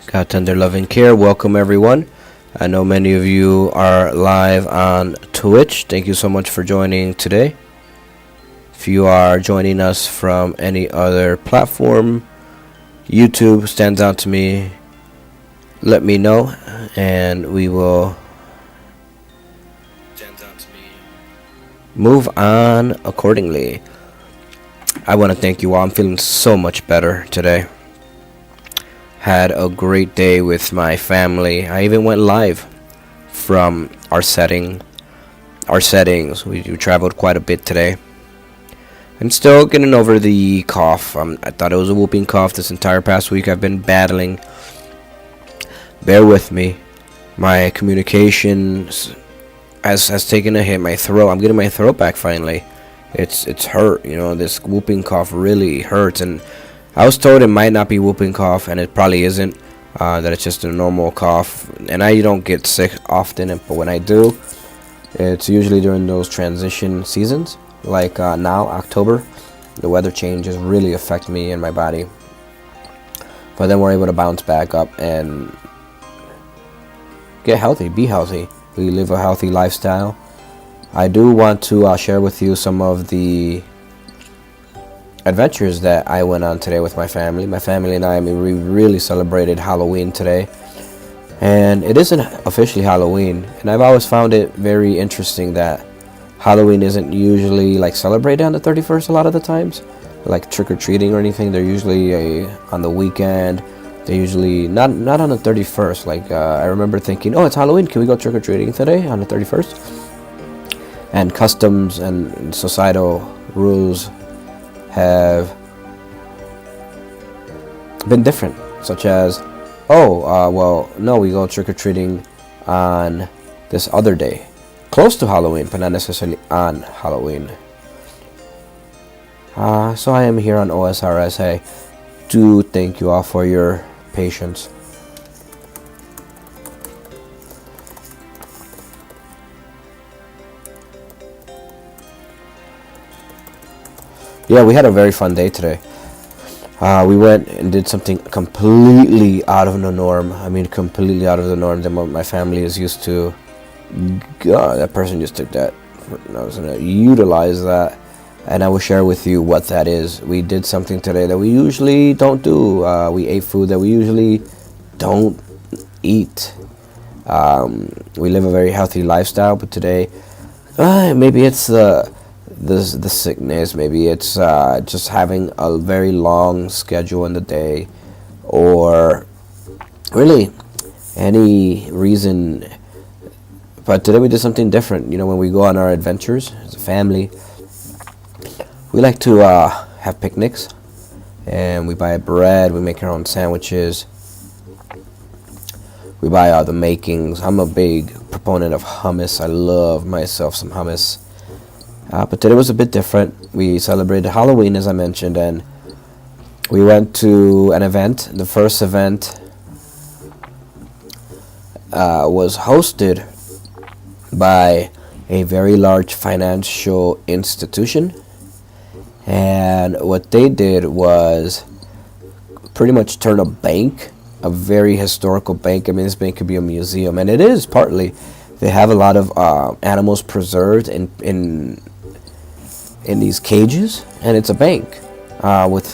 God Tender Loving Care. Welcome, everyone. I know many of you are live on Twitch. Thank you so much for joining today. If you are joining us from any other platform, YouTube stands out to me. Let me know, and we will move on accordingly. I want to thank you all. I'm feeling so much better today. Had a great day with my family. I even went live from our settings. We traveled quite a bit today. I'm still getting over the cough. I thought it was a whooping cough this entire past week. I've been battling. Bear with me. My communication has taken a hit. My throat. I'm getting my throat back finally. It's hurt. This whooping cough really hurts, and I was told it might not be whooping cough, and it probably isn't. That it's just a normal cough, and I don't get sick often, but when I do, it's usually during those transition seasons, like now, October. The weather changes really affect me and my body, but then we're able to bounce back up and get healthy, be healthy. We live a healthy lifestyle. I do want to share with you some of the adventures that I went on today with my family. My family and we really celebrated Halloween today. And it isn't officially Halloween. And I've always found it very interesting that Halloween isn't usually celebrated on the 31st a lot of the times. Like trick-or-treating or anything. They're usually on the weekend. They're usually not on the 31st. I remember thinking, oh, it's Halloween. Can we go trick-or-treating today on the 31st? And customs and societal rules have been different, such as, no, we go trick-or-treating on this other day, close to Halloween, but not necessarily on Halloween. So I am here on OSRS. I do thank you all for your patience. Yeah, we had a very fun day today. We went and did something completely out of the norm. I mean, completely out of the norm than what my family is used to. God, that person just took that. I was going to utilize that, and I will share with you what that is. We did something today that we usually don't do. We ate food that we usually don't eat. We live a very healthy lifestyle, but today, maybe it's the sickness, maybe it's just having a very long schedule in the day, or really any reason. But today we did something different. When we go on our adventures as a family, we like to have picnics, and we buy bread, we make our own sandwiches, we buy all the makings. I'm a big proponent of hummus. I love myself some hummus. But today was a bit different. We celebrated Halloween, as I mentioned, and we went to an event. The first event was hosted by a very large financial institution. And what they did was pretty much turn a bank, a very historical bank. I mean, this bank could be a museum, and it is partly. They have a lot of animals preserved in these cages, and it's a bank with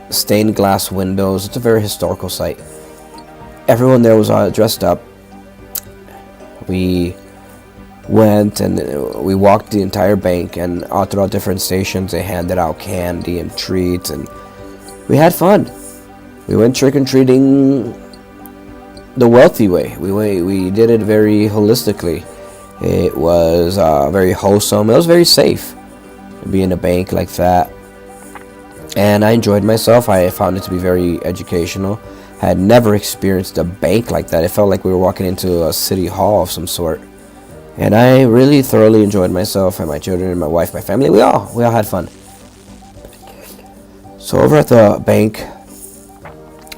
stained glass windows. It's a very historical site. Everyone there was dressed up. We went and we walked the entire bank, and all throughout different stations they handed out candy and treats, and we had fun. We went trick-or-treating the wealthy way. We did it very holistically. It was very wholesome. It was very safe to be in a bank like that, and I enjoyed myself. I found it to be very educational. I had never experienced a bank like that. It felt like we were walking into a city hall of some sort, and I really thoroughly enjoyed myself, and my children and my wife, my family. We all had fun. So over at the bank,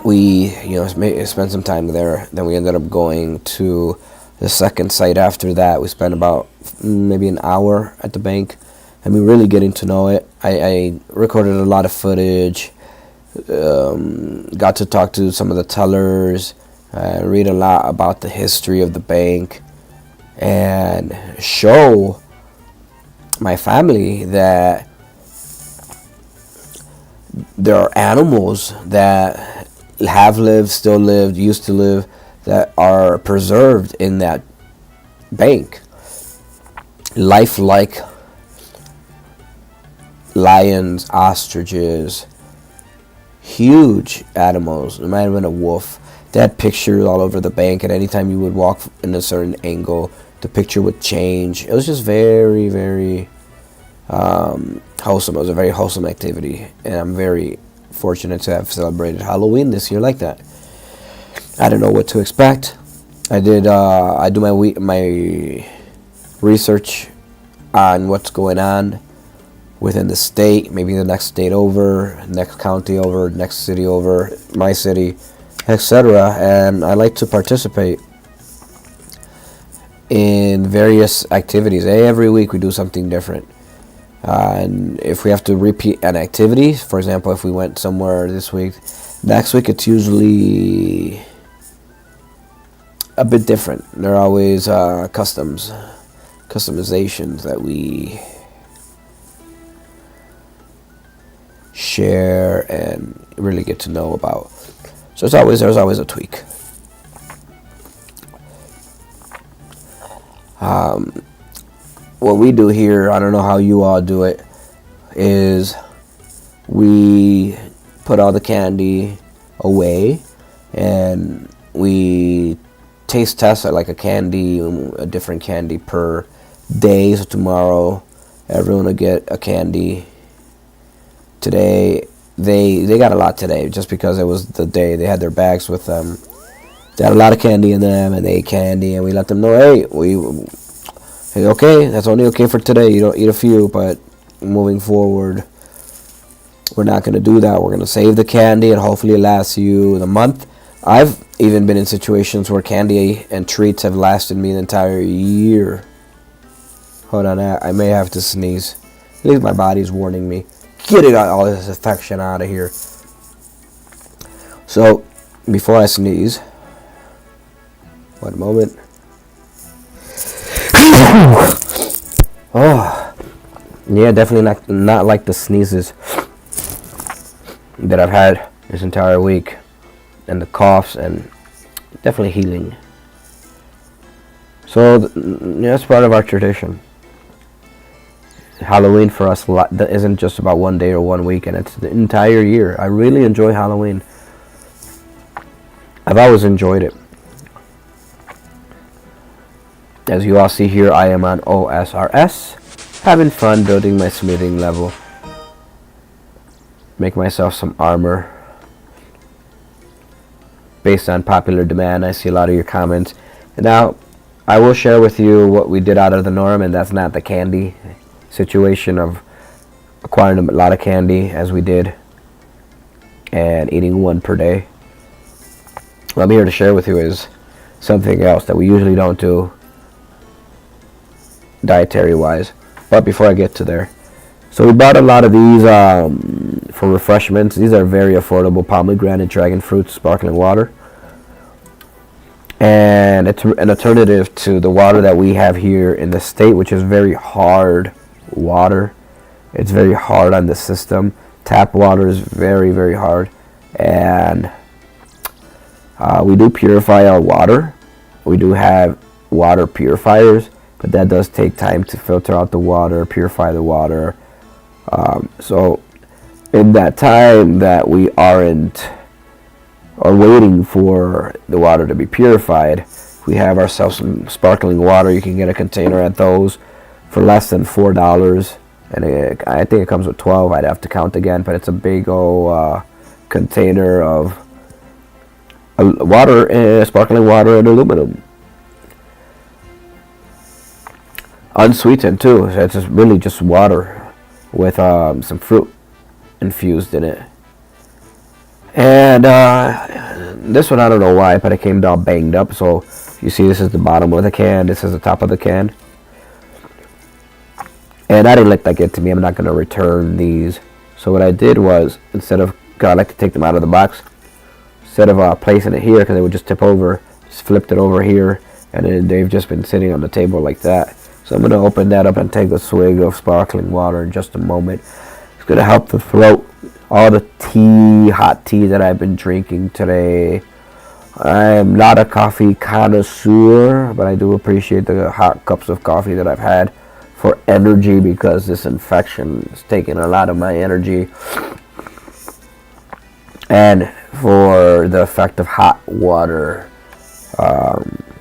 we spent some time there. Then we ended up going to the second site after that. We spent about maybe an hour at the bank. I mean, really getting to know it. I recorded a lot of footage. Got to talk to some of the tellers, read a lot about the history of the bank, and show my family that there are animals that have lived, still lived, used to live, that are preserved in that bank. Lifelike lions, ostriches, huge animals. It might have been a wolf. They had pictures all over the bank, and anytime you would walk in a certain angle, the picture would change. It was just very, very wholesome. It was a very wholesome activity, and I'm very fortunate to have celebrated Halloween this year like that. I didn't know what to expect. I do my research on what's going on within the state, maybe the next state over, next county over, next city over, my city, etc. And I like to participate in various activities. Every week we do something different. And if we have to repeat an activity, for example, if we went somewhere this week, next week it's usually a bit different. There are always customizations that we share and really get to know about. So there's always a tweak. What we do here, I don't know how you all do it, is we put all the candy away and we taste test it like a different candy per day. So tomorrow everyone will get a candy. Today they got a lot today just because it was the day. They had their bags with them. They had a lot of candy in them and they ate candy, and we let them know, hey, okay, that's only okay for today. You don't eat a few, but moving forward, we're not going to do that. We're going to save the candy, and hopefully it lasts you the month. I've even been in situations where candy and treats have lasted me the entire year. Hold on, I may have to sneeze. At least my body's warning me. Get all this infection out of here. So, before I sneeze, one moment. Oh, yeah, definitely not like the sneezes that I've had this entire week, and the coughs, and definitely healing. So that's part of our tradition. Halloween for us isn't just about one day or 1 week, and it's the entire year. I really enjoy Halloween. I've always enjoyed it. As you all see here, I am on OSRS, having fun building my smithing level. Make myself some armor. Based on popular demand, I see a lot of your comments. Now, I will share with you what we did out of the norm, and that's not the candy situation of acquiring a lot of candy as we did and eating one per day. What I'm here to share with you is something else that we usually don't do dietary wise. But before I get to there, so we bought a lot of these for refreshments. These are very affordable: pomegranate, dragon fruit, sparkling water. And it's an alternative to the water that we have here in the state, which is very hard water. It's very hard on the system. Tap water is very, very hard. And we do purify our water. We do have water purifiers, but that does take time to filter out the water, purify the water. So in that time that we aren't or waiting for the water to be purified, we have ourselves some sparkling water. You can get a container at those for less than $4, and I think it comes with 12. I'd have to count again, but it's a big old container of water, sparkling water, and aluminum. Unsweetened too. So it's just really just water with some fruit infused in it. And this one, I don't know why, but it came all banged up. So you see, this is the bottom of the can. This is the top of the can. And I didn't let that get to me. I'm not going to return these. So what I did was, instead of because I like to take them out of the box. Instead of placing it here, because they would just tip over, just flipped it over here, and then they've just been sitting on the table like that. So I'm going to open that up and take a swig of sparkling water in just a moment. It's going to help the throat. All the tea, hot tea that I've been drinking today. I am not a coffee connoisseur, but I do appreciate the hot cups of coffee that I've had for energy, because this infection is taking a lot of my energy. And for the effect of hot water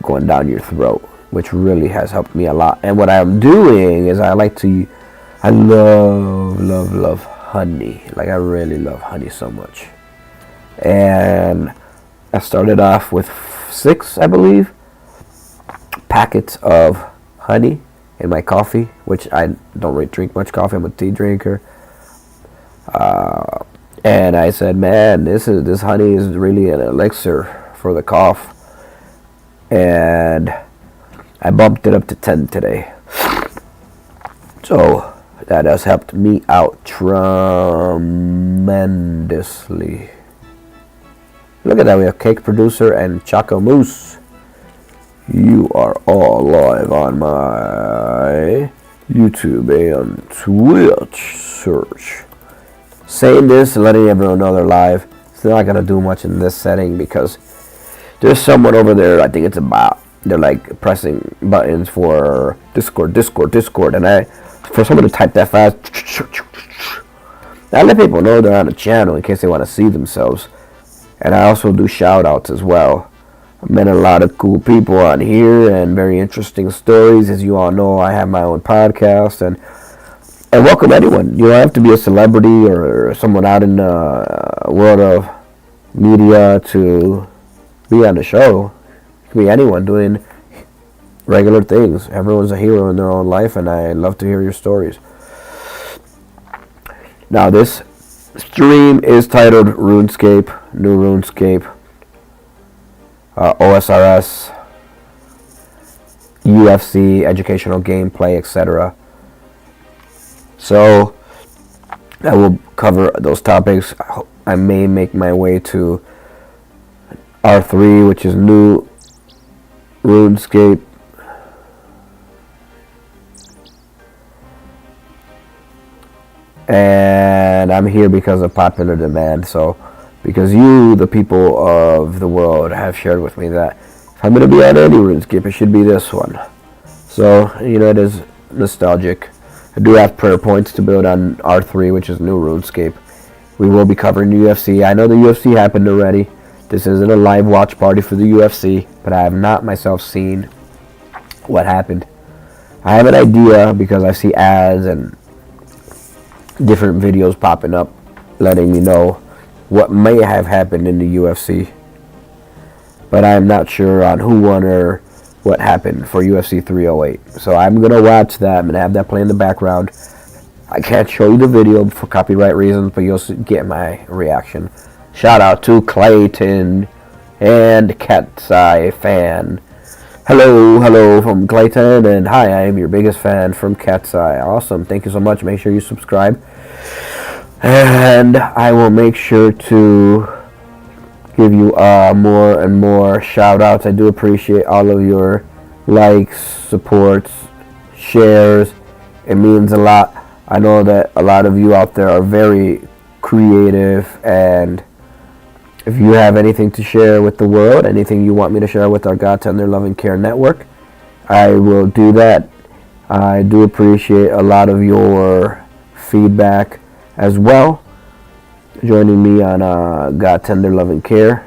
going down your throat, which really has helped me a lot. And what I'm doing is I love honey. Like, I really love honey so much. And I started off with 6, I believe, packets of honey in my coffee, which I don't really drink much coffee. I'm a tea drinker. And I said, man, this honey is really an elixir for the cough. And I bumped it up to 10 today. So that has helped me out tremendously. Look at that, we have Cake Producer and Choco Moose. You are all live on my YouTube and Twitch search. Saying this and letting everyone know they're live. It's not going to do much in this setting because there's someone over there, I think it's a bot. They're like pressing buttons for Discord. And for someone to type that fast, I let people know they're on the channel in case they want to see themselves. And I also do shout outs as well. I've met a lot of cool people on here and very interesting stories. As you all know, I have my own podcast, and welcome anyone. You don't have to be a celebrity or someone out in the world of media to be on the show. It can be anyone doing regular things. Everyone's a hero in their own life, and I love to hear your stories. Now, this stream is titled RuneScape, New RuneScape, OSRS, UFC, educational gameplay, etc. So I will cover those topics. I may make my way to R3, which is New RuneScape. And I'm here because of popular demand. So, because you, the people of the world, have shared with me that if I'm going to be on any RuneScape, it should be this one. So, you know, it is nostalgic. I do have prayer points to build on R3, which is New RuneScape. We will be covering the UFC. I know the UFC happened already. This isn't a live watch party for the UFC, but I have not myself seen what happened. I have an idea because I see ads and different videos popping up letting me know what may have happened in the UFC, but I'm not sure on who won or what happened for UFC 308. So I'm gonna watch that. I'm gonna have that play in the background. I can't show you the video for copyright reasons, but you'll get my reaction. Shout out to Clayton and Cat's Eye fan. Hello from Clayton, and hi, I am your biggest fan from Cat's Eye. Awesome, thank you so much. Make sure you subscribe, and I will make sure to give you more and more shout outs. I do appreciate all of your likes, supports, shares. It means a lot. I know that a lot of you out there are very creative, and if you have anything to share with the world, anything you want me to share with our God Tender Loving Care Network, I will do that. I do appreciate a lot of your feedback as well. Joining me on God Tender Loving Care.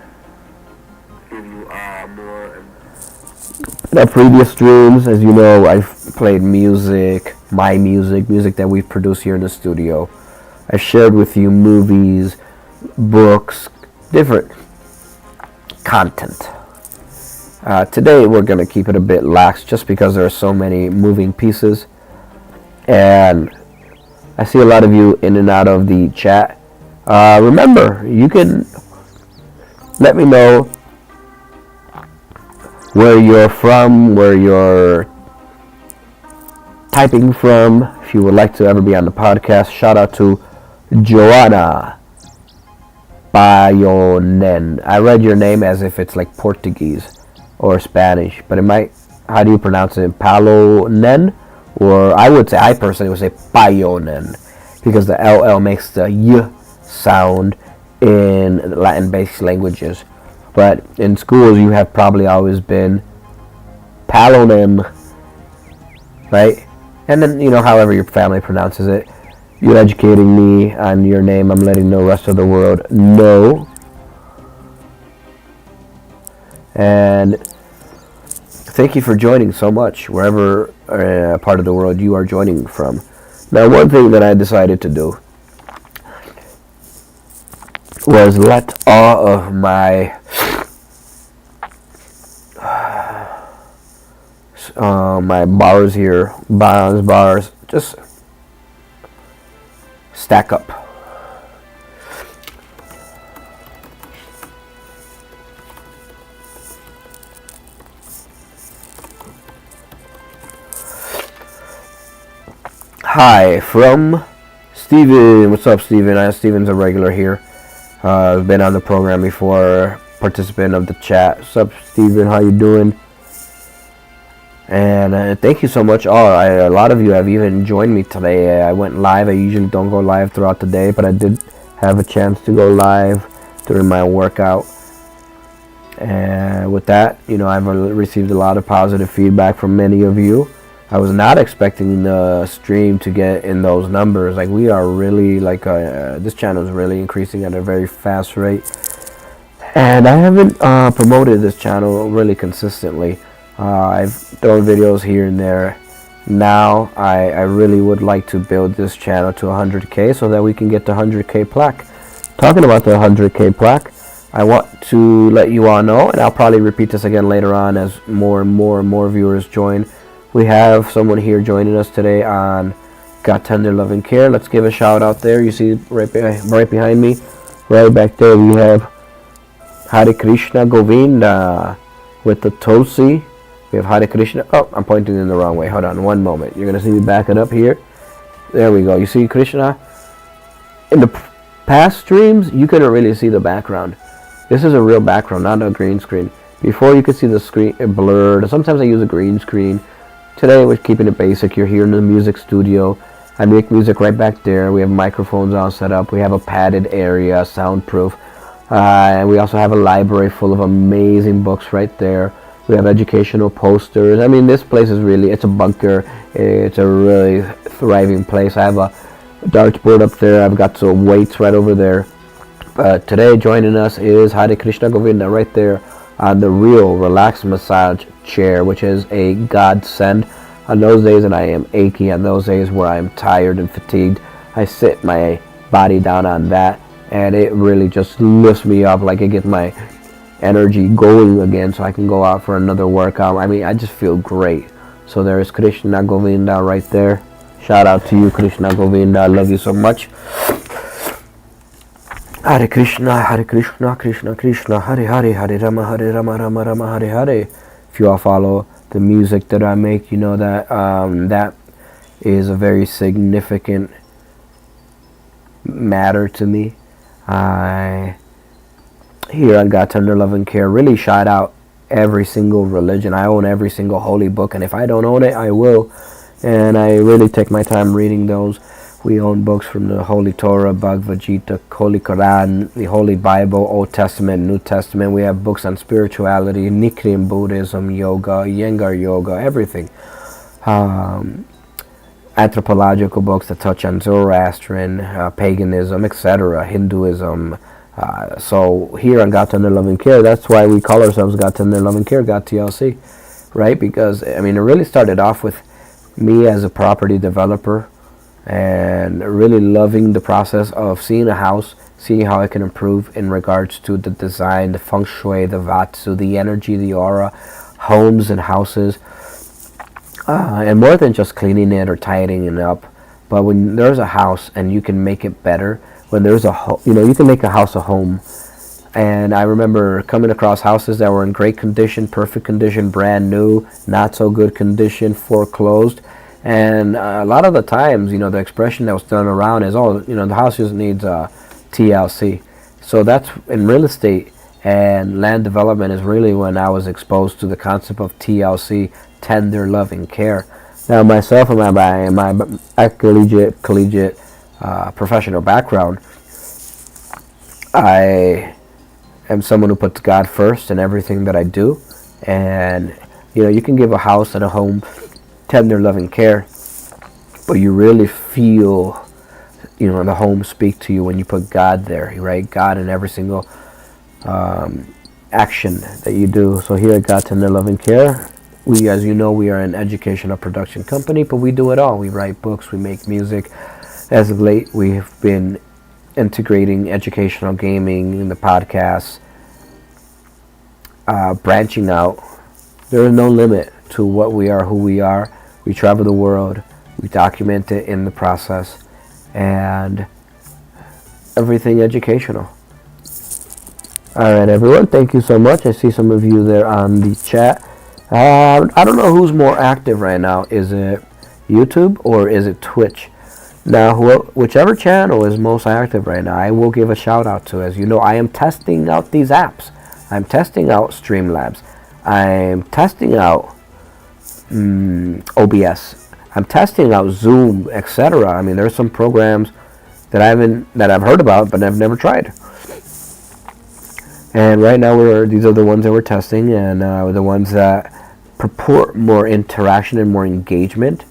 In our previous streams, as you know, I've played music, music that we've produced here in the studio. I've shared with you movies, books, different content. Today we're going to keep it a bit lax just because there are so many moving pieces, and I see a lot of you in and out of the chat. Remember, you can let me know where you're from, where you're typing from, if you would like to ever be on the podcast. Shout out to Joanna. Payonen. I read your name as if it's like Portuguese or Spanish, but it might. How do you pronounce it? Palonen, or I would say, I personally would say Payonen, because the LL makes the Y sound in Latin-based languages. But in schools, you have probably always been Palonen, right? And then, however your family pronounces it. You're educating me on your name. I'm letting the rest of the world know. And thank you for joining so much, wherever part of the world you are joining from. Now, one thing that I decided to do was let all of my my bars here, bars, just stack up. Hi, from Steven. What's up, Steven? Steven's a regular here. I've been on the program before, participant of the chat. What's up, Steven? How you doing? And thank you so much. A lot of you have even joined me today. I went live. I usually don't go live throughout the day, but I did have a chance to go live during my workout. And with that, I've received a lot of positive feedback from many of you. I was not expecting the stream to get in those numbers. Like, we are really, this channel is really increasing at a very fast rate. And I haven't promoted this channel really consistently. I've thrown videos here and there. Now I really would like to build this channel to 100K so that we can get the 100K plaque. Talking about the 100K plaque, I want to let you all know, and I'll probably repeat this again later on as more and more viewers join. We have someone here joining us today on Got Tender Loving Care. Let's give a shout out there. You see right behind me, right back there, we have Hare Krishna Govinda with the Tulsi. We have Hare Krishna. Oh, I'm pointing in the wrong way. Hold on one moment. You're going to see me back it up here. There we go. You see Krishna? In the past streams, you couldn't really see the background. This is a real background, not a green screen. Before, you could see the screen blurred. Sometimes I use a green screen. Today, we're keeping it basic. You're here in the music studio. I make music right back there. We have microphones all set up. We have a padded area, soundproof. And we also have a library full of amazing books right there. We have educational posters. I mean, this place is really, it's a bunker. It's a really thriving place. I have a dartboard up there. I've got some weights right over there. Today, joining us is Hare Krishna Govinda right there on the real relaxed massage chair, which is a godsend. On those days that I am achy, on those days where I'm tired and fatigued, I sit my body down on that, and it really just lifts me up. Like, it gets my energy going again so I can go out for another workout. I mean, I just feel great. So there is Krishna Govinda right there. Shout out to you, Krishna Govinda. I love you so much. Hare Krishna, Krishna Krishna, Hare Hare, Hare Rama, Rama Rama, Hare Hare. If you all follow the music that I make, you know that that is a very significant matter to me. Here on Got Tender Love and Care, really shout out every single religion. I own every single holy book, and if I don't own it, I will. And I really take my time reading those. We own books from the Holy Torah, Bhagavad Gita, Holy Quran, the Holy Bible, Old Testament, New Testament. We have books on spirituality, Nikrian Buddhism, yoga, Iyengar yoga, everything. Anthropological books that touch on Zoroastrian, paganism, etc., Hinduism. So here on Got Tender Love and Care, that's why we call ourselves Got Tender Love and Care, Got TLC, right? Because, I mean, it really started off with me as a property developer and really loving the process of seeing a house, seeing how it can improve in regards to the design, the feng shui, the vatsu, the energy, the aura, homes and houses, and more than just cleaning it or tidying it up. But when there's a house and you can make it better, when there's a you can make a house a home. And I remember coming across houses that were in great condition, perfect condition, brand new, not so good condition, foreclosed. And a lot of the times, the expression that was thrown around is, the house just needs TLC. So that's in real estate and land development is really when I was exposed to the concept of TLC, tender loving care. Now myself and my collegiate professional background, I am someone who puts God first in everything that I do. And you can give a house and a home tender loving care, but you really feel the home speak to you when you put God there, right? God in every single action that you do. So here at God Tender Loving Care, we, as you know, we are an educational production company, but we do it all. We write books, we make music. As of late, we have been integrating educational gaming in the podcasts, branching out. There is no limit to what we are, who we are. We travel the world, we document it in the process, and everything educational. Alright everyone, thank you so much. I see some of you there on the chat. I don't know who's more active right now. Is it YouTube or is it Twitch? Now, whichever channel is most active right now, I will give a shout out to. As you know, I am testing out these apps. I'm testing out Streamlabs. I'm testing out OBS. I'm testing out Zoom, etc. I mean, there's some programs that I've heard about, but I've never tried. And right now, these are the ones that we're testing, and the ones that purport more interaction and more engagement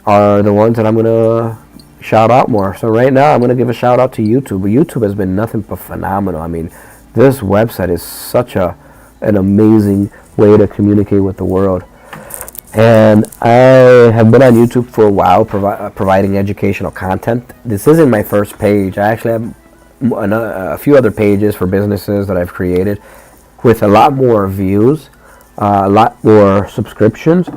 are the ones that I'm going to shout out more. So right now, I'm going to give a shout out to YouTube. YouTube has been nothing but phenomenal. I mean, this website is such an amazing way to communicate with the world. And I have been on YouTube for a while, providing educational content. This isn't my first page. I actually have a few other pages for businesses that I've created with a lot more views, a lot more subscriptions.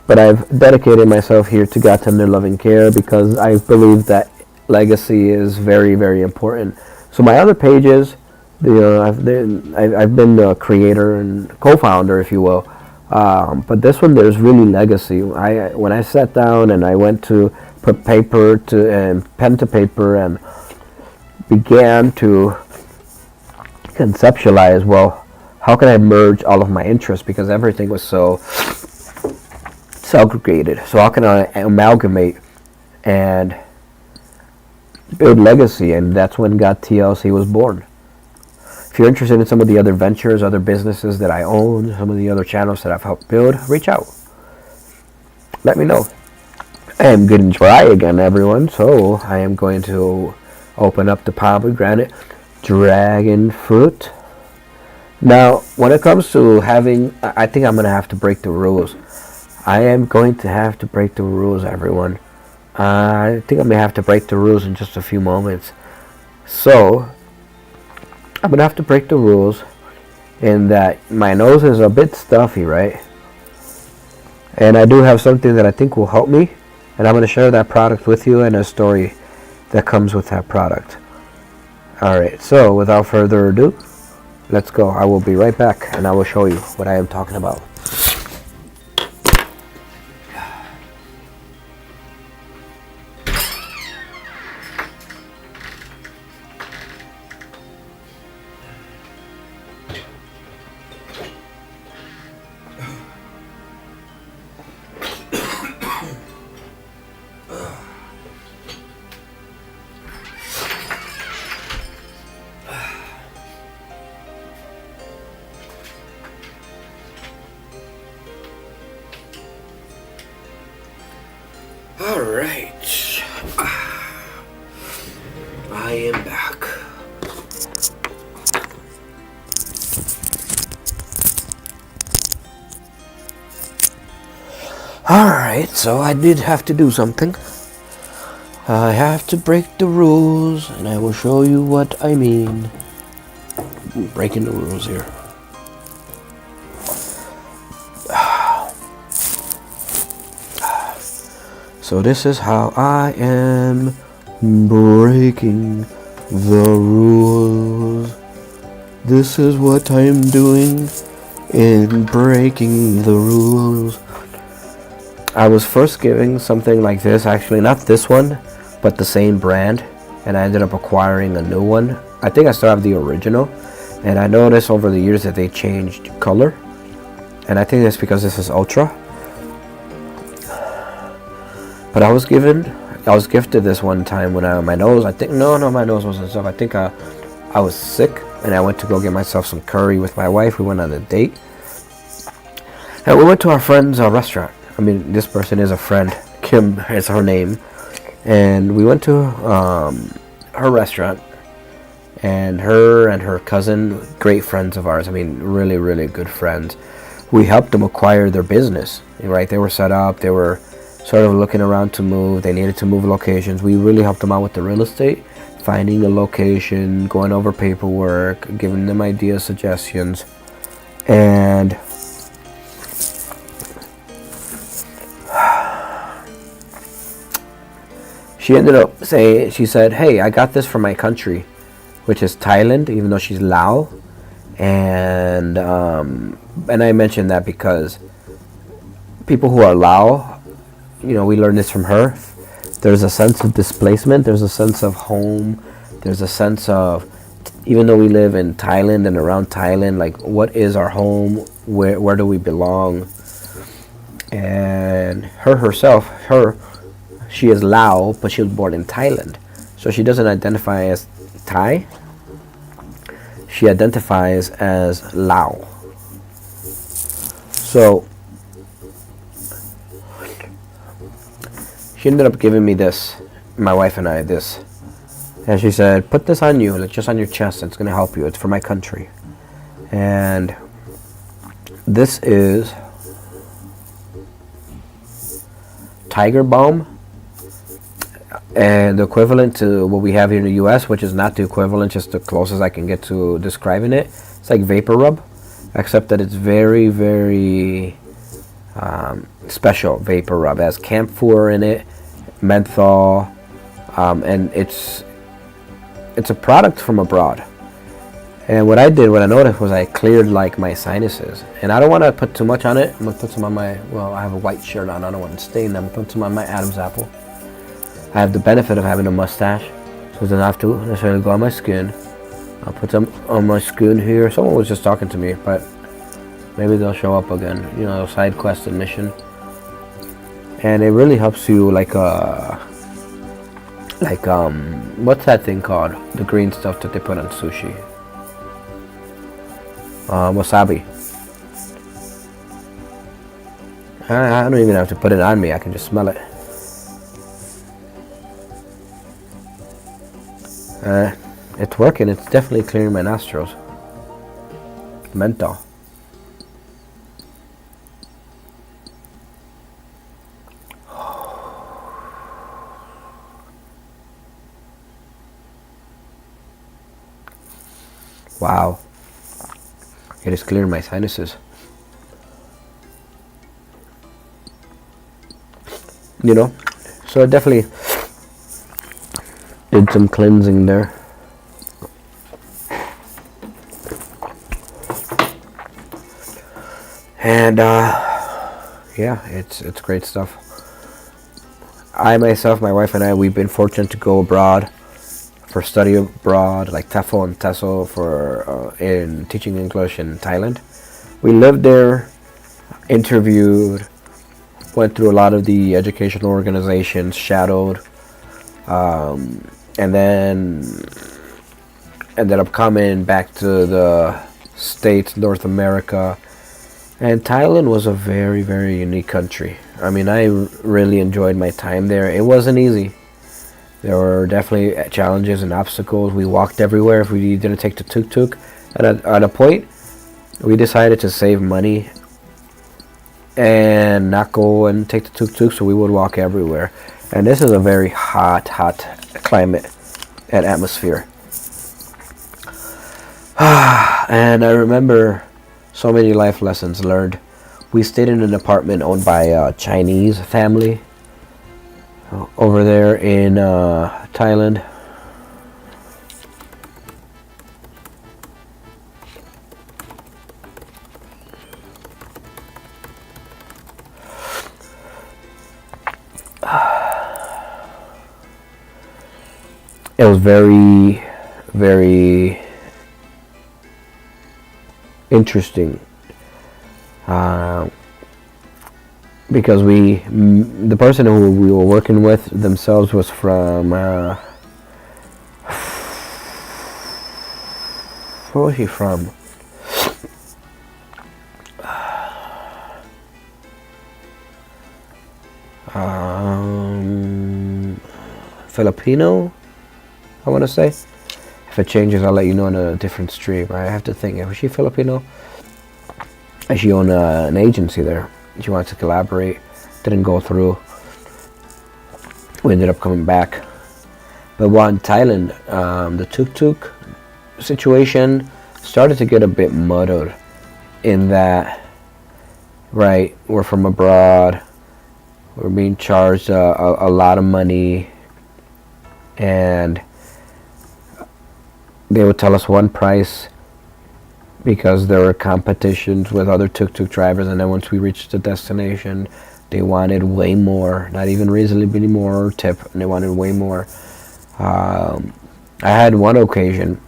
But I've dedicated myself here to God Tender Loving Care because I believe that legacy is very, very important. So my other pages, I've been the creator and co-founder, if you will. But this one, there's really legacy. When I sat down and I went to put pen to paper and began to conceptualize, well, how can I merge all of my interests, because everything was so segregated. So how can I amalgamate and build legacy? And that's when God TLC was born. If you're interested in some of the other ventures, other businesses that I own, some of the other channels that I've helped build, reach out. Let me know. I am getting dry again, everyone, so I am going to open up the pomegranate dragon fruit. Now, when it comes to having, I think I'm going to have to break the rules. I am going to have to break the rules, everyone. I think I'm going to have to break the rules in just a few moments. So, I'm going to have to break the rules in that my nose is a bit stuffy, right? And I do have something that I think will help me. And I'm going to share that product with you and a story that comes with that product. Alright, so without further ado, let's go. I will be right back and I will show you what I am talking about. Alright, I am back. Alright, so I did have to do something. I have to break the rules, and I will show you what I mean. Breaking the rules here. So this is how I am breaking the rules. This is what I'm doing in breaking the rules. I was first giving something like this, actually not this one, but the same brand, and I ended up acquiring a new one I think I still have the original, and I noticed over the years that they changed color, and I think that's because this is ultra. But I was gifted this one time when my nose. I think no, my nose wasn't stuff. I think I was sick, and I went to go get myself some curry with my wife. We went on a date, and we went to our friend's restaurant. I mean, this person is a friend. Kim is her name, and we went to her restaurant. And her cousin, great friends of ours. I mean, really, really good friends. We helped them acquire their business, right? They were set up. They were sort of looking around to move. They needed to move locations. We really helped them out with the real estate, finding a location, going over paperwork, giving them ideas, suggestions. And she ended up saying, she said, hey, I got this from my country, which is Thailand, even though she's Lao. And I mentioned that because people who are Lao, we learned this from her. There's a sense of displacement. There's a sense of home. There's a sense of, even though we live in Thailand and around Thailand, like, what is our home? Where do we belong? And she is Lao, but she was born in Thailand. So she doesn't identify as Thai. She identifies as Lao. So she ended up giving me this, my wife and I, this. And she said, put this on you, like just on your chest. It's going to help you. It's for my country. And this is Tiger Balm. And the equivalent to what we have here in the U.S., which is not the equivalent, just the closest I can get to describing it. It's like Vapor Rub, except that it's very, very special Vapor Rub. It has camphor in it, menthol, and it's a product from abroad. And what I noticed was I cleared like my sinuses. And I don't want to put too much on it. I'm going to put some on I have a white shirt on. I don't want to stain them. Put some on my Adam's apple. I have the benefit of having a mustache, so it doesn't have to necessarily go on my skin. I'll put them on my skin here. Someone was just talking to me, but maybe they'll show up again. Side quest and mission. And it really helps you what's that thing called? The green stuff that they put on sushi. Wasabi. I don't even have to put it on me. I can just smell it. It's working. It's definitely clearing my nostrils. Menthol. Wow. It is clearing my sinuses. So it definitely did some cleansing there. And it's great stuff. I myself, my wife and I, we've been fortunate to go abroad for study abroad, like TEFL and TESOL for in teaching English in Thailand. We lived there, interviewed, went through a lot of the educational organizations, shadowed, and then ended up coming back to the States, North America. And Thailand was a very, very unique country. I mean, I really enjoyed my time there. It wasn't easy. There were definitely challenges and obstacles. We walked everywhere if we didn't take the tuk-tuk. At a point, we decided to save money and not go and take the tuk-tuk, so we would walk everywhere. And this is a very hot climate and atmosphere. And I remember so many life lessons learned. We stayed in an apartment owned by a Chinese family over there in Thailand. It was very, very interesting. Because the person who we were working with themselves was from, where was he from? Filipino, I want to say. If it changes, I'll let you know in a different stream. I have to think. Was she Filipino? And she owned an agency there. She wanted to collaborate. Didn't go through. We ended up coming back. But while in Thailand, the tuk-tuk situation started to get a bit muddled in that, right, we're from abroad. We're being charged a lot of money. And they would tell us one price because there were competitions with other tuk-tuk drivers, and then once we reached the destination, they wanted way more, not even reasonably more tip, and they wanted way more. I had one occasion,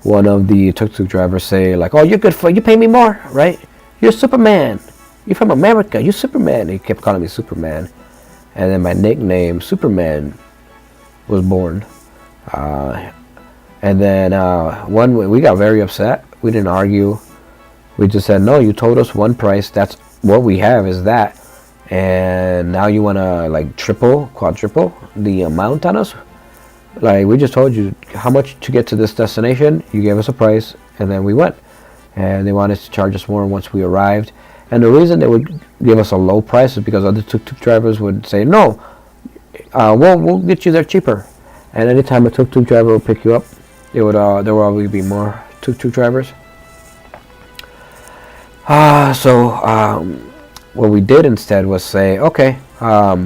one of the tuk-tuk drivers say, like, oh, you're good for, you pay me more, right? You're Superman. You're from America. You're Superman. He kept calling me Superman. And then my nickname, Superman, was born. And then we got very upset. We didn't argue. We just said, no, you told us one price. That's what we have is that. And now you want to like triple, quadruple the amount on us? Like, we just told you how much to get to this destination. You gave us a price, and then we went. And they wanted to charge us more once we arrived. And the reason they would give us a low price is because other tuk-tuk drivers would say, no, we'll get you there cheaper. And anytime a tuk-tuk driver would pick you up, there would always be more tuk-tuk drivers. So what we did instead was say, okay, how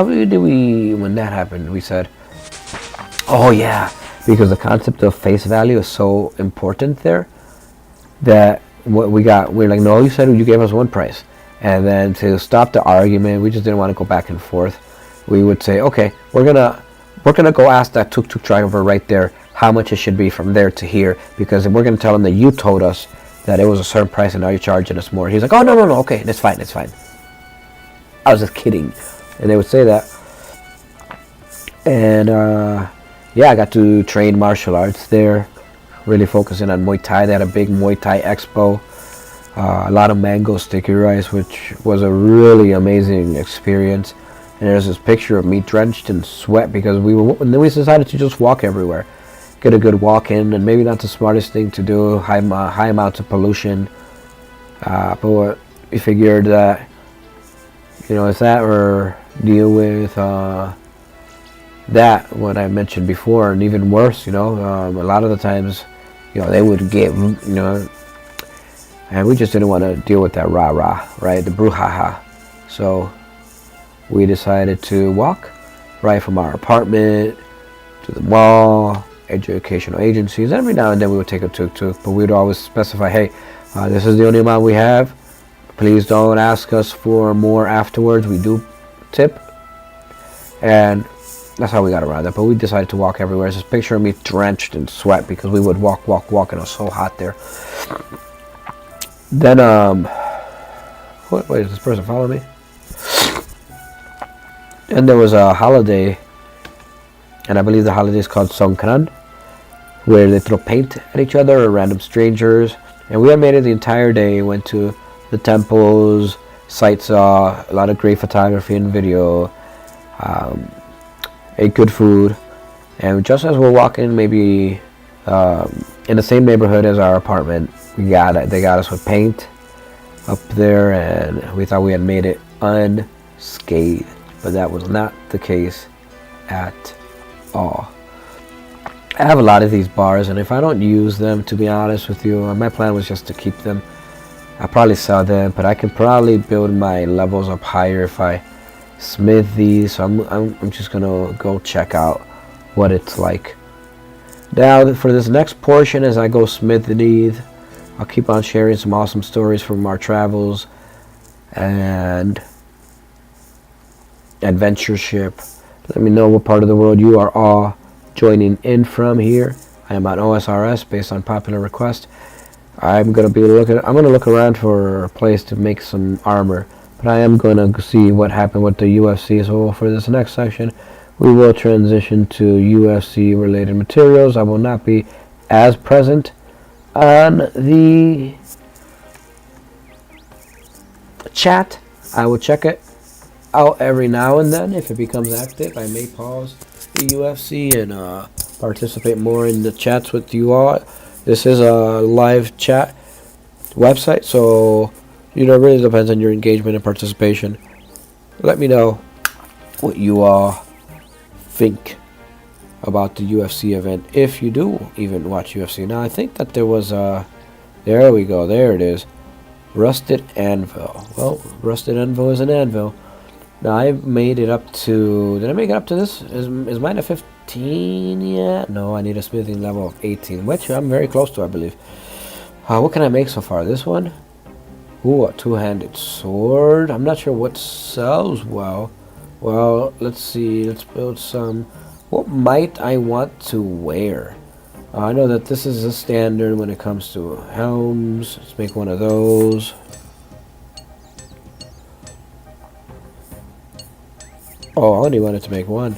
did we, when that happened, we said, oh yeah, because the concept of face value is so important there, that what we're like, no, you said you gave us one price. And then to stop the argument, we just didn't want to go back and forth. We would say, okay, we're gonna go ask that tuk-tuk driver right there how much it should be from there to here, because we're gonna tell him that you told us that it was a certain price and now you're charging us more. He's like, oh no, okay, that's fine. I was just kidding. And they would say that. And yeah, I got to train martial arts there, really focusing on Muay Thai. They had a big Muay Thai expo, a lot of mango sticky rice, which was a really amazing experience. And there's this picture of me drenched in sweat because we decided to just walk everywhere, get a good walk in, and maybe not the smartest thing to do, high amounts of pollution, but we figured that, it's that or deal with that, what I mentioned before, and even worse, a lot of the times, they would give, and we just didn't want to deal with that rah-rah, right, the brouhaha. So we decided to walk right from our apartment to the mall, educational agencies. Every now and then we would take a tuk-tuk, but we would always specify, hey, this is the only amount we have. Please don't ask us for more afterwards. We do tip. And that's how we got around it. But we decided to walk everywhere. There's this picture of me drenched in sweat because we would walk, and it was so hot there. Then, wait, is this person following me? And there was a holiday, and I believe the holiday is called Songkran, where they throw paint at each other or random strangers. And we had made it the entire day. Went to the temples, sight saw, a lot of great photography and video, ate good food. And just as we're walking, maybe in the same neighborhood as our apartment, they got us with paint up there, and we thought we had made it unscathed. But that was not the case at all. I have a lot of these bars, and if I don't use them, to be honest with you, my plan was just to keep them. I'll probably sell them, but I can probably build my levels up higher if I smith these. So I'm just gonna go check out what it's like. Now for this next portion, as I go smith these, I'll keep on sharing some awesome stories from our travels, and adventureship. Let me know what part of the world you are all joining in from here. I am on OSRS based on popular request. I'm gonna look around for a place to make some armor, but I am gonna see what happened with the UFC. So for this next section, we will transition to UFC related materials. I will not be as present on the chat. I will check it out every now and then. If it becomes active, I may pause the UFC and participate more in the chats with you all. This is a live chat website, so it really depends on your engagement and participation. Let me know what you all think about the UFC event, if you do even watch UFC. Now, I think that there was there we go, there it is, Rusted Anvil. Well, Rusted Anvil is an anvil. Now, I've made it up to, did I make it up to this? Is mine a 15 yet? No, I need a smithing level of 18, which I'm very close to, I believe. What can I make so far? This one? Ooh, a two-handed sword. I'm not sure what sells well. Well, let's see. Let's build some. What might I want to wear? I know that this is a standard when it comes to helms. Let's make one of those. Oh, I only wanted to make one.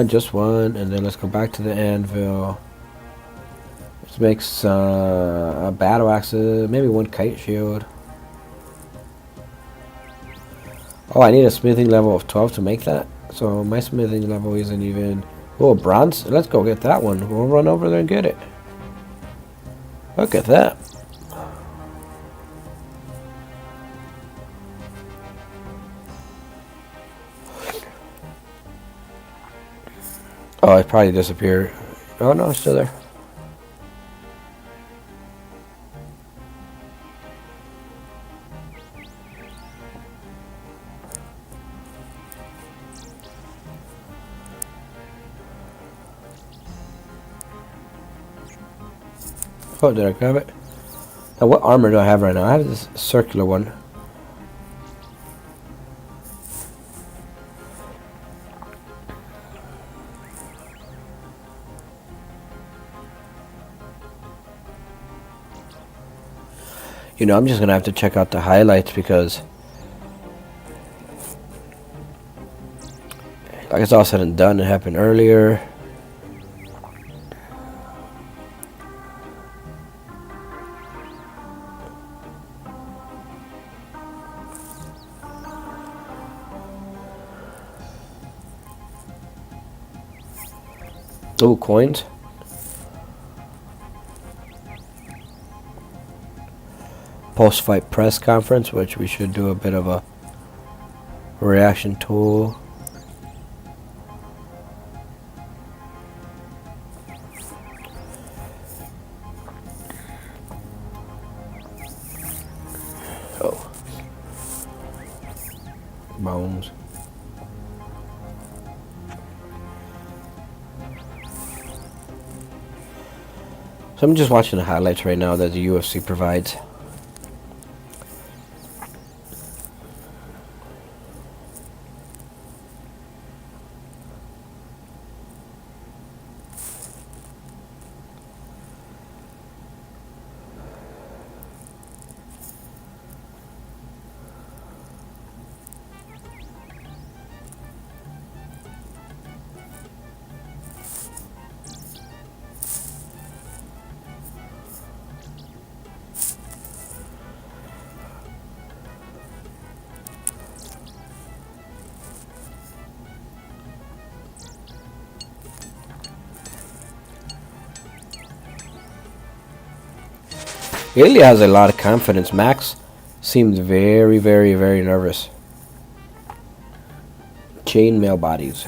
Just one, and then let's go back to the anvil. Let's make some battle axes, maybe one kite shield. Oh, I need a smithing level of 12 to make that. So my smithing level isn't even... Oh, bronze. Let's go get that one. We'll run over there and get it. Look at that. Oh, it probably disappeared. Oh, no, it's still there. Oh, did I grab it? Now, what armor do I have right now? I have this circular one. I'm just gonna have to check out the highlights because, like it's all said and done, it happened earlier. Oh, coins. Post-fight press conference, which we should do a bit of a reaction tool. Oh. Bones. So I'm just watching the highlights right now that the UFC provides. Ilya has a lot of confidence. Max seems very, very, very nervous. Chainmail bodies.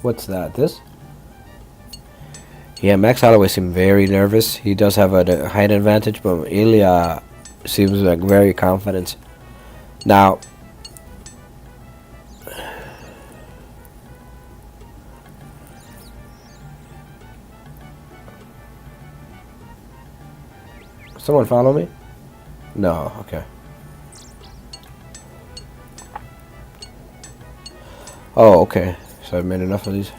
What's that? This? Yeah, Max Holloway seems very nervous. He does have a height advantage, but Ilya seems like very confident. Now, someone follow me? No, okay. Oh, okay. So I've made enough of these.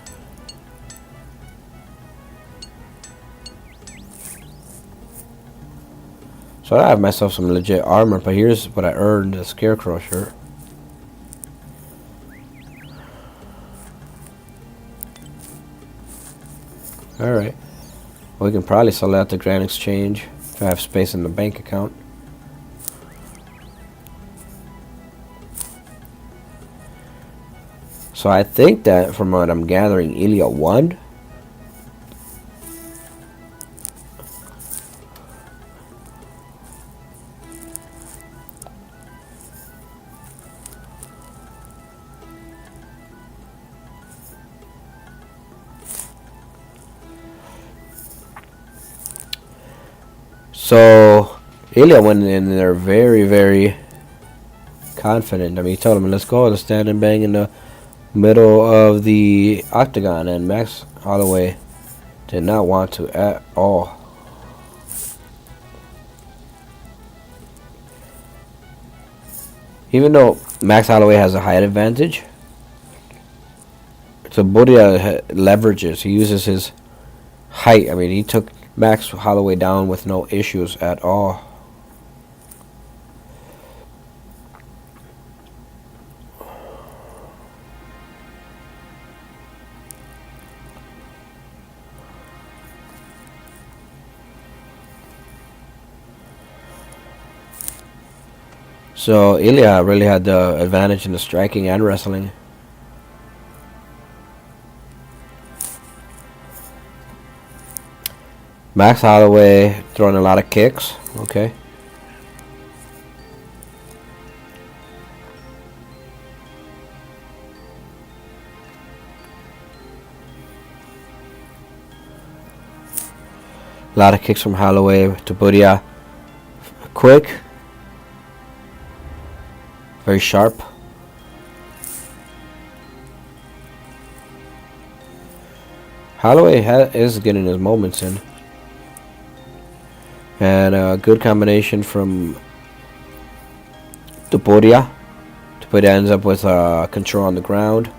So I have myself some legit armor, but here's what I earned: a Scarecrow shirt. Alright. We can probably sell that to Grand Exchange if I have space in the bank account. So I think that from what I'm gathering, Ilya won. So Ilya went in there very, very confident. I mean, he told him, let's go, let's stand and bang in the middle of the octagon, and Max Holloway did not want to at all. Even though Max Holloway has a height advantage, so Bodia leverages. He uses his height. I mean, he took Max Holloway down with no issues at all. So Ilya really had the advantage in the striking and wrestling. Max Holloway throwing a lot of kicks. Okay. A lot of kicks from Holloway to Bodia. Quick. Very sharp. Holloway is getting his moments in. And a good combination from Tuporia. Tuporia ends up with control on the ground.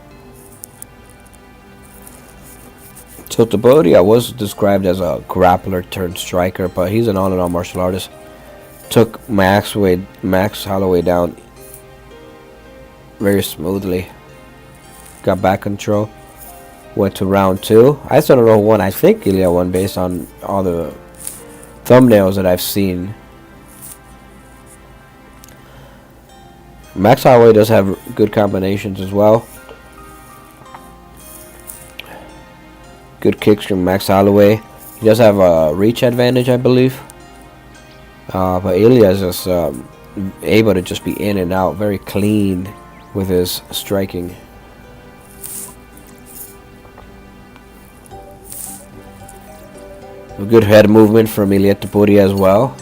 So Tuporia was described as a grappler turned striker, but he's an all-in-all martial artist. Took Max Holloway down very smoothly. Got back control. Went to round 2. I still don't know who won. I think Ilya won based on all the thumbnails that I've seen. Max Holloway does have good combinations as well. Good kicks from Max Holloway. He does have a reach advantage, I believe. But Ilya is just able to just be in and out, very clean with his striking. A good head movement from Ilya Tuporia as well.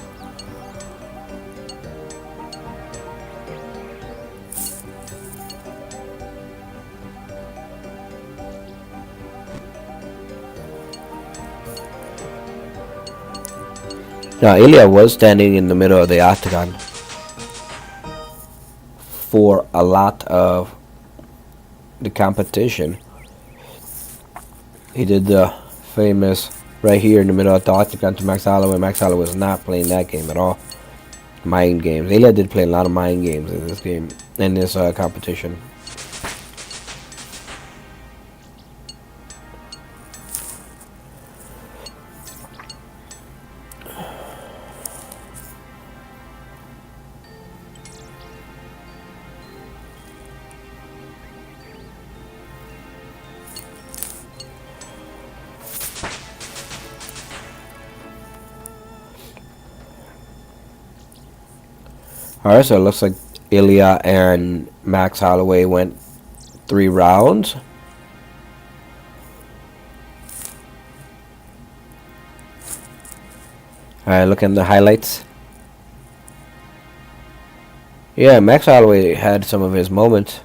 Now Ilya was standing in the middle of the octagon for a lot of the competition. He did the famous right here in the middle of the octagon to Max Holloway. Max Holloway was not playing that game at all. Mind games. Ilya did play a lot of mind games in this game, in this competition. Alright, so it looks like Ilya and Max Holloway went 3 rounds. Alright, look at the highlights. Yeah, Max Holloway had some of his moments.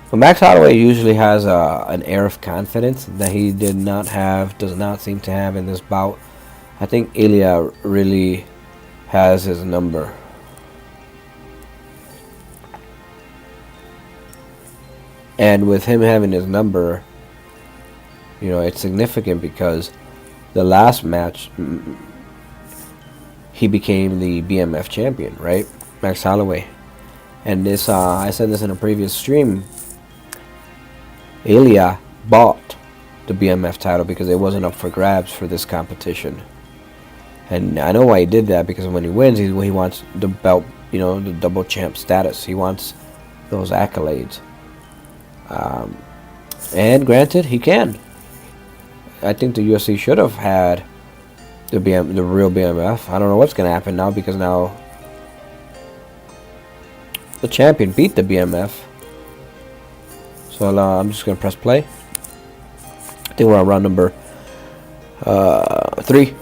But Max Holloway usually has an air of confidence that he does not seem to have in this bout. I think Ilya really has his number. And with him having his number, it's significant because the last match, he became the BMF champion, right? Max Holloway. And this, I said this in a previous stream, Ilya bought the BMF title because it wasn't up for grabs for this competition. And I know why he did that, because when he wins, he wants the belt, the double champ status. He wants those accolades. And granted, he can. I think the UFC should have had the real BMF. I don't know what's going to happen now, because now the champion beat the BMF. So I'm just going to press play. I think we're on round number 3.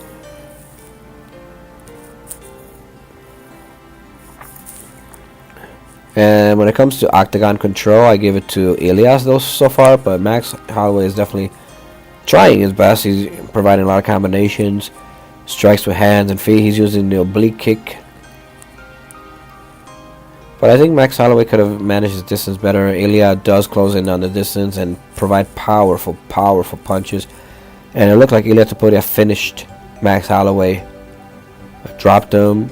And when it comes to octagon control, I give it to Elias though so far, but Max Holloway is definitely trying his best. He's providing a lot of combinations, strikes with hands and feet. He's using the oblique kick. But I think Max Holloway could have managed his distance better. Ilya does close in on the distance and provide powerful punches. And it looked like Ilya Topuria finished Max Holloway, dropped him,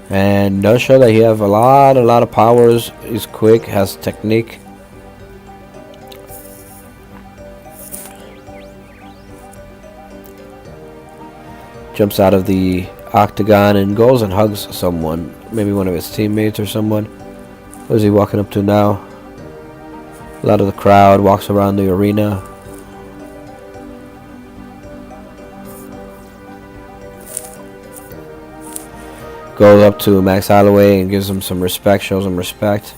and does show that he has a lot of powers. He's quick, has technique. Jumps out of the octagon and goes and hugs someone, maybe one of his teammates or someone. What is he walking up to now? A lot of the crowd walks around the arena. Goes up to Max Holloway and gives him some respect, shows him respect.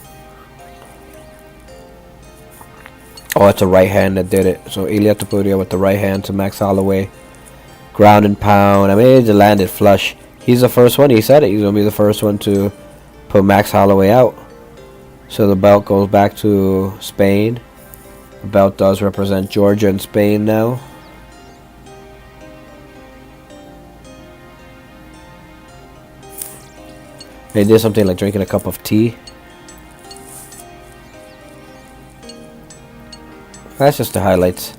Oh, it's a right hand that did it. So Ilya Topuria with the right hand to Max Holloway. Ground and pound. I mean, it landed flush. He's the first one. He said it. He's going to be the first one to put Max Holloway out. So the belt goes back to Spain. The belt does represent Georgia and Spain now. They did something like drinking a cup of tea. That's just the highlights.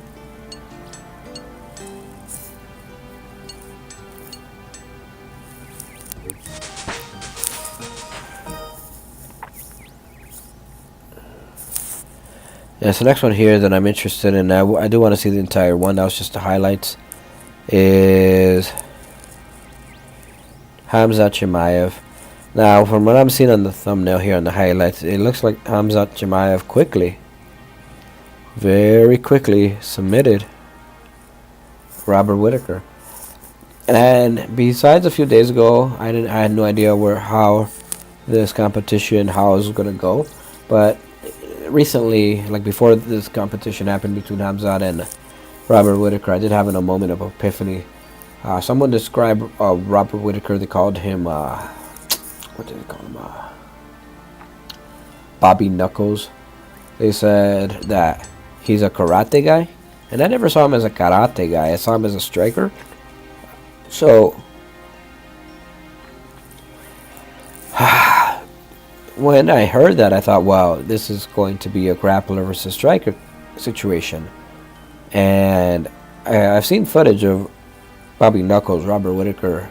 Yeah, so next one here that I'm interested in, I do want to see the entire one. That was just the highlights. Is Hamzat Chimaev. Now, from what I'm seeing on the thumbnail here on the highlights, it looks like Hamzat Chimaev very quickly submitted Robert Whittaker. And besides a few days ago, I had no idea how this competition, how it was going to go. But recently, like before this competition happened between Hamzat and Robert Whittaker, I did have a moment of epiphany. Someone described Robert Whittaker. They called him, what did they call him? Bobby Knuckles. They said that he's a karate guy, and I never saw him as a karate guy. I saw him as a striker. So when I heard that, I thought, wow, this is going to be a grappler versus striker situation. And I've seen footage of Bobby Knuckles, Robert Whittaker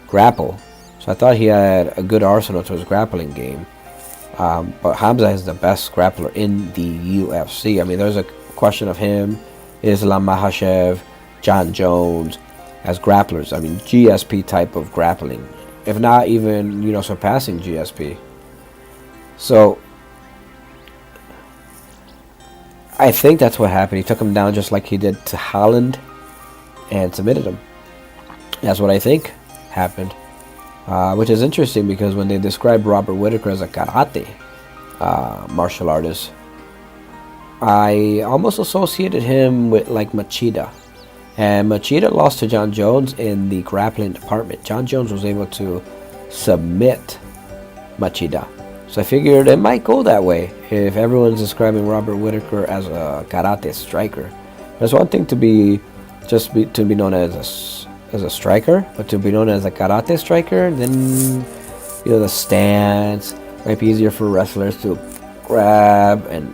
grapple. So I thought he had a good arsenal to his grappling game. But Hamza is the best grappler in the UFC. I mean, there's a question of him, Islam Makhachev, John Jones as grapplers. I mean, GSP type of grappling, if not even, surpassing GSP. So I think that's what happened. He took him down just like he did to Holland and submitted him. That's what I think happened. Which is interesting because when they describe Robert Whittaker as a karate martial artist, I almost associated him with like Machida. And Machida lost to John Jones in the grappling department. John Jones was able to submit Machida. So I figured it might go that way if everyone's describing Robert Whittaker as a karate striker. There's one thing to be known as a striker, but to be known as a karate striker, then the stance might be easier for wrestlers to grab and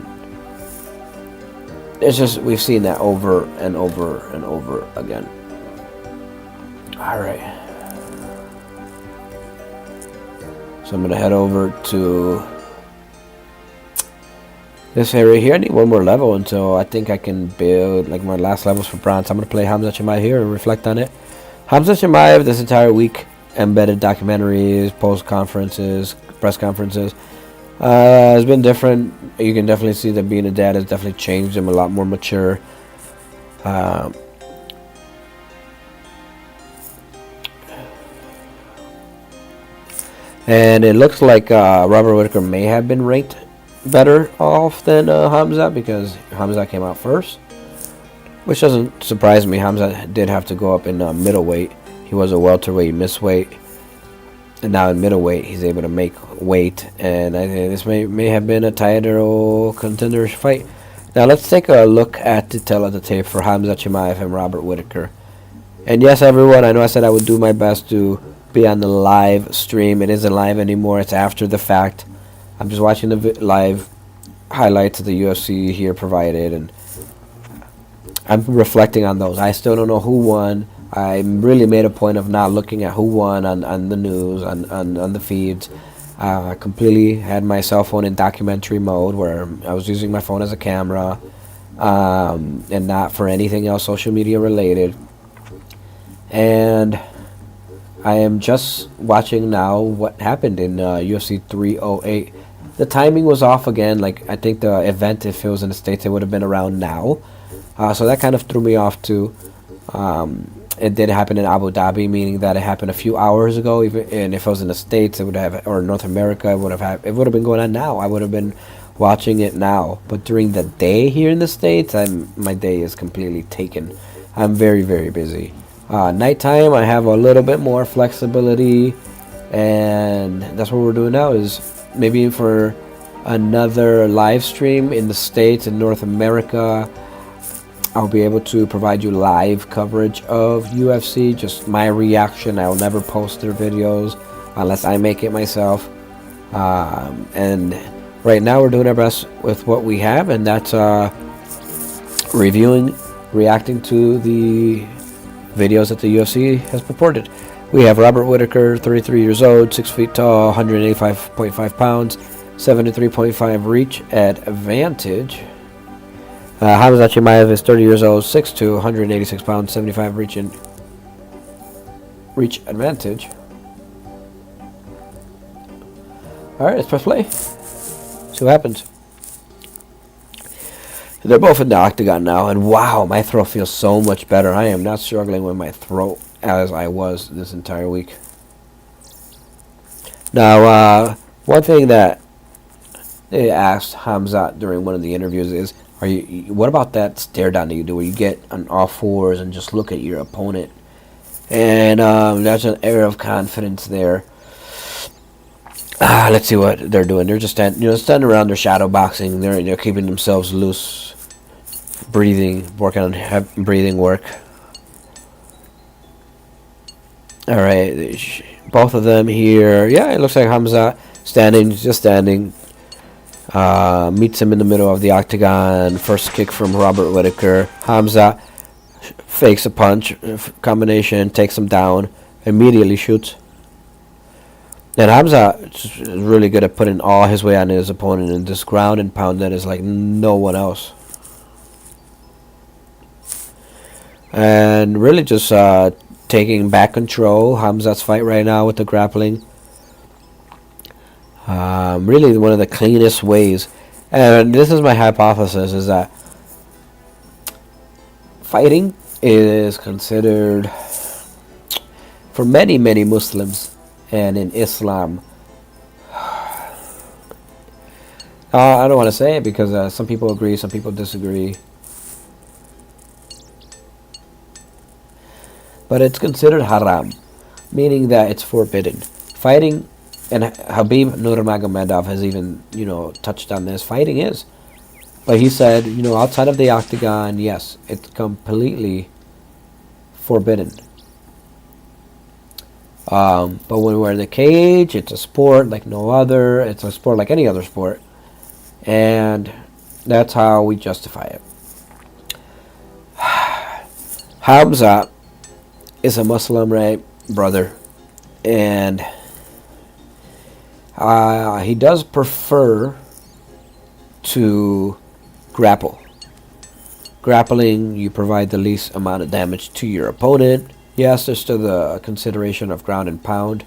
It's just we've seen that over and over and over again. All right. So I'm gonna head over to this area here. I need one more level until I think I can build like my last levels for bronze. I'm gonna play Hamza Chimaev here and reflect on it. Hamza Chimaev this entire week, embedded documentaries, post conferences, press conferences. It's been different. You can definitely see that being a dad has definitely changed him, a lot more mature. And it looks like Robert Whitaker may have been ranked better off than Hamza, because Hamza came out first, which doesn't surprise me. Hamza did have to go up in middleweight. He was a welterweight, missed weight, and now in middleweight he's able to make weight, and I think this may have been a title contender fight. Now let's take a look at the tail of the tape for Hamza Chimaev and Robert Whitaker. And yes, everyone, I know I said I would do my best to be on the live stream. It isn't live anymore, it's after the fact. I'm just watching the live highlights that the UFC here provided, and I'm reflecting on those. I still don't know who won. I really made a point of not looking at who won on the news, on the feeds. I completely had my cell phone in documentary mode, where I was using my phone as a camera, and not for anything else social media related. And I am just watching now what happened in UFC 308. The timing was off again. Like, I think the event, if it was in the States, it would have been around now. So that kind of threw me off too. It did happen in Abu Dhabi, meaning that it happened a few hours ago. And if it was in the States, it would have, or North America, it would have been going on now. I would have been watching it now. But during the day here in the States, my day is completely taken. I'm very, very busy. Nighttime, I have a little bit more flexibility, and that's what we're doing now. Is maybe for another live stream in the States and North America, I'll be able to provide you live coverage of UFC, just my reaction. I'll never post their videos unless I make it myself. And right now we're doing our best with what we have, and that's reacting to the videos that the UFC has purported. We have Robert Whitaker, 33 years old, 6 feet tall, 185.5 pounds, 73.5 reach at advantage. Hamza Chimaev is 30 years old, 6'2", 186 pounds, 75 reach advantage. Alright, let's press play. See what happens. They're both in the octagon now, and wow, my throat feels so much better. I am not struggling with my throat as I was this entire week. Now, one thing that they asked Hamza during one of the interviews is, what about that stare down that you do where you get on all fours and just look at your opponent? And there's an air of confidence there. Let's see what they're doing. They're just standing around. They're shadow boxing. They're keeping themselves loose, breathing, working on breathing work. All right, both of them here. Yeah, it looks like Hamza just standing. Meets him in the middle of the octagon. First kick from Robert Whitaker. Hamza fakes a punch combination, takes him down, immediately shoots. And Hamza is really good at putting all his weight on his opponent, and just ground and pound that is like no one else. And really just taking back control. Hamza's fight right now with the grappling. Really one of the cleanest ways. And this is my hypothesis, is that fighting is considered, for many, many Muslims, and in Islam, I don't want to say it because some people agree, some people disagree, but it's considered haram, meaning that it's forbidden. Fighting, and Habib Nurmagomedov has even, touched on this, fighting is. But he said, outside of the octagon, yes, it's completely forbidden. But when we're in the cage, it's a sport like no other. It's a sport like any other sport. And that's how we justify it. Hamza is a Muslim, right, brother, and he does prefer to grapple. Grappling, you provide the least amount of damage to your opponent. Yes, there's still the consideration of ground and pound.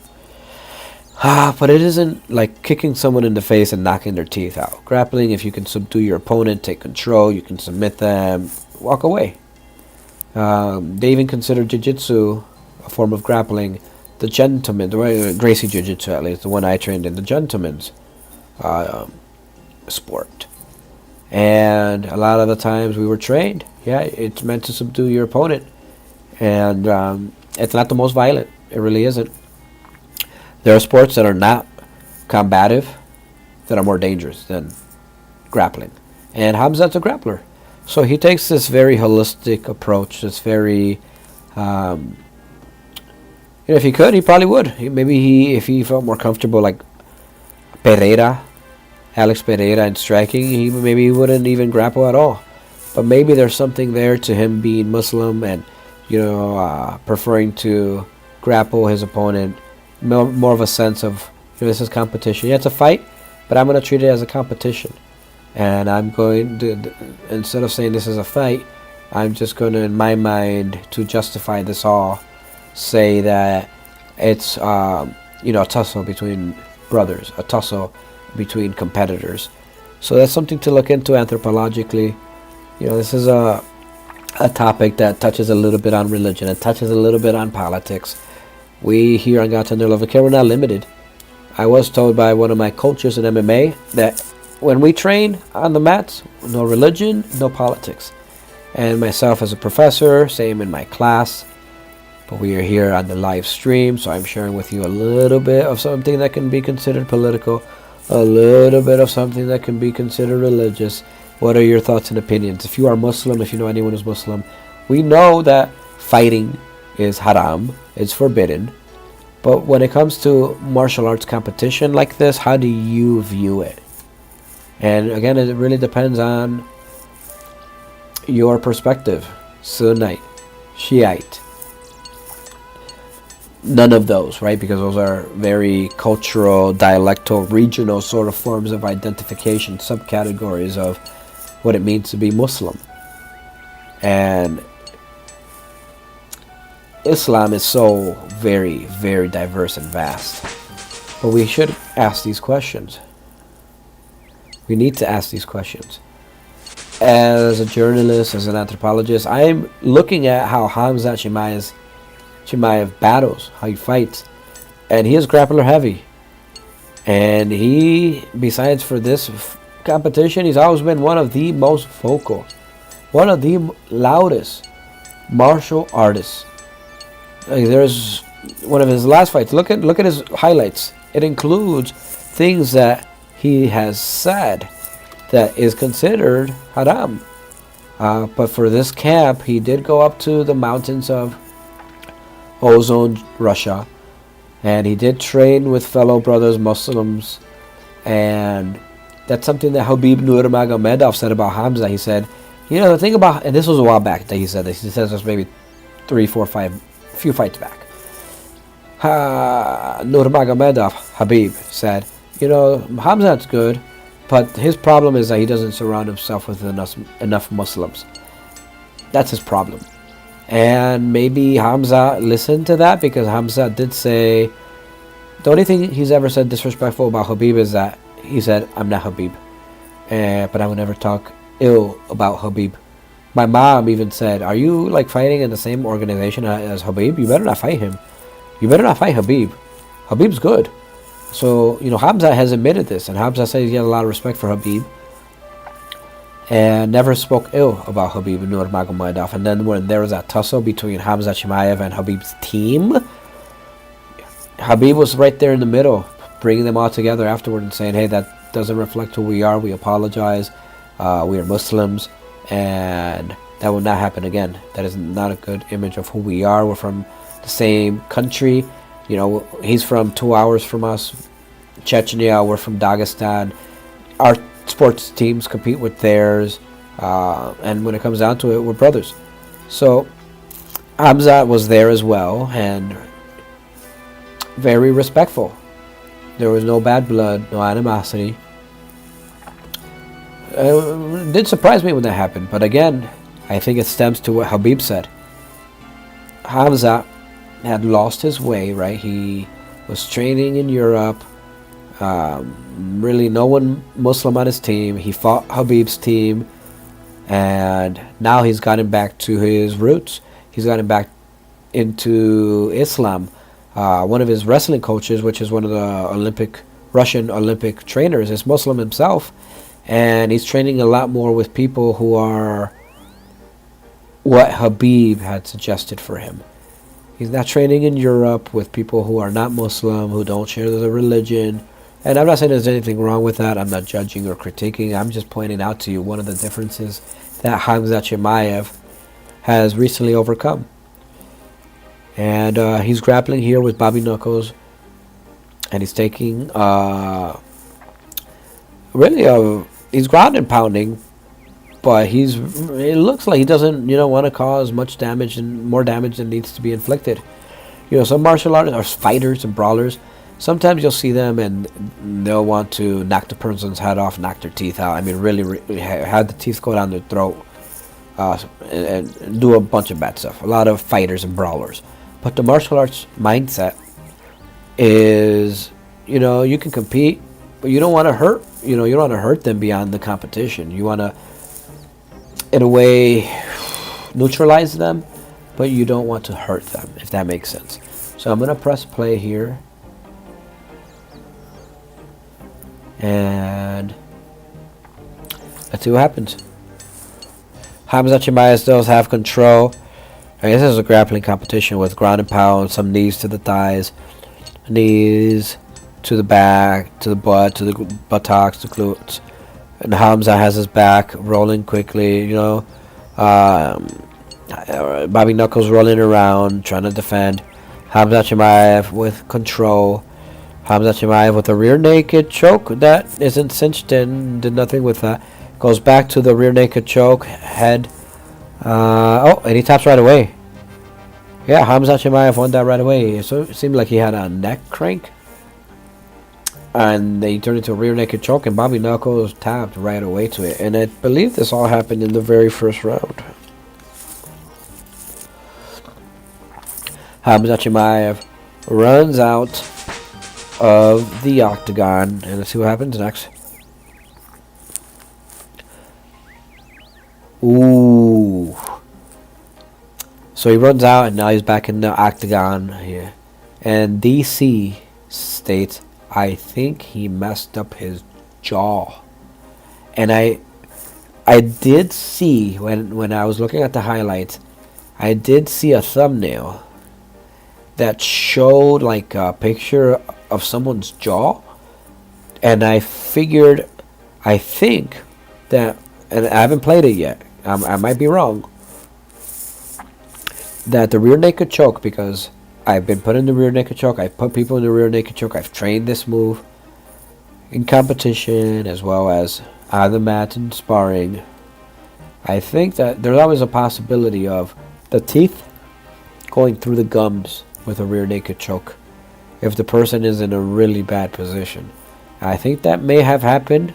But it isn't like kicking someone in the face and knocking their teeth out. Grappling, if you can subdue your opponent, take control, you can submit them, walk away. They even consider jiu-jitsu a form of grappling. The gentleman, Gracie Jiu-Jitsu at least, the one I trained in, the gentleman's sport. And a lot of the times we were trained, yeah, it's meant to subdue your opponent. And it's not the most violent. It really isn't. There are sports that are not combative that are more dangerous than grappling. And Hamza's a grappler. So he takes this very holistic approach, this very... if he could, he probably would. If he felt more comfortable, like Alex Pereira in striking, maybe he wouldn't even grapple at all. But maybe there's something there to him being Muslim and, preferring to grapple his opponent. More of a sense of, this is competition. Yeah, it's a fight, but I'm going to treat it as a competition. And I'm going to, instead of saying this is a fight, I'm just going to, in my mind, to justify this all, say that it's a tussle between brothers, a tussle between competitors. So that's something to look into anthropologically. This is a topic that touches a little bit on religion, it touches a little bit on politics. We here on Gata Nerlovacare, we're not limited. I was told by one of my coaches in MMA that when we train on the mats, no religion, no politics. And myself as a professor, same in my class. But we are here on the live stream, so I'm sharing with you a little bit of something that can be considered political, a little bit of something that can be considered religious. What are your thoughts and opinions? If you are Muslim, if you know anyone who's Muslim, we know that fighting is haram, it's forbidden. But when it comes to martial arts competition like this, how do you view it? And again, it really depends on your perspective. Sunnite, Shiite, none of those, right? Because those are very cultural, dialectal, regional sort of forms of identification, subcategories of what it means to be Muslim. And Islam is so very, very diverse and vast. But we should ask these questions. We need to ask these questions. As a journalist, as an anthropologist, I'm looking at how Hamza Chimaev battles, how he fights. And he is grappler heavy. And he, besides for this competition, he's always been one of the most vocal, one of the loudest martial artists. There's one of his last fights. Look at his highlights. It includes things that he has said that is considered haram. But for this camp, he did go up to the mountains of Ozone, Russia, and he did train with fellow brothers Muslims. And that's something that Habib Nurmagomedov said about Hamza. He said, the thing about, and this was a while back that he said this. He says this maybe 3, 4, 5, few fights back. Nurmagomedov, Habib, said, Hamza's good, but his problem is that he doesn't surround himself with enough Muslims. That's his problem. And maybe Hamza listened to that, because Hamza did say, the only thing he's ever said disrespectful about Habib is that he said, I'm not Habib, but I would never talk ill about Habib. My mom even said, are you like fighting in the same organization as Habib? You better not fight him. You better not fight Habib. Habib's good. So, Hamza has admitted this, and Hamza says he had a lot of respect for Habib and never spoke ill about Habib Nurmagomedov. And then when there was that tussle between Hamza Chimaev and Habib's team, Habib was right there in the middle, bringing them all together afterward and saying, hey, that doesn't reflect who we are. We apologize. We are Muslims. And that will not happen again. That is not a good image of who we are. We're from the same country. He's from 2 hours from us, Chechnya. We're from Dagestan. Our sports teams compete with theirs. And when it comes down to it, we're brothers. So Hamza was there as well, and very respectful. There was no bad blood, no animosity. It did surprise me when that happened, but again, I think it stems to what Habib said. Hamza had lost his way, right? He was training in Europe. Really, no one Muslim on his team. He fought Habib's team, and now he's gotten back to his roots. He's gotten back into Islam. One of his wrestling coaches, which is one of the Russian Olympic trainers, is Muslim himself, and he's training a lot more with people who are what Habib had suggested for him. He's not training in Europe with people who are not Muslim, who don't share the religion. And I'm not saying there's anything wrong with that. I'm not judging or critiquing. I'm just pointing out to you one of the differences that Hamza Chimaev has recently overcome. And he's grappling here with Bobby Knuckles. And he's taking, he's ground and pounding. But it looks like he doesn't, want to cause much damage and more damage than needs to be inflicted. Some martial artists or fighters and brawlers, sometimes you'll see them and they'll want to knock the person's head off, knock their teeth out. I mean, really have the teeth go down their throat and do a bunch of bad stuff. A lot of fighters and brawlers. But the martial arts mindset is, you can compete, but you don't want to hurt. You don't want to hurt them beyond the competition. You want to, in a way, neutralize them, but you don't want to hurt them, if that makes sense. So I'm going to press play here. And let's see what happens. Hamza Chimaev does have control. I guess this is a grappling competition with ground and pound, some knees to the thighs, knees to the back, to the butt, to the buttocks, the glutes. And Hamza has his back rolling quickly, Bobby Knuckles rolling around, trying to defend. Hamza Chimaev with control. Hamza Chimaev with a rear naked choke that isn't cinched in, did nothing with that. Goes back to the rear naked choke, head. And he taps right away. Yeah, Hamza Chimaev won that right away. So it seemed like he had a neck crank. And they turned into a rear naked choke, and Bobby Knuckles tapped right away to it. And I believe this all happened in the very first round. Hamza Chimaev runs out of the octagon, and let's see what happens next. Ooh. So he runs out, and now he's back in the octagon here. And DC states, I think he messed up his jaw. And I did see, when I was looking at the highlights, I did see a thumbnail that showed like a picture of someone's jaw. And I think that, and I haven't played it yet, I might be wrong, that the rear naked choke, because I've been put in the rear naked choke, I've put people in the rear naked choke, I've trained this move in competition as well as on the mat and sparring. I think that there's always a possibility of the teeth going through the gums with a rear naked choke if the person is in a really bad position. I think that may have happened,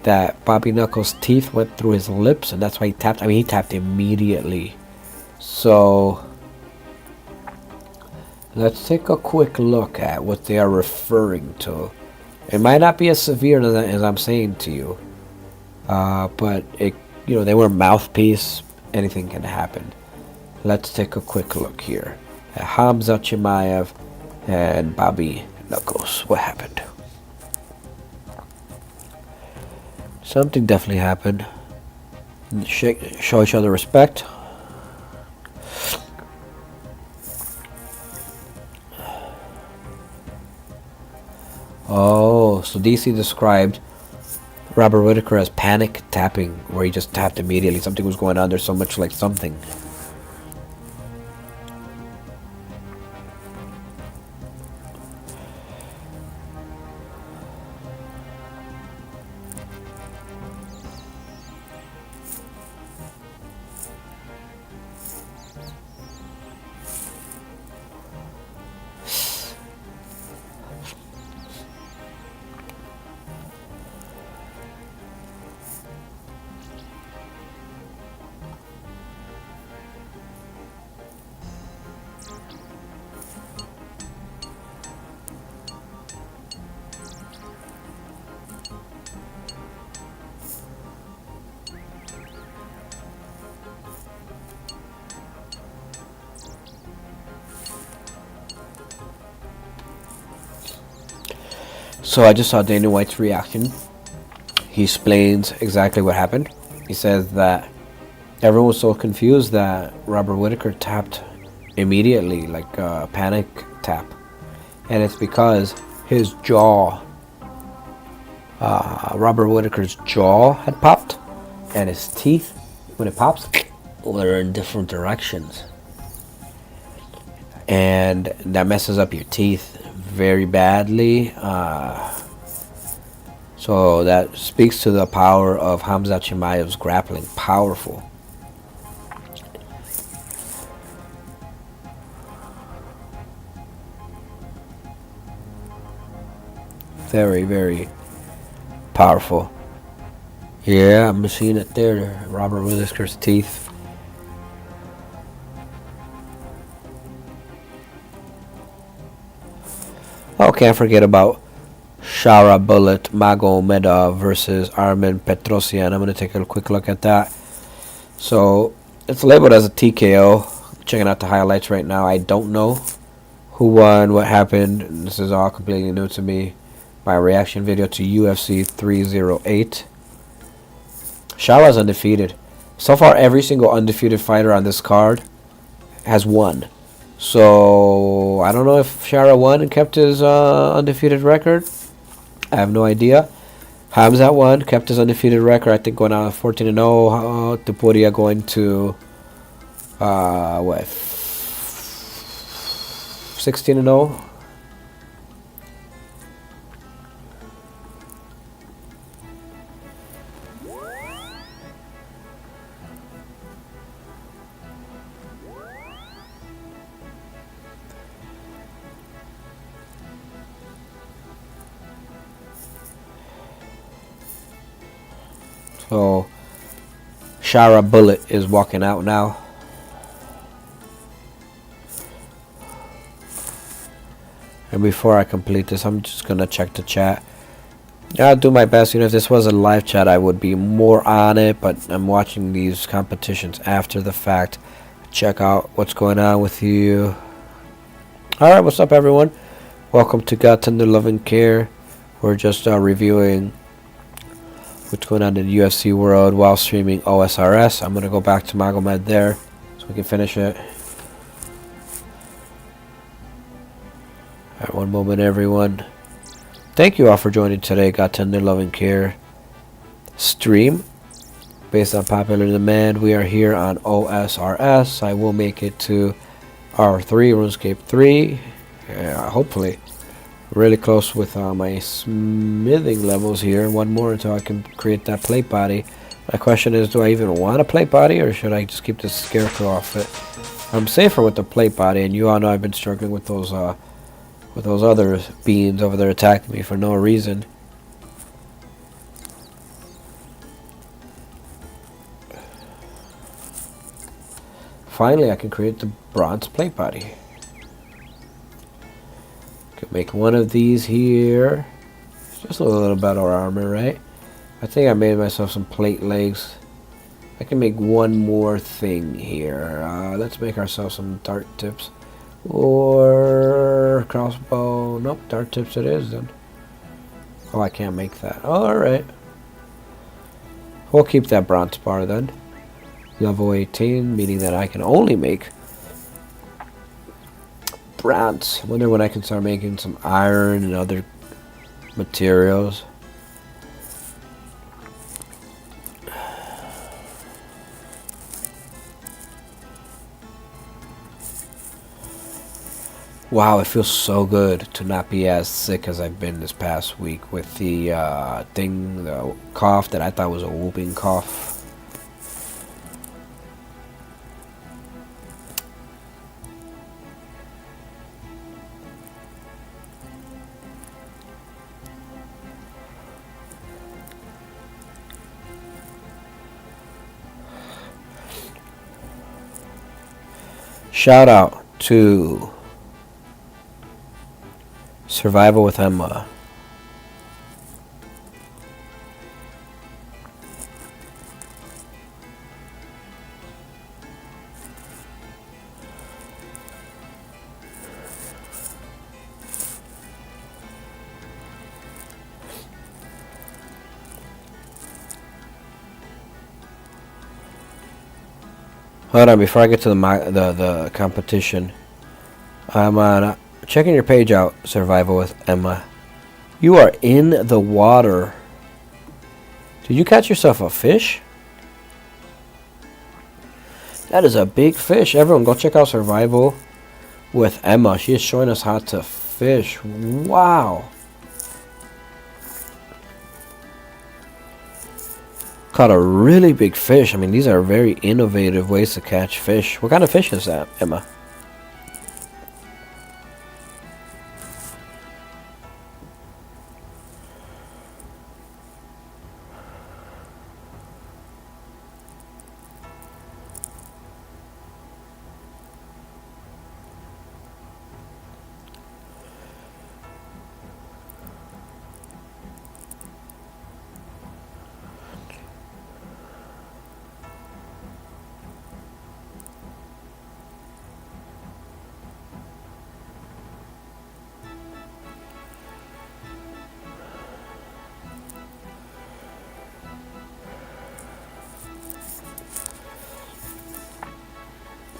that Bobby Knuckles' teeth went through his lips, and that's why he tapped. I mean, he tapped immediately. So let's take a quick look at what they are referring to. It might not be as severe as I'm saying to you, but they were mouthpiece. Anything can happen. Let's take a quick look here at Hamza Chimaev and Bobby Knuckles. What happened? Something definitely happened. Show each other respect. Oh, so DC described Robert Whitaker as panic tapping, where he just tapped immediately. Something was going on. There's so much like something. So I just saw Dana White's reaction. He explains exactly what happened. He says that everyone was so confused that Robert Whittaker tapped immediately, like a panic tap. And it's because his jaw, Robert Whittaker's jaw had popped, and his teeth, when it pops, were in different directions. And that messes up your teeth very badly. So that speaks to the power of Hamza Chimaev's grappling. Powerful. Very, very powerful. Yeah, I'm seeing it there. Robert Whittaker's teeth. Oh, can't forget about Shara Bullet Magomedov versus Armen Petrosyan. I'm going to take a quick look at that. So it's labeled as a TKO. Checking out the highlights right now. I don't know who won, what happened. This is all completely new to me. My reaction video to UFC 308. Shara's undefeated. So far, every single undefeated fighter on this card has won. So I don't know if Shara won and kept his undefeated record. I have no idea. Hamzat won, kept his undefeated record. I think going out 14-0. Tupuria going to 16-0. So Shara Bullet is walking out now. And before I complete this, I'm just gonna check the chat. I'll do my best. You know, if this was a live chat, I would be more on it. But I'm watching these competitions after the fact. Check out what's going on with you. All right, what's up, everyone? Welcome to God Tender Loving Care. We're just reviewing what's going on in the UFC world while streaming OSRS. I'm gonna go back to Magomed there so we can finish it. Alright, one moment, everyone. Thank you all for joining today. Got Tender Loving Care stream. Based on popular demand, we are here on OSRS. I will make it to R3, RuneScape 3. Hopefully. Really close with my smithing levels here. One more until I can create that plate body. My question is, do I even want a plate body, or should I just keep this scarecrow off it? I'm safer with the plate body, and you all know I've been struggling with those other beans over there attacking me for no reason. Finally, I can create the bronze plate body. Could make one of these here. It's just a little better armor, right? I think I made myself some plate legs. I can make one more thing here. Let's make ourselves some dart tips. Or crossbow. Nope, dart tips it is then. Oh, I can't make that. Alright. We'll keep that bronze bar then. Level 18, meaning that I can only make bronze. I wonder when I can start making some iron and other materials. Wow, it feels so good to not be as sick as I've been this past week with the the cough that I thought was a whooping cough. Shout out to Survival with Emma. Hold on, before I get to the competition, I'm checking your page out. Survival with Emma. You are in the water. Did you catch yourself a fish? That is a big fish. Everyone, go check out Survival with Emma. She is showing us how to fish. Wow. Caught a really big fish. I mean, these are very innovative ways to catch fish. What kind of fish is that, Emma?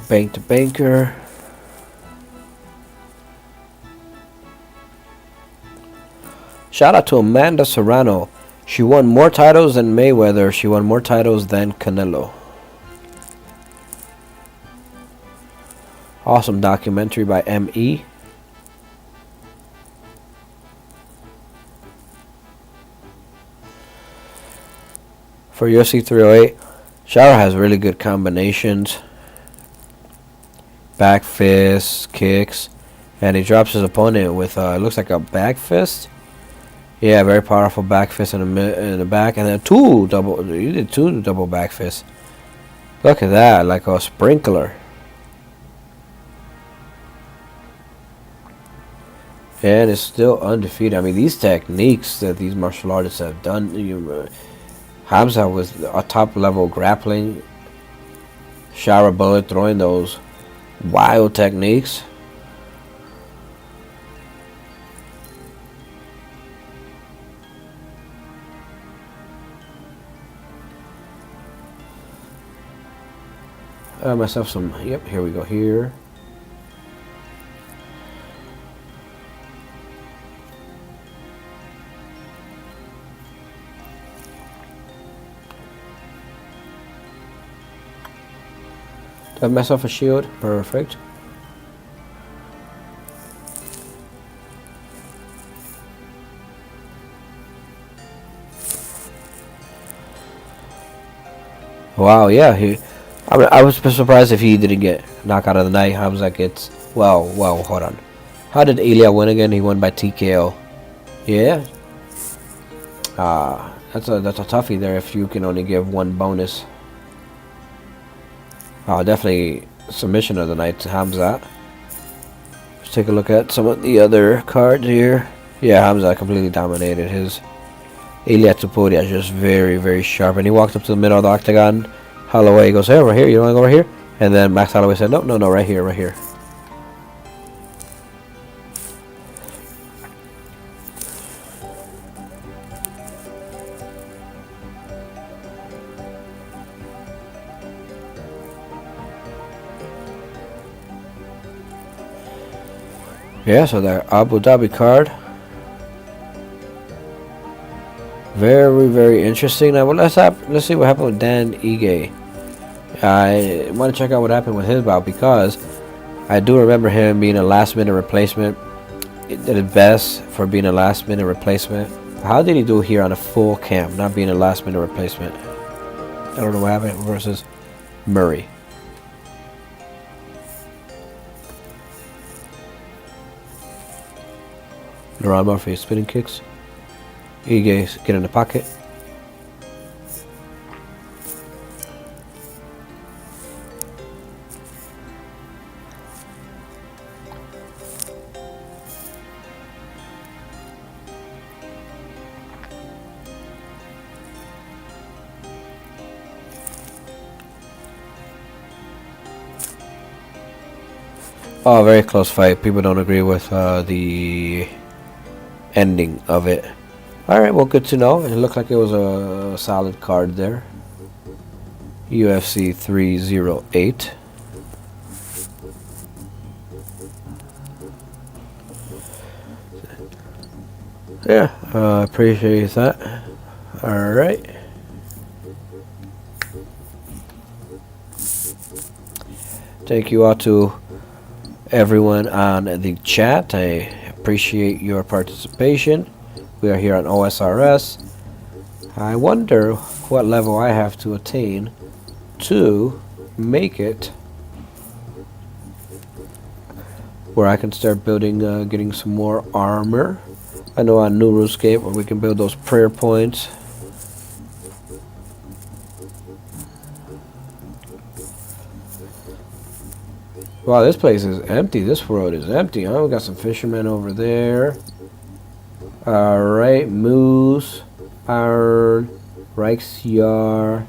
Bank to banker. Shout out to Amanda Serrano. She won more titles than Mayweather. She won more titles than Canelo. Awesome documentary by M.E. For UFC 308, Shara has really good combinations. Back fist, kicks, and he drops his opponent with it looks like a back fist. Yeah, very powerful back fist in the back, and then you did two double back fists. Look at that, like a sprinkler. And it's still undefeated. I mean, these techniques that these martial artists have done. Hamza with a top level grappling. Shara Bullet throwing those wild techniques. Myself some. Yep, here we go. Here. Do I mess off a shield? Perfect. Wow, yeah. I was surprised if he didn't get knocked out of the night. Hamza gets. Well, hold on. How did Ilya win again? He won by TKO. Yeah. That's a toughie there if you can only give one bonus. Definitely submission of the night to Hamza. Let's take a look at some of the other cards here. Yeah, Hamza completely dominated his. Ilya Tupuria is just very, very sharp. And he walked up to the middle of the octagon. Holloway goes, hey, over here. You want to go over here? And then Max Holloway said, no, right here, right here. Yeah, so the Abu Dhabi card. Very, very interesting. Now, let's see what happened with Dan Ige. I want to check out what happened with his bout because I do remember him being a last-minute replacement. He did his best for being a last-minute replacement. How did he do here on a full camp, not being a last-minute replacement? I don't know what happened versus Murray. Laurent Murphy spinning kicks. Ige get in the pocket. Oh, very close fight. People don't agree with the ending of it. Alright, well, good to know. It looked like it was a solid card there. UFC 308. Yeah, appreciate that. Alright. Thank you all to everyone on the chat. I appreciate your participation. We are here on OSRS. I wonder what level I have to attain to make it where I can start building, getting some more armor. I know on New RuneScape where we can build those prayer points. Wow, this place is empty. This road is empty. Oh, we got some fishermen over there. Alright, Moose, Iron, Reichsjahr.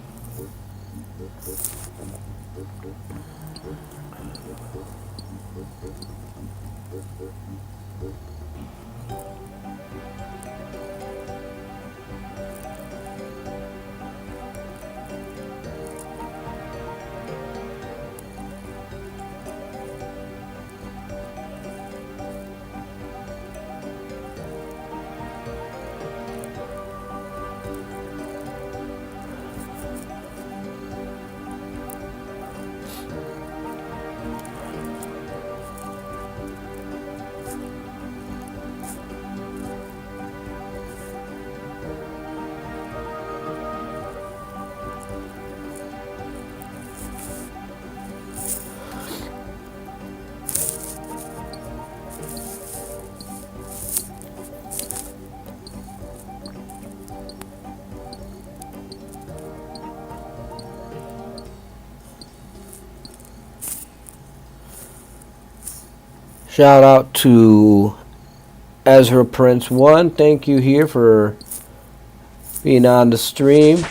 Shout out to Ezra Prince 1. Thank you here for being on the stream.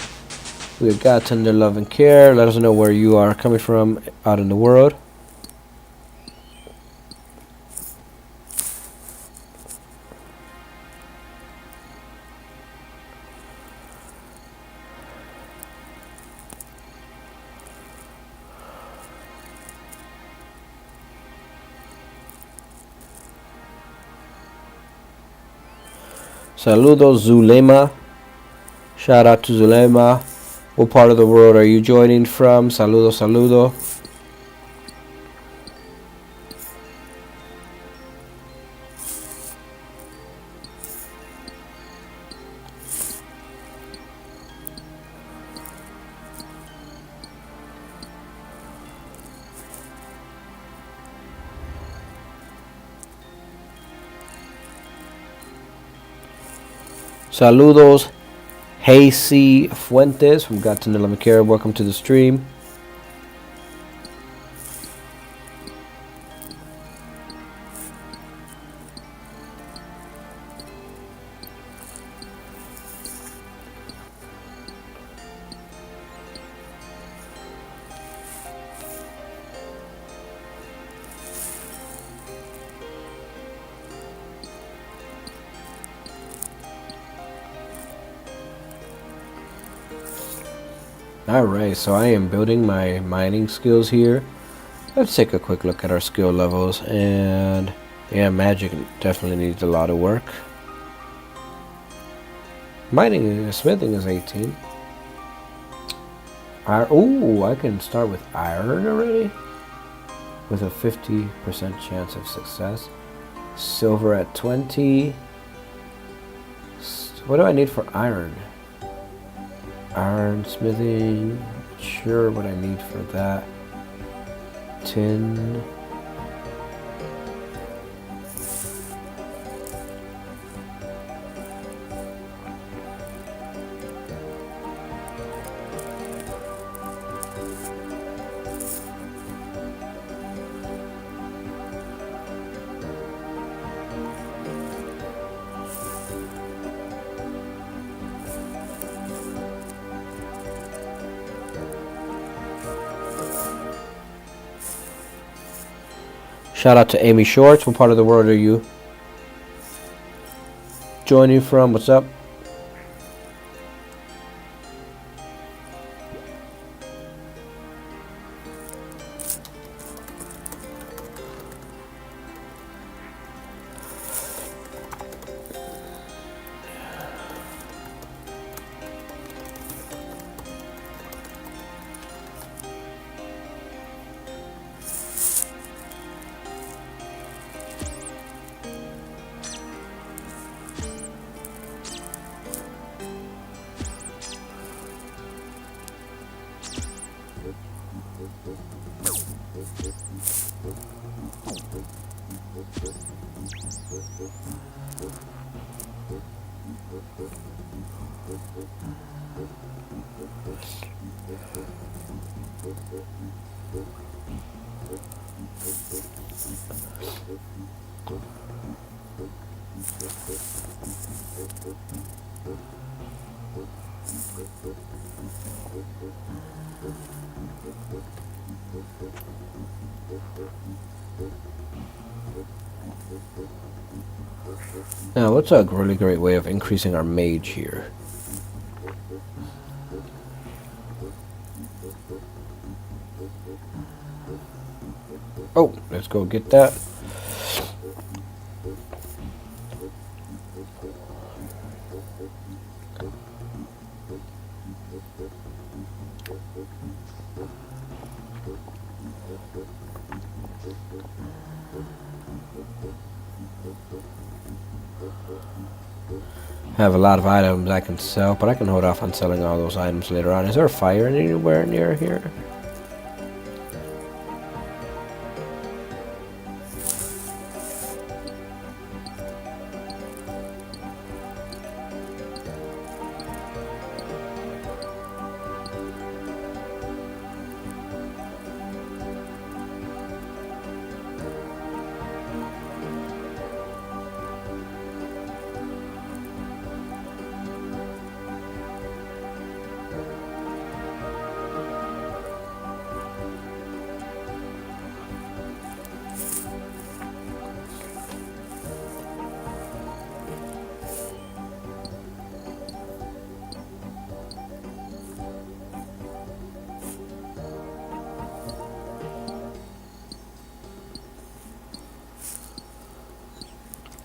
We've got tender love and care. Let us know where you are coming from out in the world. Saludos, Zulema. Shout out to Zulema. What part of the world are you joining from? Saludo, saludo. Saludos, Hey Fuentes from Gatinella Macara. Welcome to the stream. Alright, so I am building my mining skills here. Let's take a quick look at our skill levels. And yeah, magic definitely needs a lot of work. Mining and smithing is 18. Ooh, I can start with iron already? With a 50% chance of success. Silver at 20. What do I need for iron? Iron smithing, not sure what I need for that. Tin. Shout out to Amy Shorts. What part of the world are you joining from? What's up? Now, what's a really great way of increasing our mage here? Oh, let's go get that. I have a lot of items I can sell, but I can hold off on selling all those items later on. Is there a fire anywhere near here?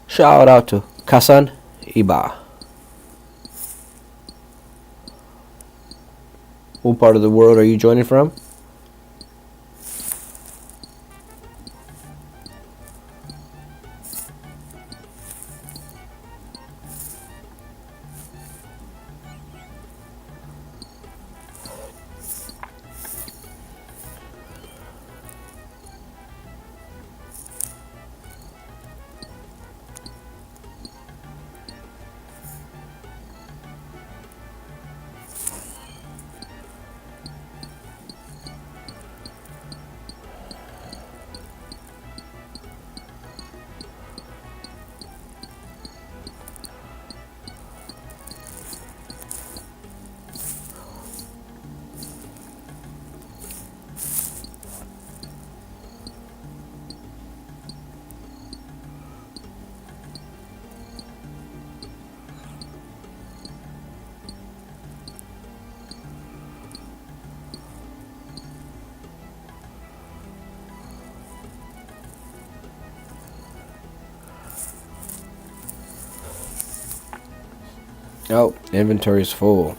Shout out to Kasan Iba. What part of the world are you joining from? Oh, inventory is full.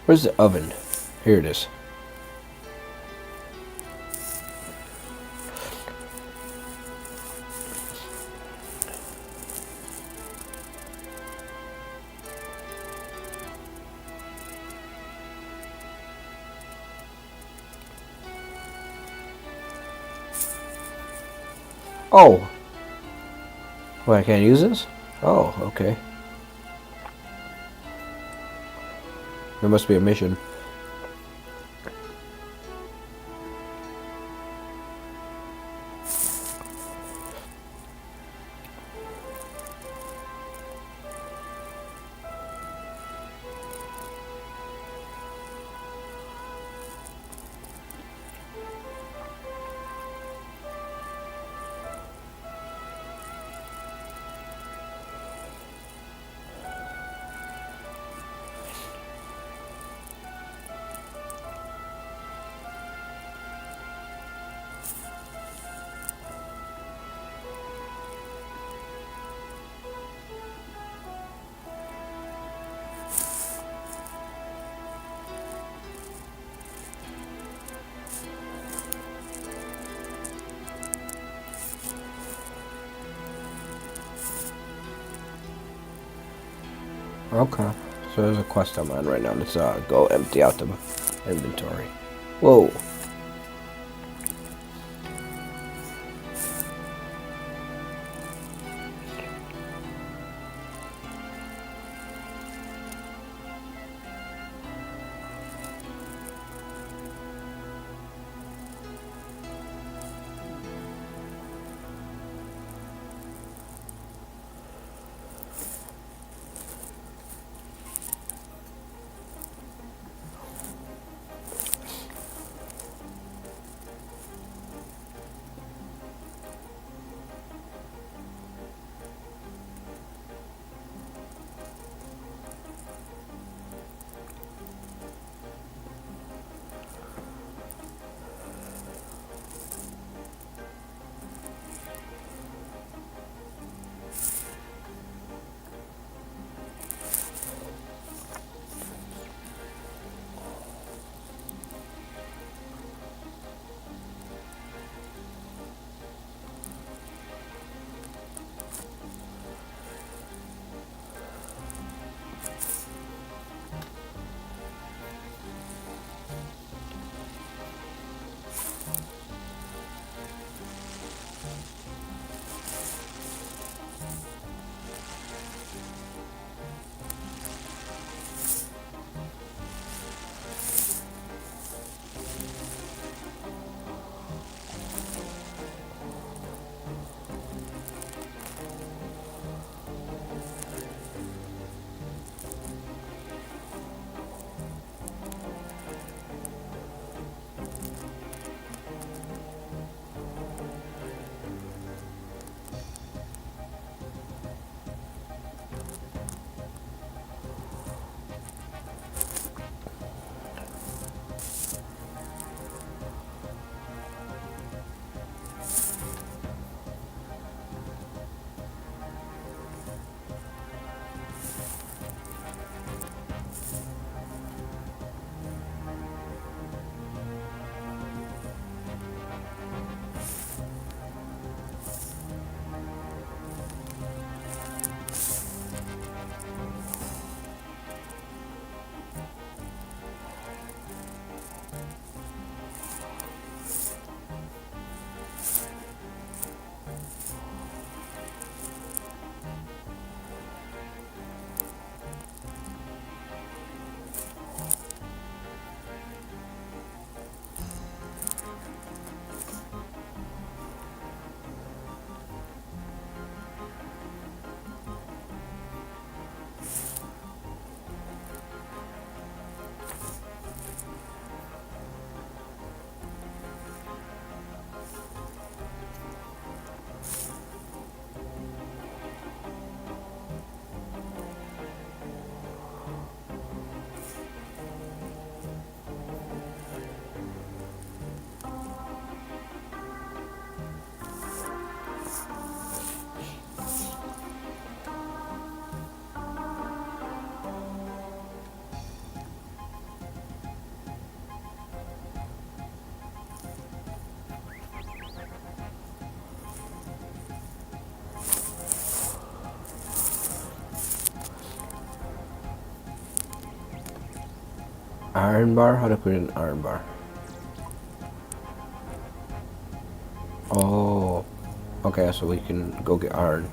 Where's the oven? Here it is. Oh. Well, I can't use this? Oh, okay. There must be a mission. Okay. So there's a quest I'm on right now. Let's go empty out the inventory. Whoa. Iron bar? How to put an iron bar? Oh. Okay, so we can go get iron.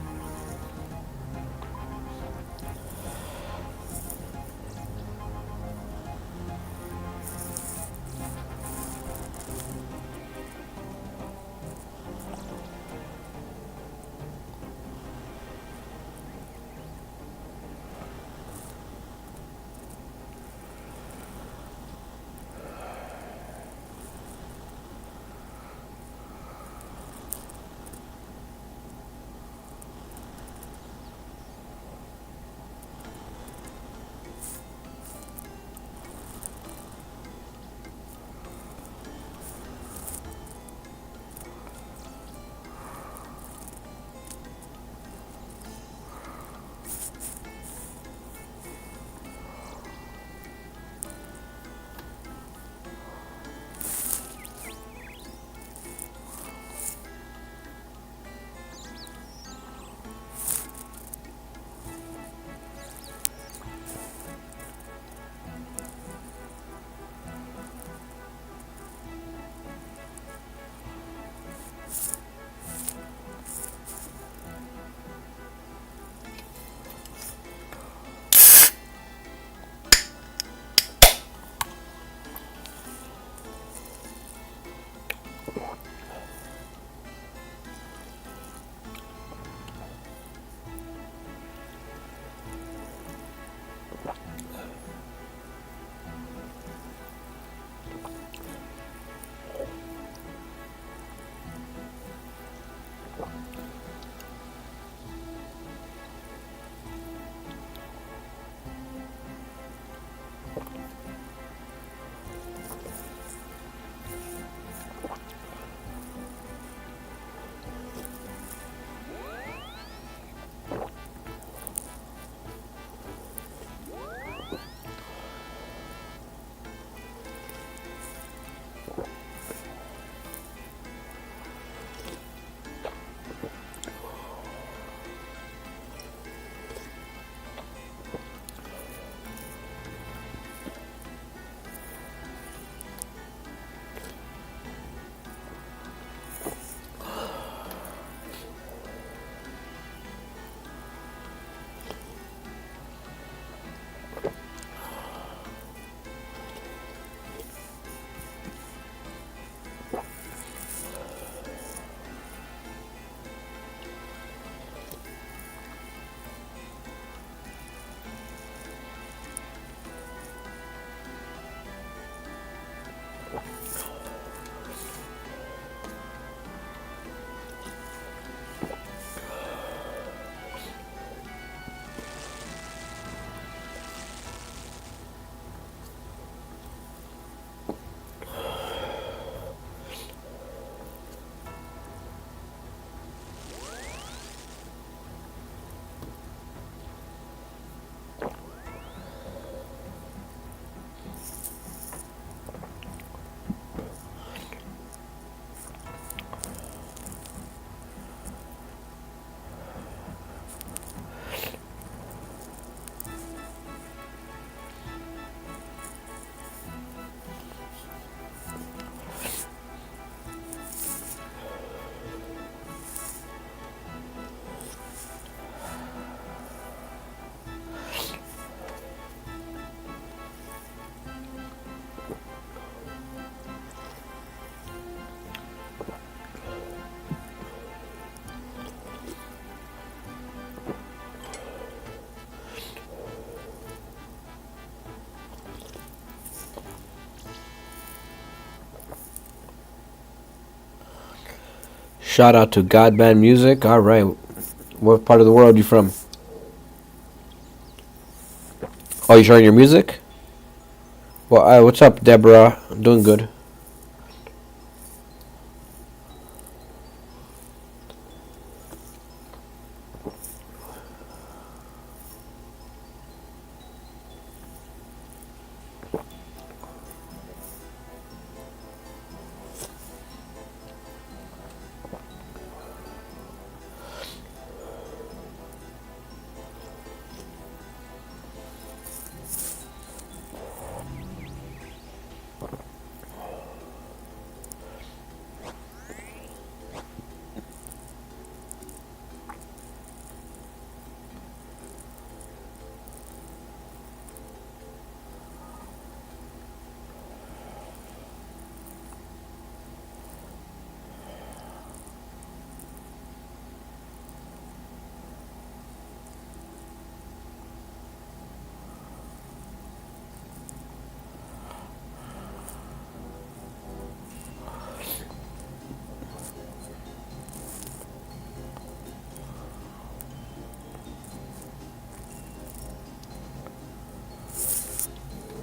Shout out to God Band Music. All right. What part of the world you from? Oh, you sharing your music? Well, what's up, Deborah? I'm doing good.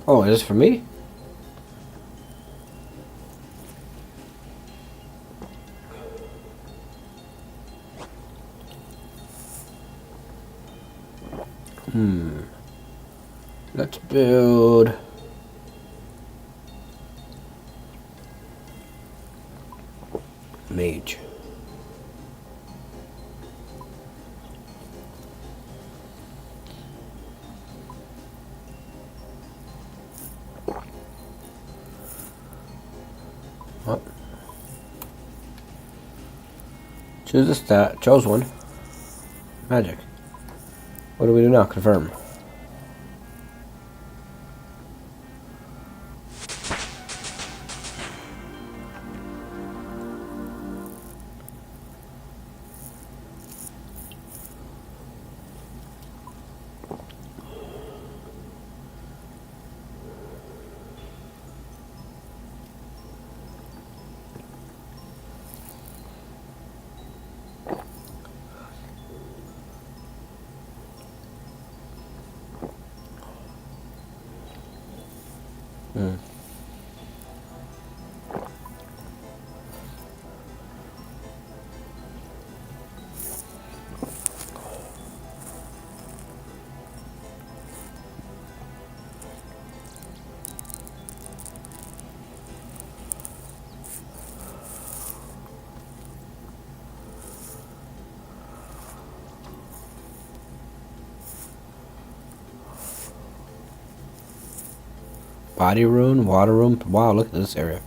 Oh, is this for me? Let's build. Mage. What? Choose a stat. Chose one. Magic. What do we do now? Confirm. Body room, water room. Wow, look at this area.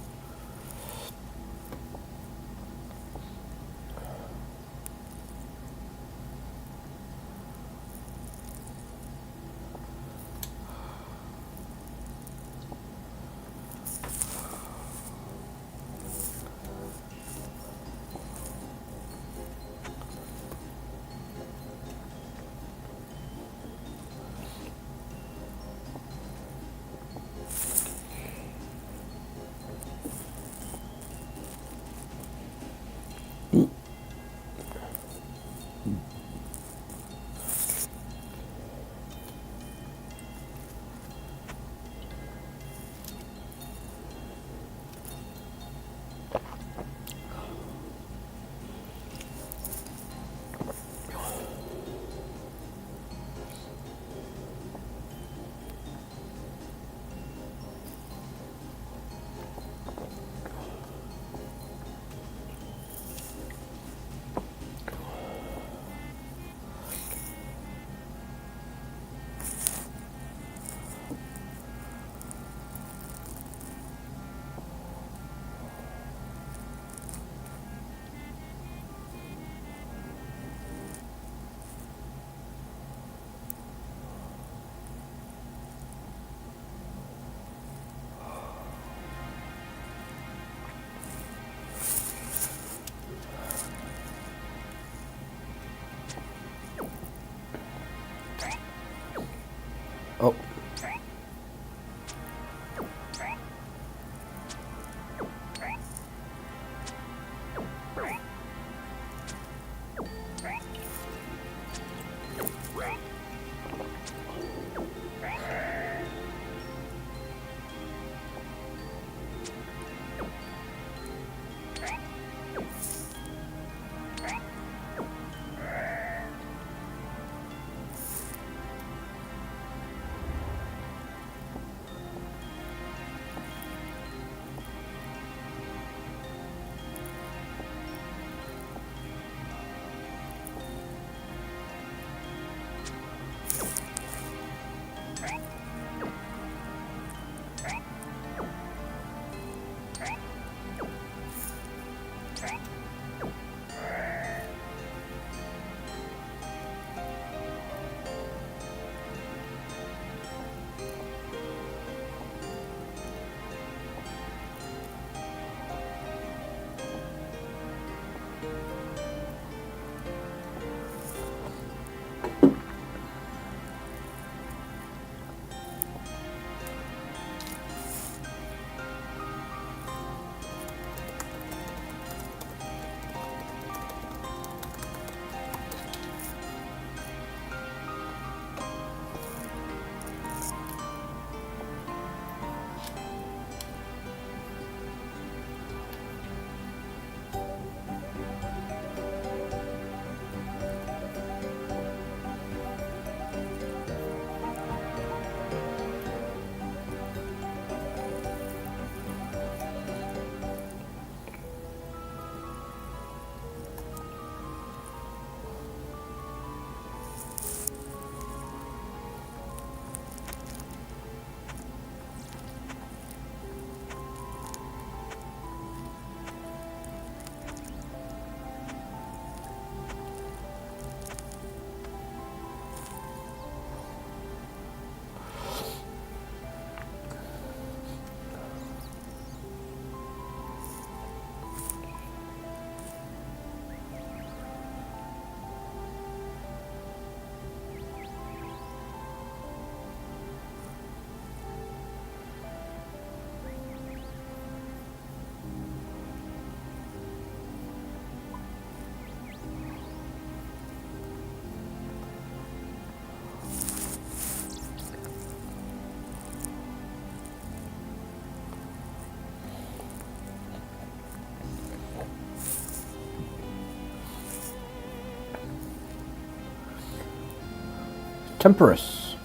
Temperance.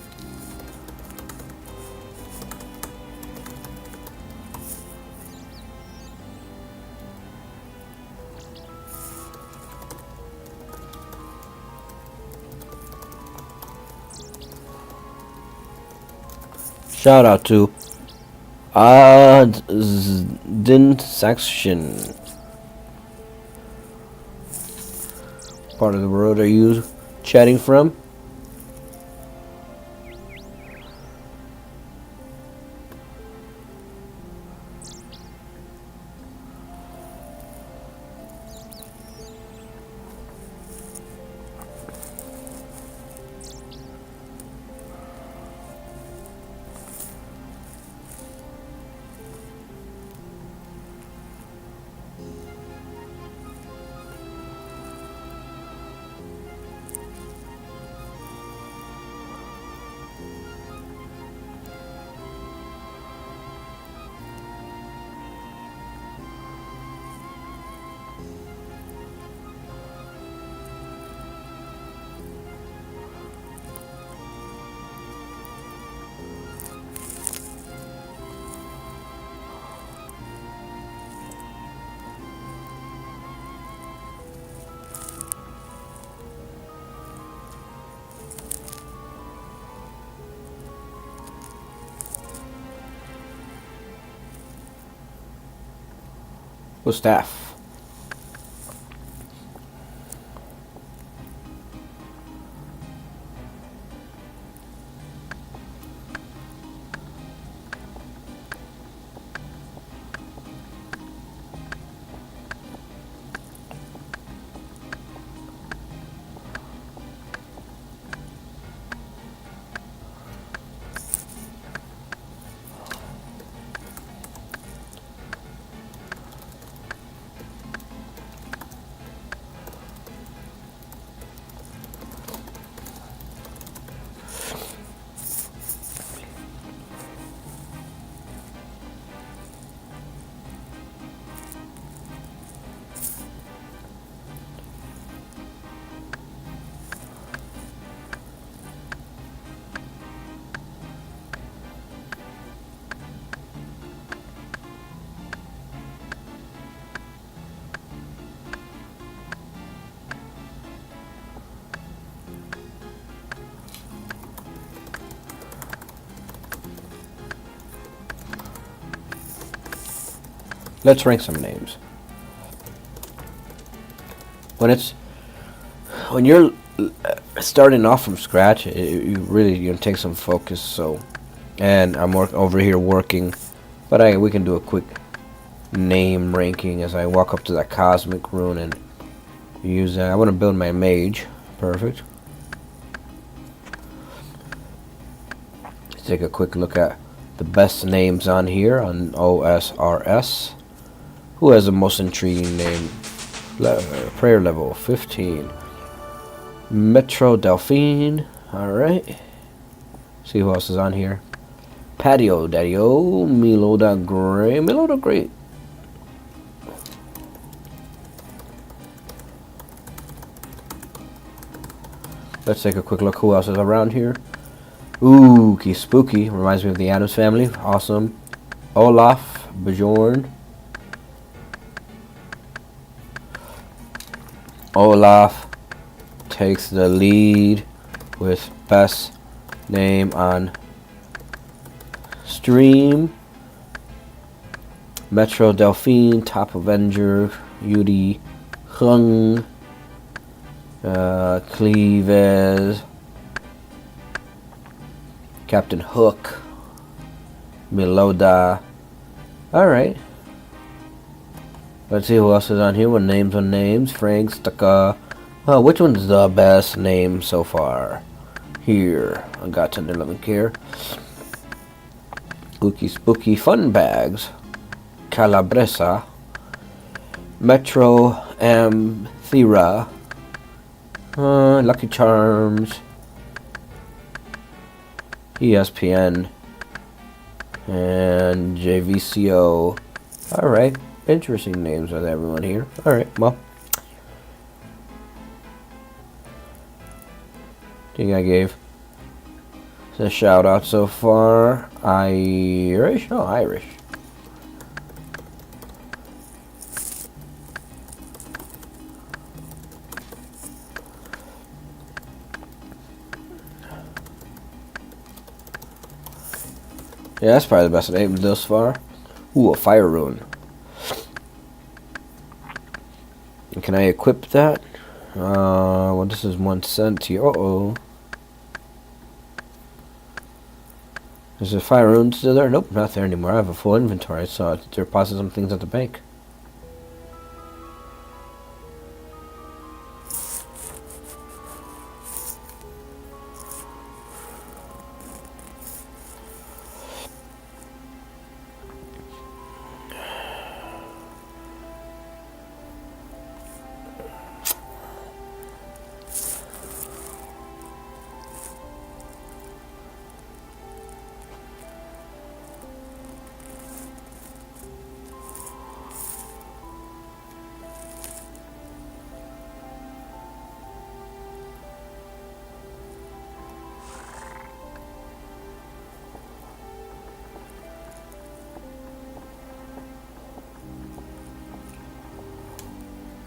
Shout out to Din Section. Part of the world are you chatting from? With staff. Let's rank some names. When you're starting off from scratch, you really gonna take some focus. So, and I'm over here working, but we can do a quick name ranking as I walk up to that cosmic rune and use that. I want to build my mage. Perfect. Let's take a quick look at the best names on here on OSRS. Who has the most intriguing name? Prayer level 15. Metro Delphine. Alright. See who else is on here. Patio Daddy-O. Meloda Gray. Meloda Gray. Let's take a quick look who else is around here. Ookie Spooky. Reminds me of the Addams Family. Awesome. Olaf Bjorn. Olaf takes the lead with best name on stream. Metro Delphine, Top Avenger, Yudi Hung, Cleves, Captain Hook, Meloda. Alright. Let's see who else is on here. What names on names? Frank, Stucca. Which one's the best name so far? Here. I got to limit here. Ookie Spooky Fun Bags. Calabresa. Metro Thera. Lucky Charms. ESPN. And JVCO. Alright. Interesting names with everyone here. Alright, well. I think I gave The shout out so far. Irish? Oh, Irish. Yeah, that's probably the best name thus far. Ooh, a fire rune. And can I equip that? Well, this is 1 cent here. Uh-oh. Is the fire rune still there? Nope, not there anymore. I have a full inventory. I saw deposit some things at the bank.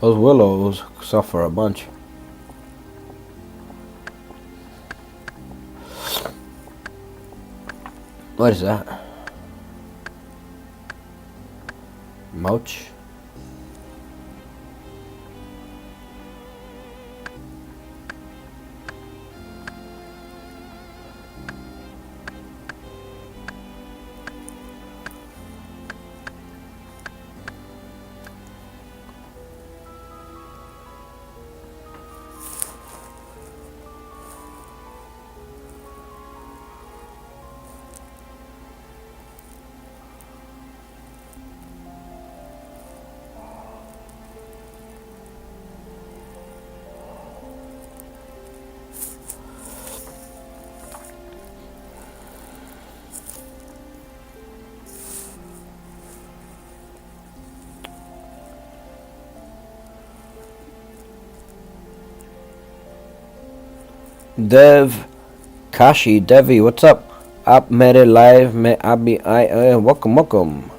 Those willows suffer a bunch. What is that? Mouch? Dev, Kashi, Devi, what's up? Up Mede Live, Me Abi I welcome, welcome.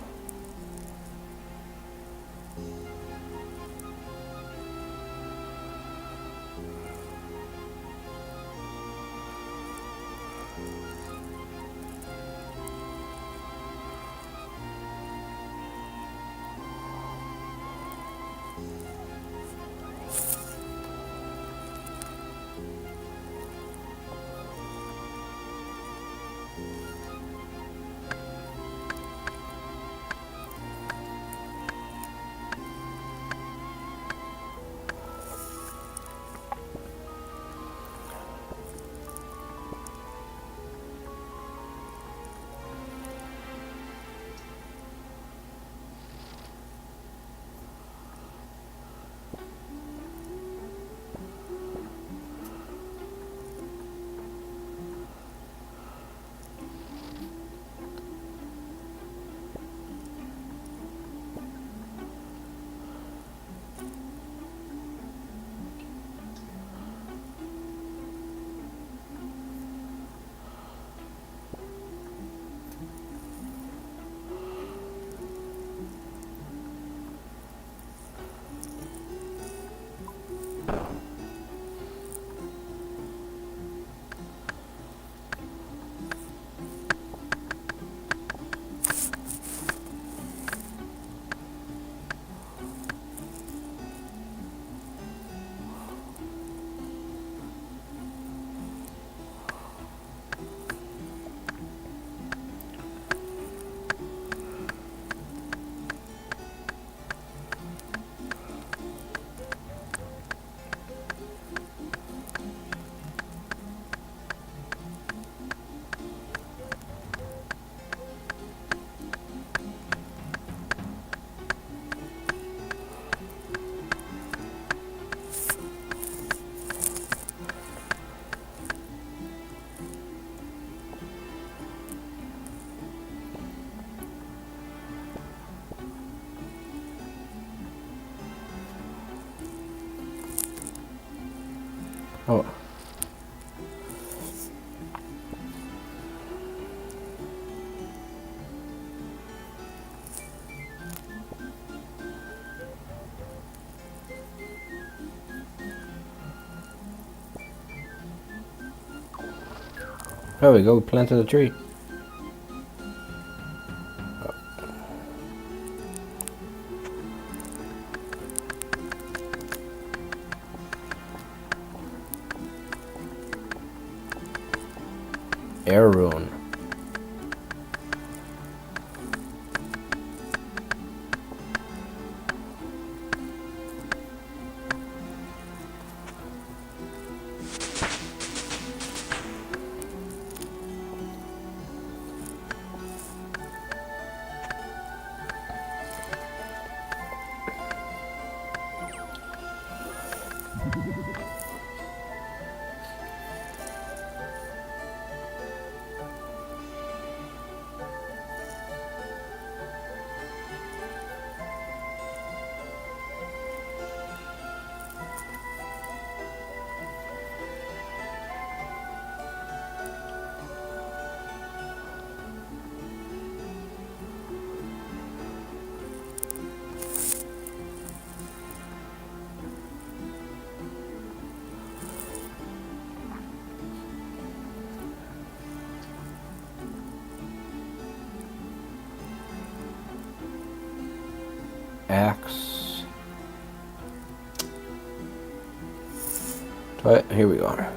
Oh. There we go. We planted a tree. Air rune. Axe. But here we are.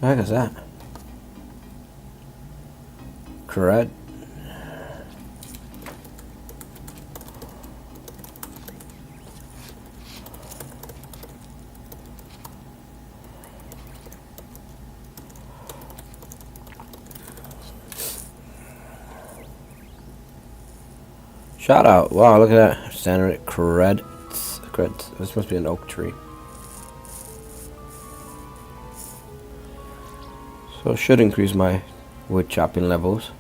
The heck is that? Correct. Shout out. Wow, look at that. Standard cred. This must be an oak tree. So it should increase my wood chopping levels.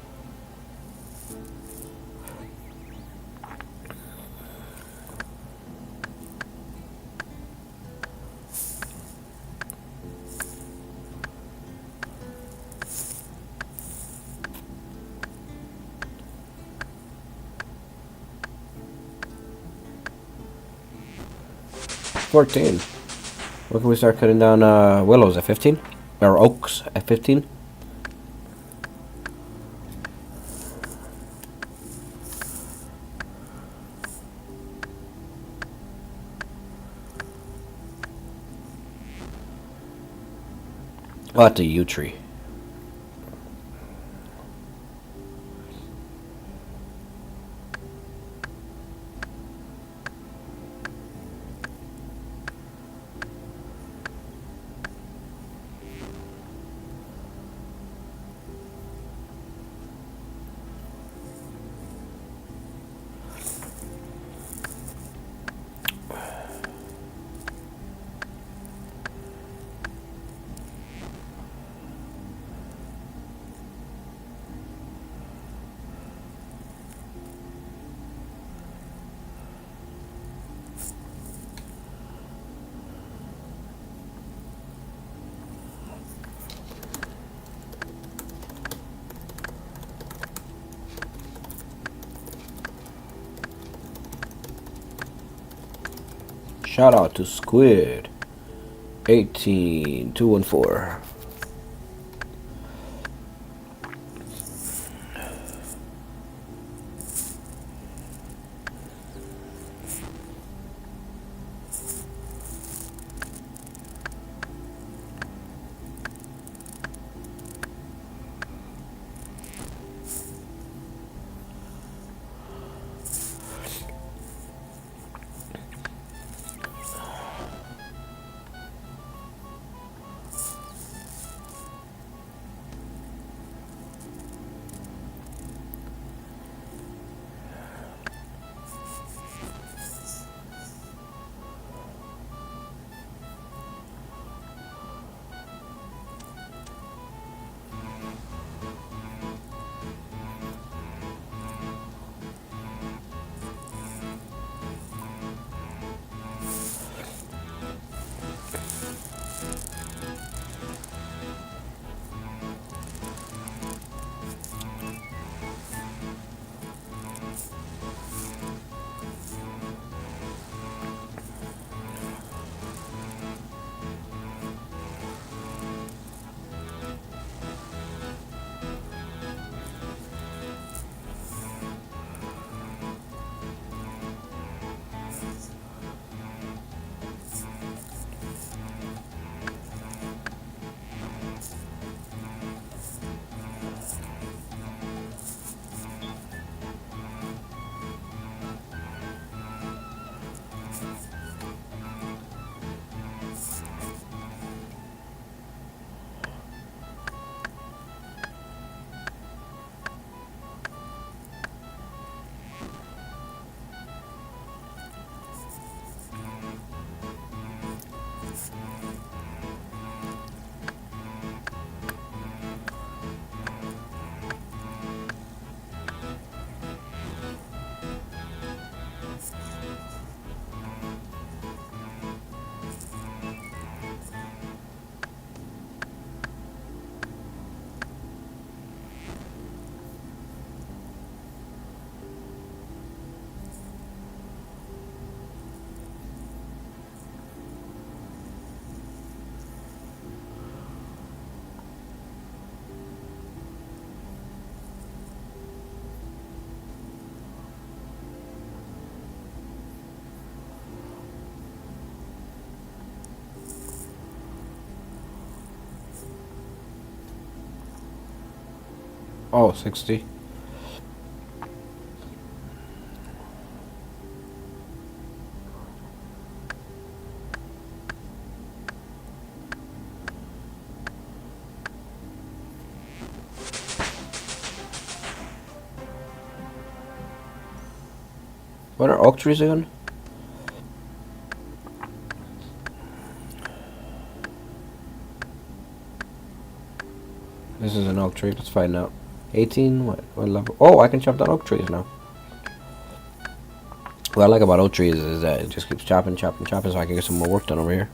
$14. When can we start cutting down willows at 15? Or oaks at 15? Oh, that's a yew tree. Shout out to Squid 18214. Oh, 60. What are oak trees again? This is an oak tree. Let's find out. 18. What level? Oh, I can chop down oak trees now. What I like about oak trees is that it just keeps chopping, chopping, chopping, so I can get some more work done over here.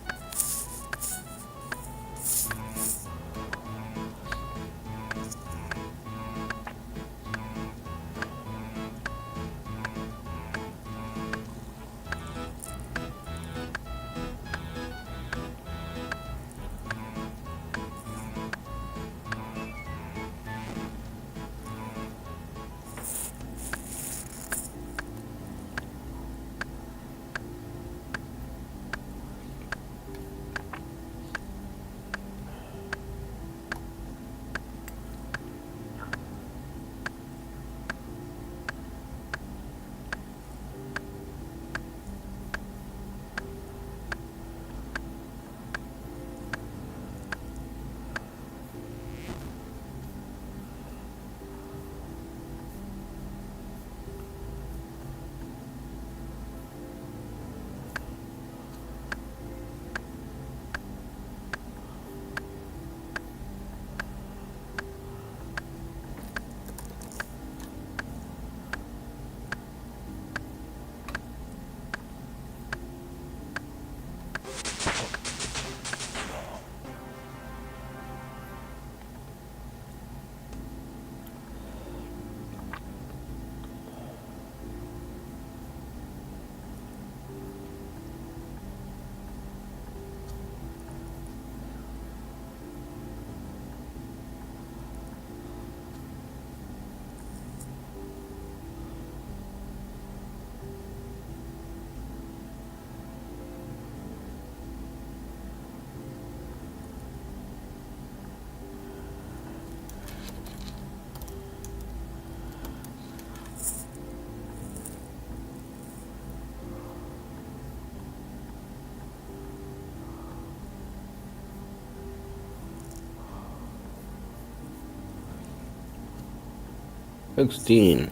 $16.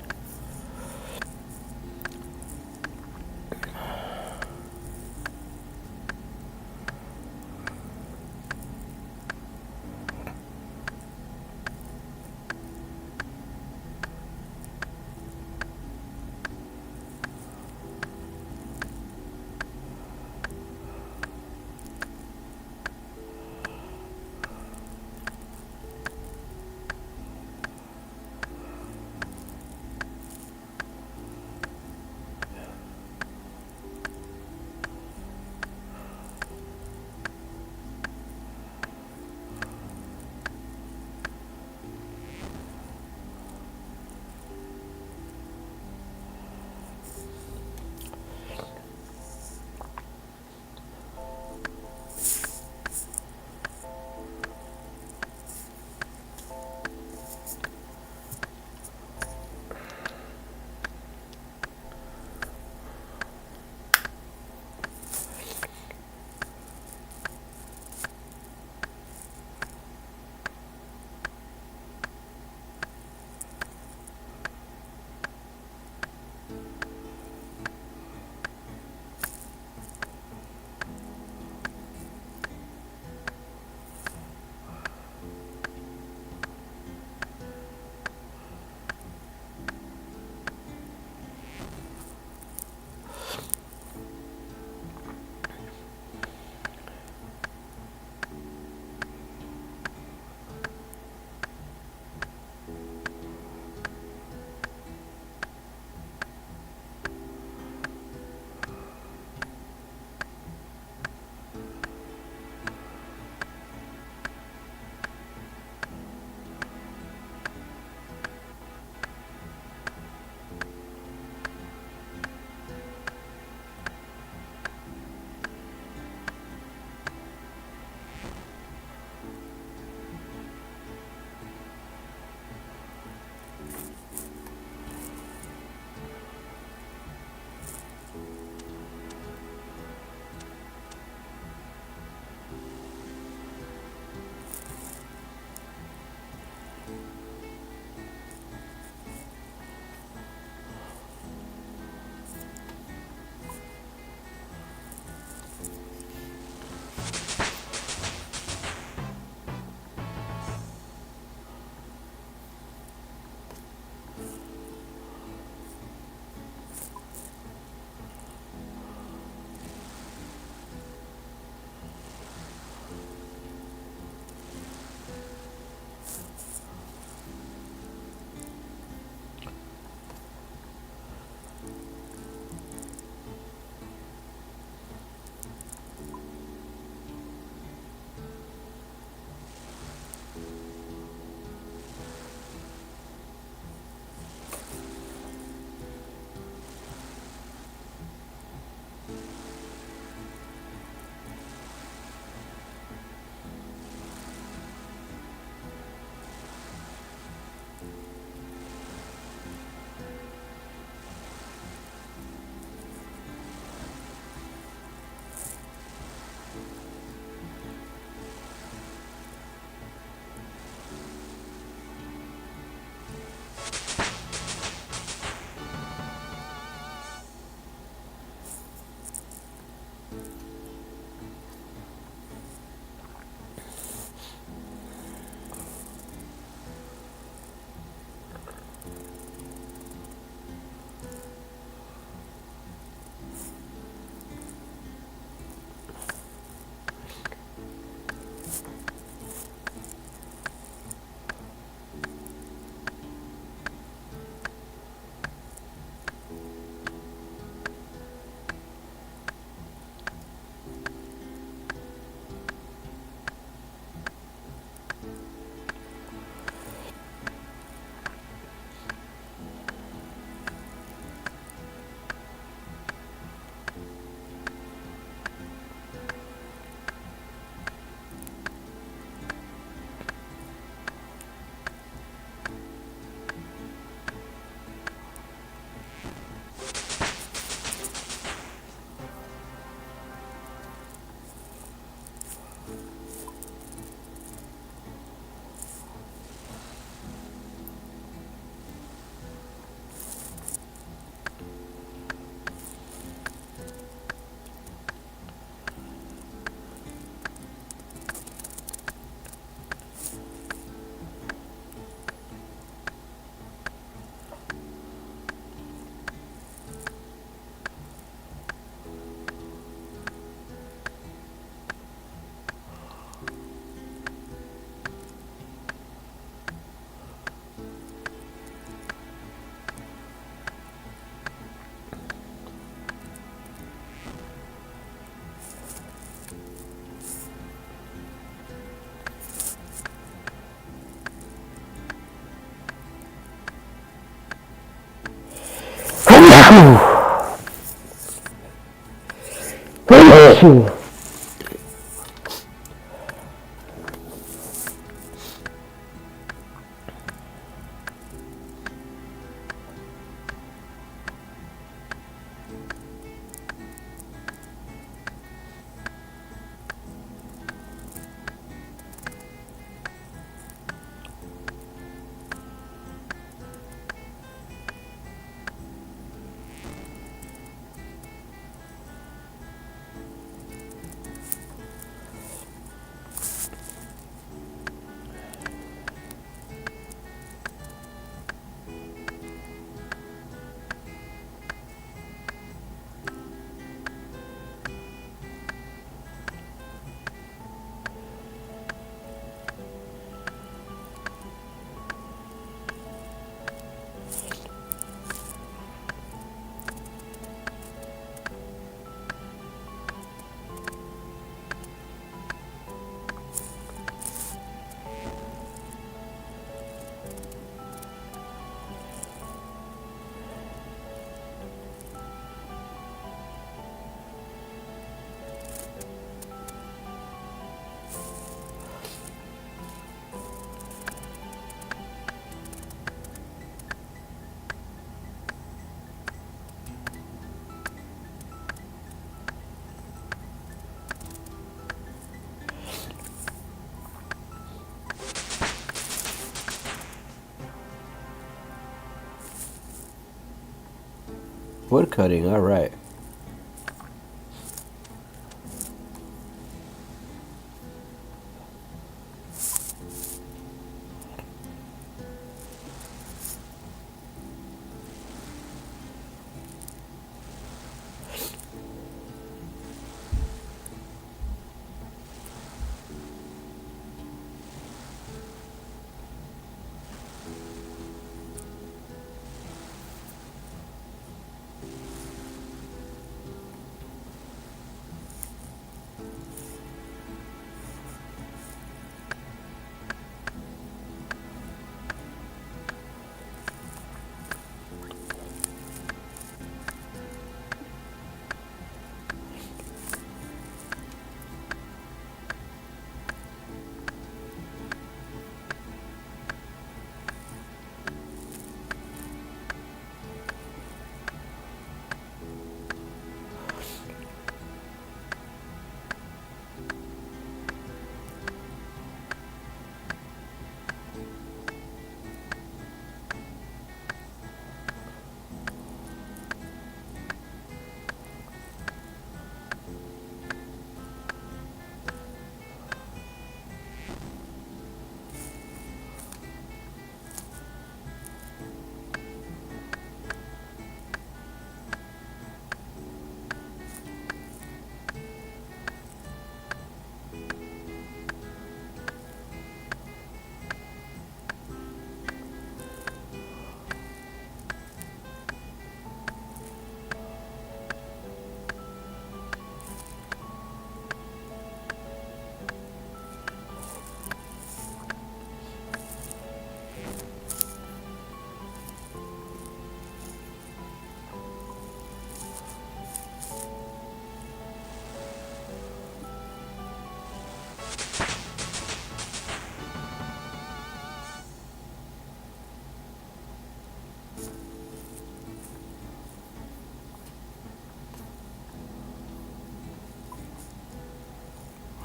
Wood cutting, alright.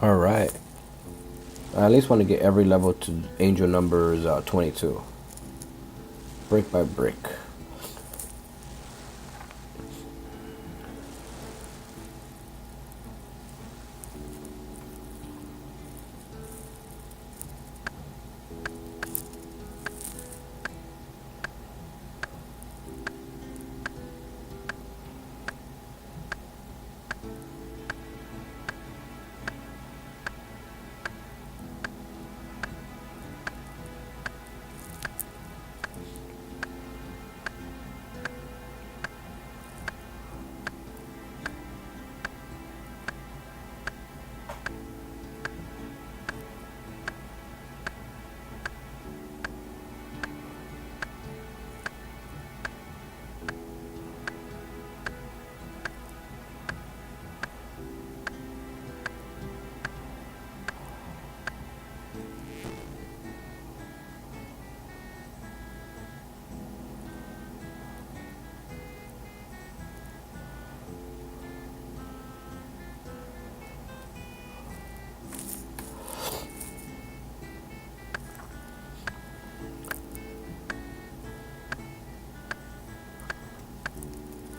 Alright. I at least want to get every level to angel numbers 22. Brick by brick.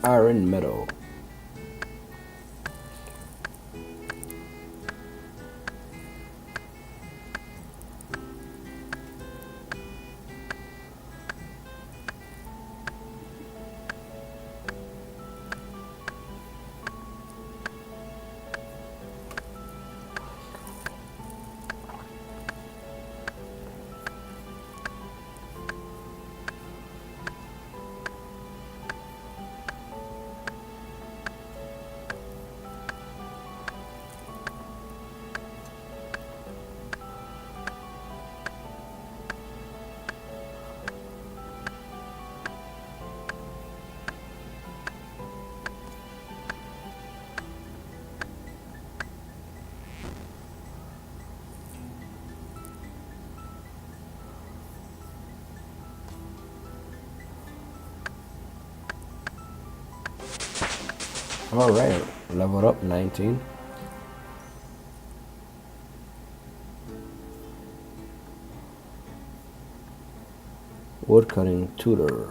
Iron metal. Alright, leveled up 19. Woodcutting tutor.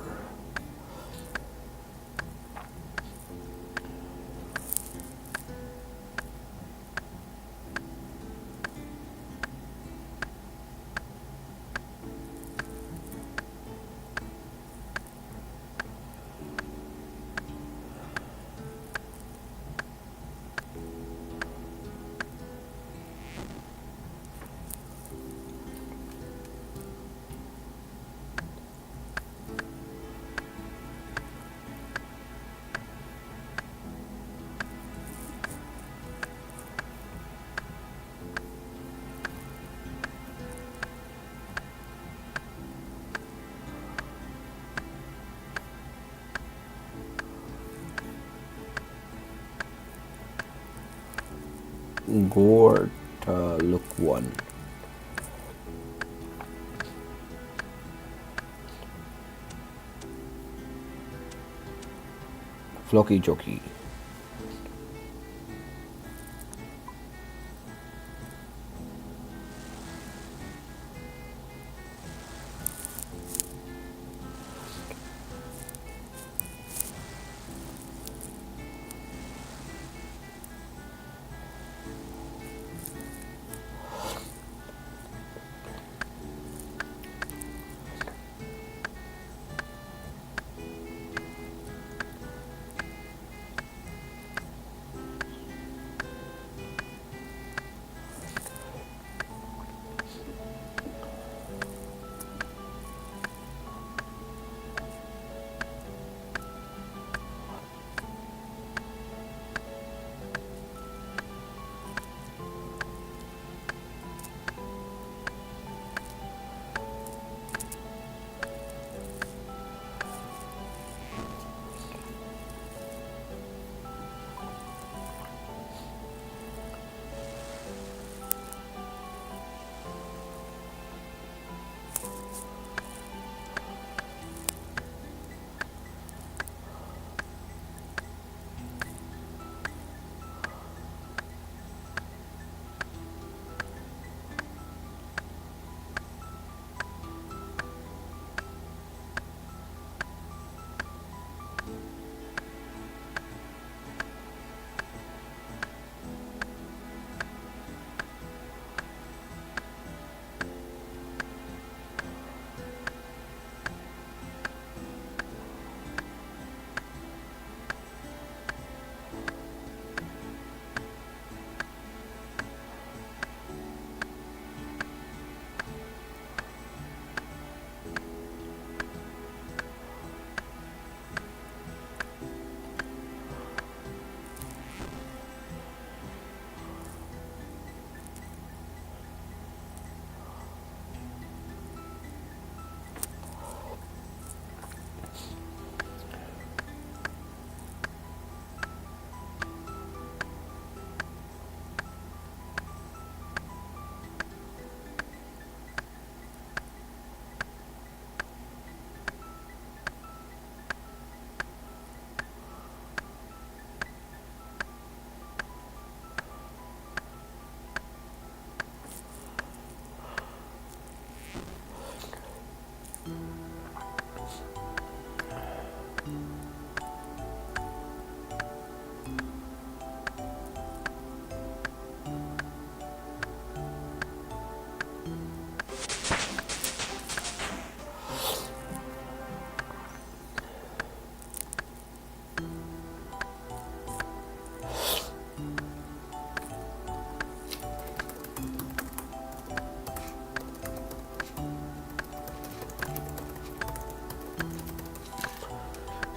Gore look one. Flocky Jockey.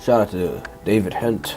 Shout out to David Hent.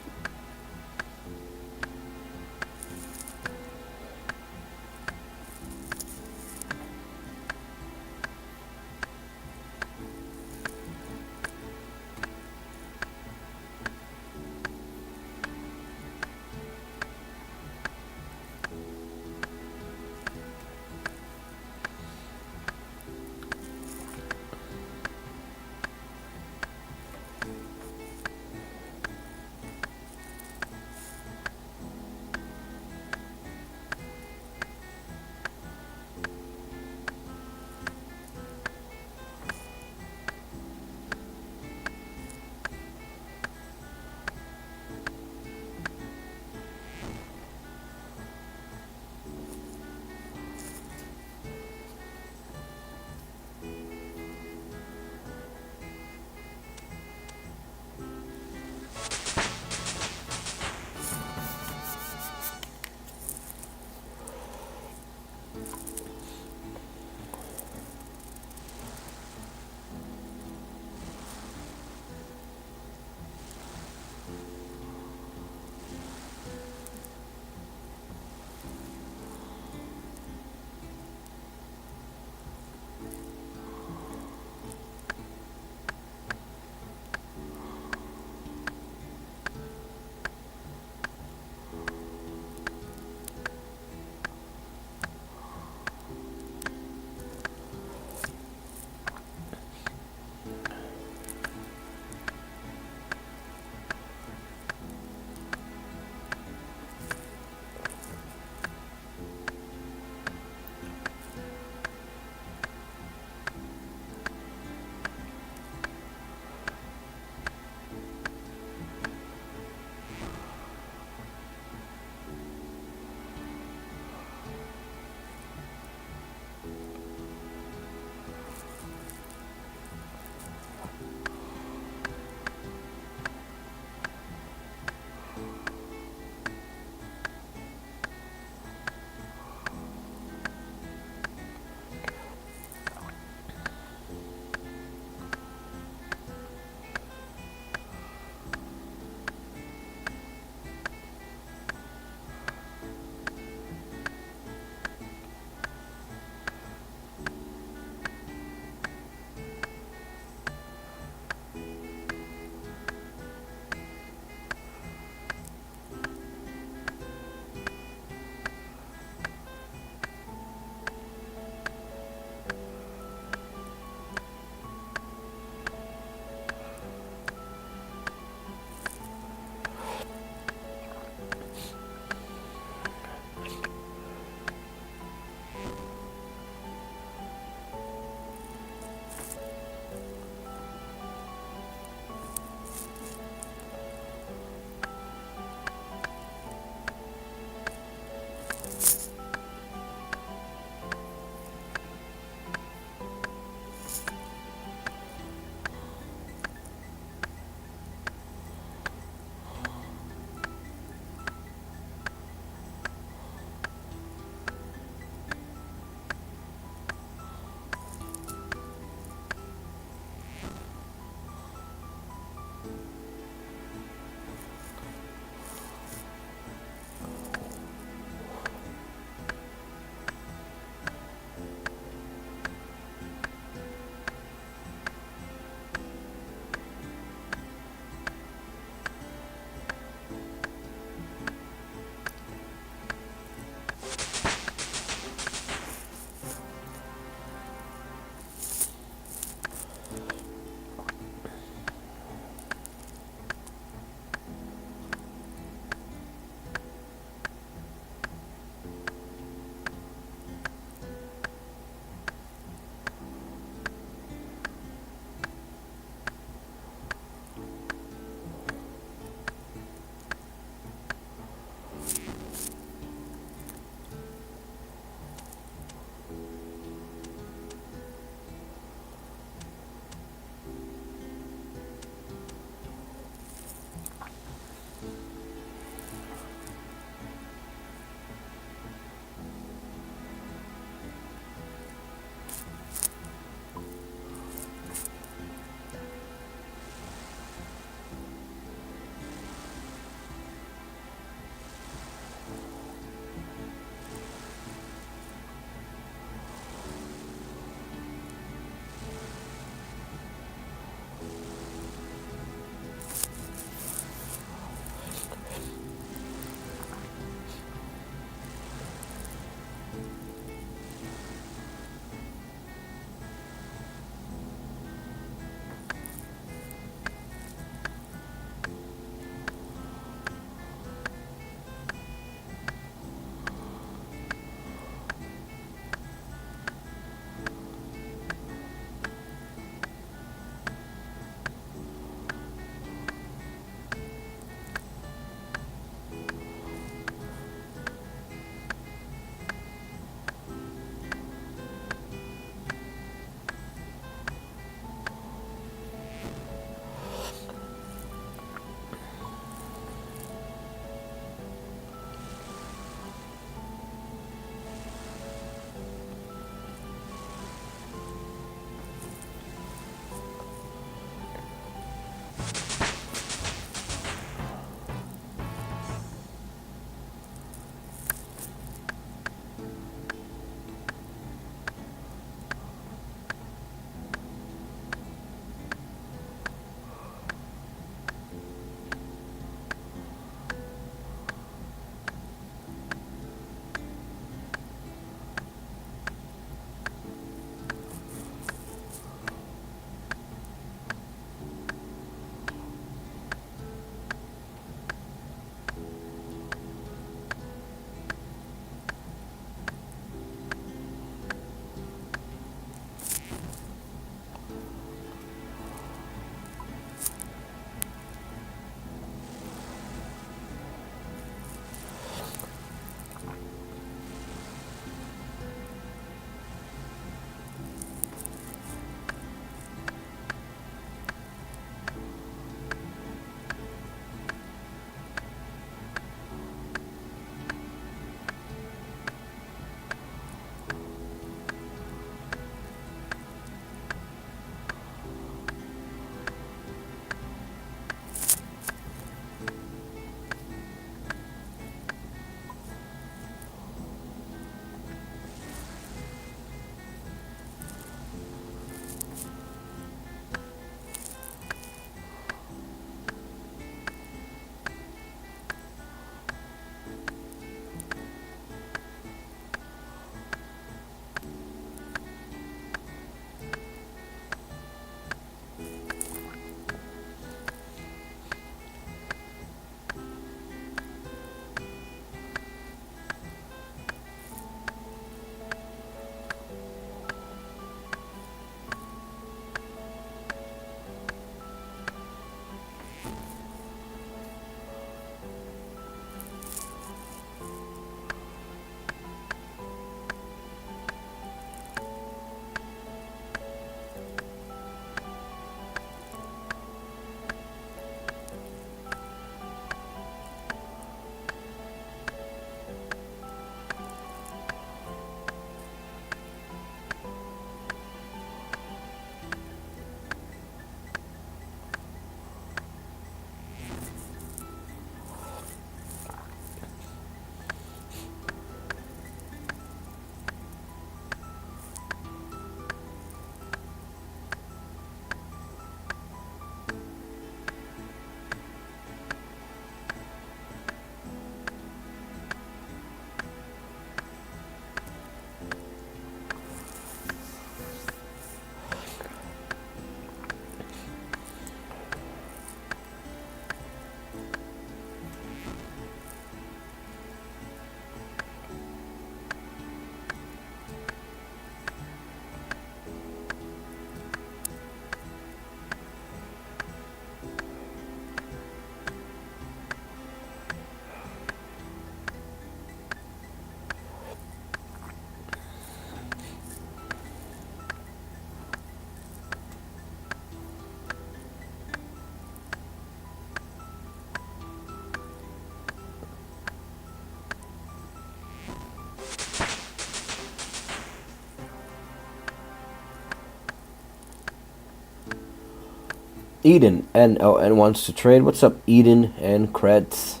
Eden NLN wants to trade. What's up, Eden and Creds?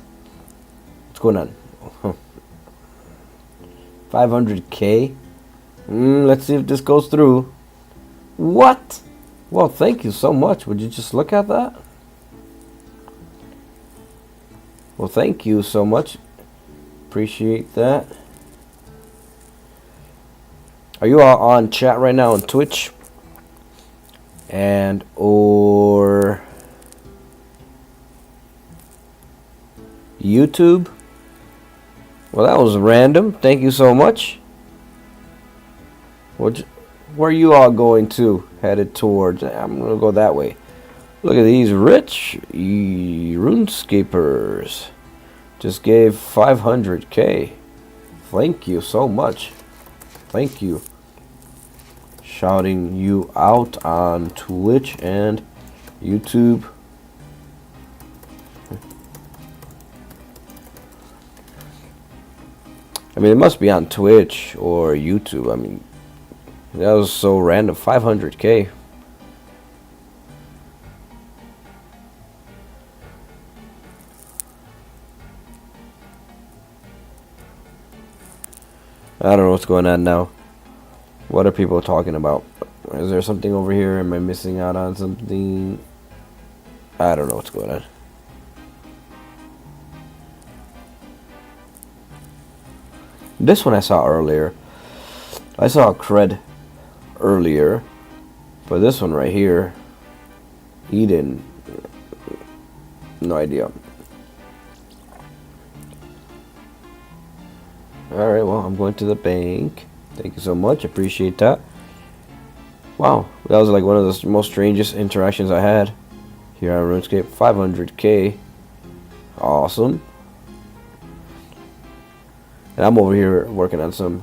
What's going on? 500k. Let's see if this goes through. What? Well, thank you so much. Would you just look at that? Well, thank you so much. Appreciate that. Are you all on chat right now on Twitch? And or YouTube? Well, that was random. Thank you so much. Where are you all going to? Headed towards. I'm going to go that way. Look at these rich RuneScapers. Just gave 500k. Thank you so much. Thank you. Shouting you out on Twitch and YouTube. I mean, it must be on Twitch or YouTube. I mean, that was so random. 500k. I don't know what's going on now. What are people talking about? Is there something over here? Am I missing out on something? I don't know what's going on. This one I saw earlier. I saw a cred earlier. But this one right here, Eden, no idea. Alright, well, I'm going to the bank. Thank you so much. Appreciate that. Wow, that was like one of the most strangest interactions I had here on RuneScape. 500k. Awesome. And I'm over here working on some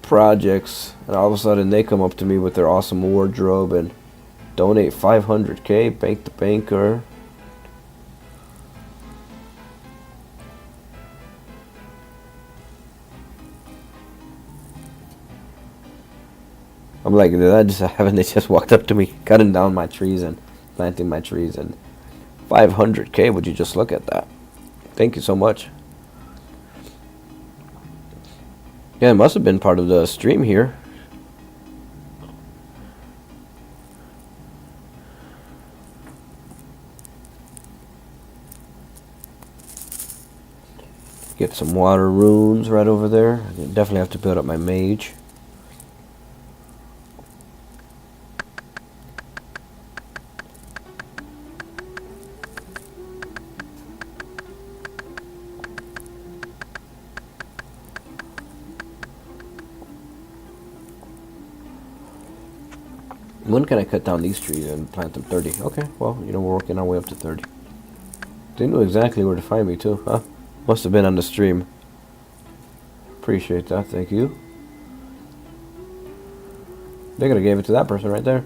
projects, and all of a sudden they come up to me with their awesome wardrobe and donate 500k. Bank the banker. I'm like, did that just happen? They just walked up to me, cutting down my trees and planting my trees, and 500k. Would you just look at that? Thank you so much. Yeah, it must have been part of the stream here. Get some water runes right over there. I definitely have to build up my mage. When can I cut down these trees and plant them? 30. Okay, well, you know, we're working our way up to 30. They knew exactly where to find me, too, huh? Must have been on the stream. Appreciate that, thank you. They could have gave it to that person right there.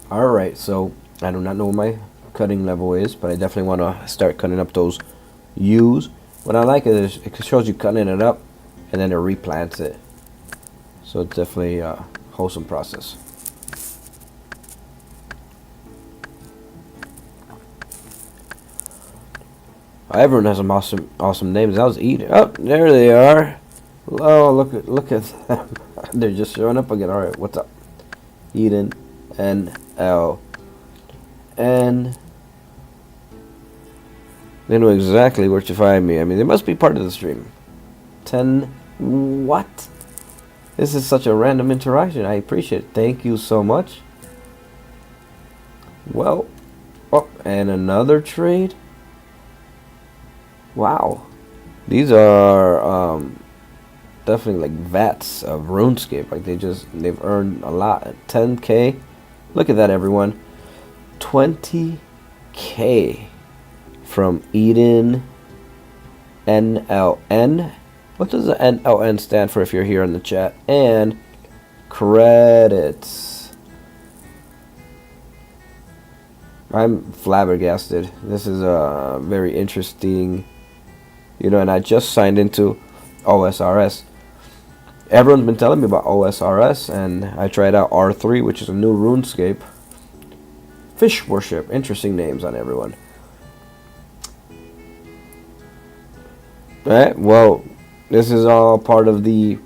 Alright, so I do not know what my cutting level is, but I definitely want to start cutting up those U's. What I like is it shows you cutting it up and then it replants it. So it's definitely a wholesome process. Everyone has some awesome names. That was Eden. Oh, there they are. Oh, look at them. They're just showing up again. All right, what's up? Eden, NL, N. They know exactly where to find me. I mean, they must be part of the stream. 10. What? This is such a random interaction. I appreciate it. Thank you so much. Well, oh, and another trade. Wow, these are definitely like vats of RuneScape. Like they've earned a lot. 10k. Look at that, everyone. 20k from Eden NLN. What does the NLN stand for if you're here in the chat? And credits. I'm flabbergasted. This is very interesting, and I just signed into OSRS. Everyone's been telling me about OSRS, and I tried out R3, which is a new RuneScape. Fish Worship, interesting names on everyone. Alright, well, this is all part of the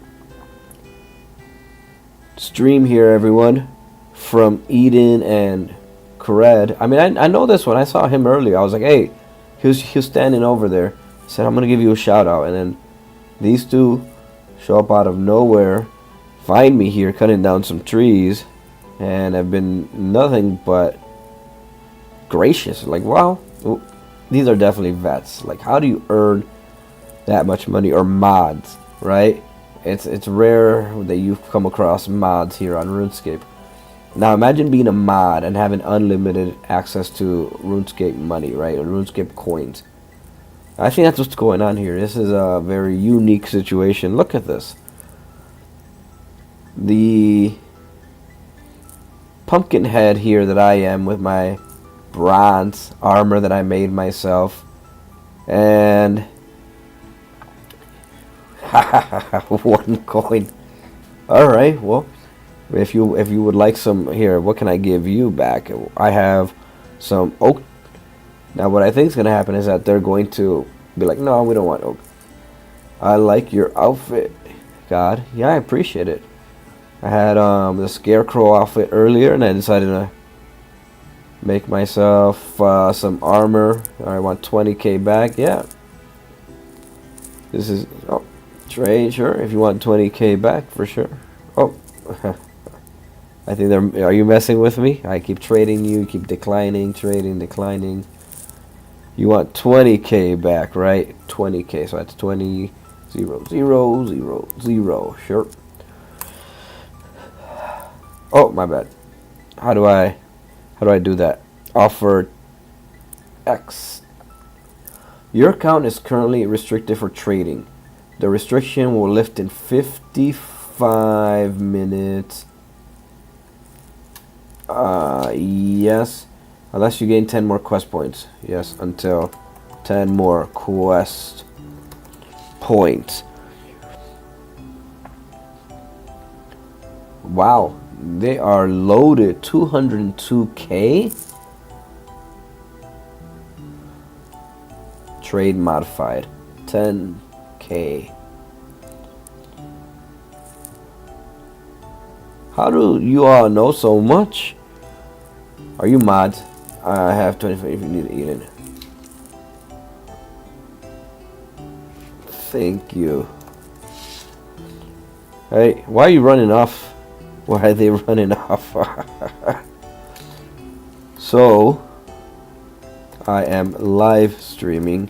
stream here, everyone, from Eden and Cred. I mean, I know this one. I saw him earlier. I was like, hey, he was standing over there. I said, I'm going to give you a shout out. And then these two show up out of nowhere, find me here cutting down some trees, and I've been nothing but gracious. Like, wow, these are definitely vets. Like, how do you earn that much money? Or mods, right? It's rare that you come across mods here on RuneScape. Now imagine being a mod and having unlimited access to RuneScape money, right? Or RuneScape coins. I think that's what's going on here. This is a very unique situation. Look at this. The pumpkin head here that I am with my bronze armor that I made myself. And 1 coin. Alright, well, if you would like some here, what can I give you back? I have some oak. Now what I think is going to happen is that they're going to be like, no, we don't want oak. I like your outfit, God. Yeah, I appreciate it. I had the scarecrow outfit earlier, and I decided to make myself some armor. I want 20k back. Yeah. This is trade, sure. If you want 20k back, for sure. Oh. I think are you messing with me? I keep trading you, keep declining, trading, declining. You want 20k back, right? 20k, so that's 20, 0, 0, 0, 0, sure. Oh, my bad. How do I do that? Offer X. Your account is currently restricted for trading. The restriction will lift in 55 minutes. Yes. Unless you gain 10 more quest points. Yes, until 10 more quest points. Wow. They are loaded. 202k? Trade modified. 10k. How do you all know so much? Are you mods? I have 25 if you need to eat it. Thank you. Hey, why are you running off? Why are they running off? So, I am live streaming.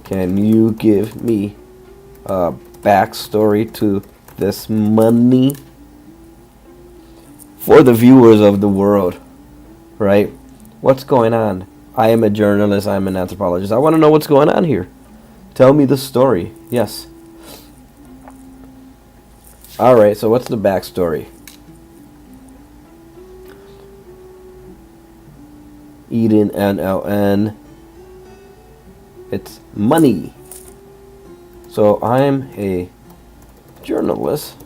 Can you give me a backstory to this money? For the viewers of the world, right? What's going on? I am a journalist. I'm an anthropologist. I want to know what's going on here. Tell me the story. Yes. Alright, so what's the backstory? Eden NLN. It's money. So I'm a journalist.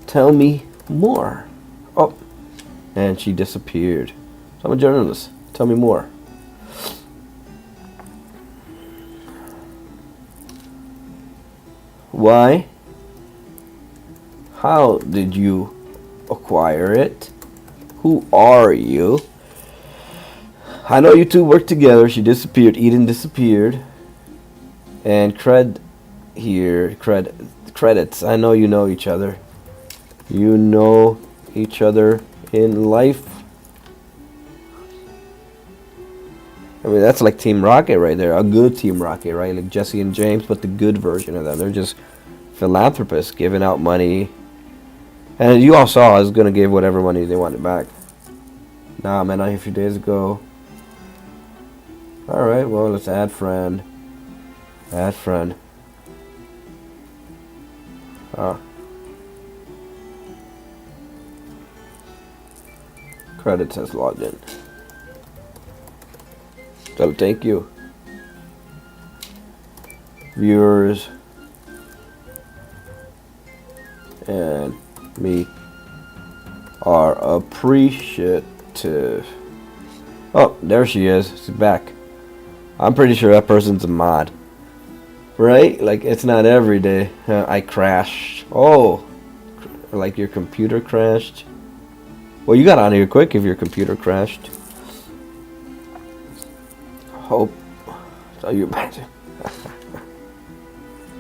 Tell me more. Oh, and she disappeared. So I'm a journalist. Tell me more. Why? How did you acquire it? Who are you? I know you two work together. She disappeared. Eden disappeared. And Cred here. Credits. I know you know each other. You know each other in life. I mean, that's like Team Rocket right there. A good Team Rocket, right? Like Jesse and James, but the good version of them. They're just philanthropists giving out money. And you all saw I was going to give whatever money they wanted back. Nah, man, a few days ago. Alright, well, let's add friend. Add friend. Credits has logged in. So thank you, viewers, and me are appreciative. Oh, there she is. She's back. I'm pretty sure that person's a mod. Right? Like, it's not every day. I crashed. Oh, like your computer crashed. Well, you got on here quick if your computer crashed. Hope. So you imagine.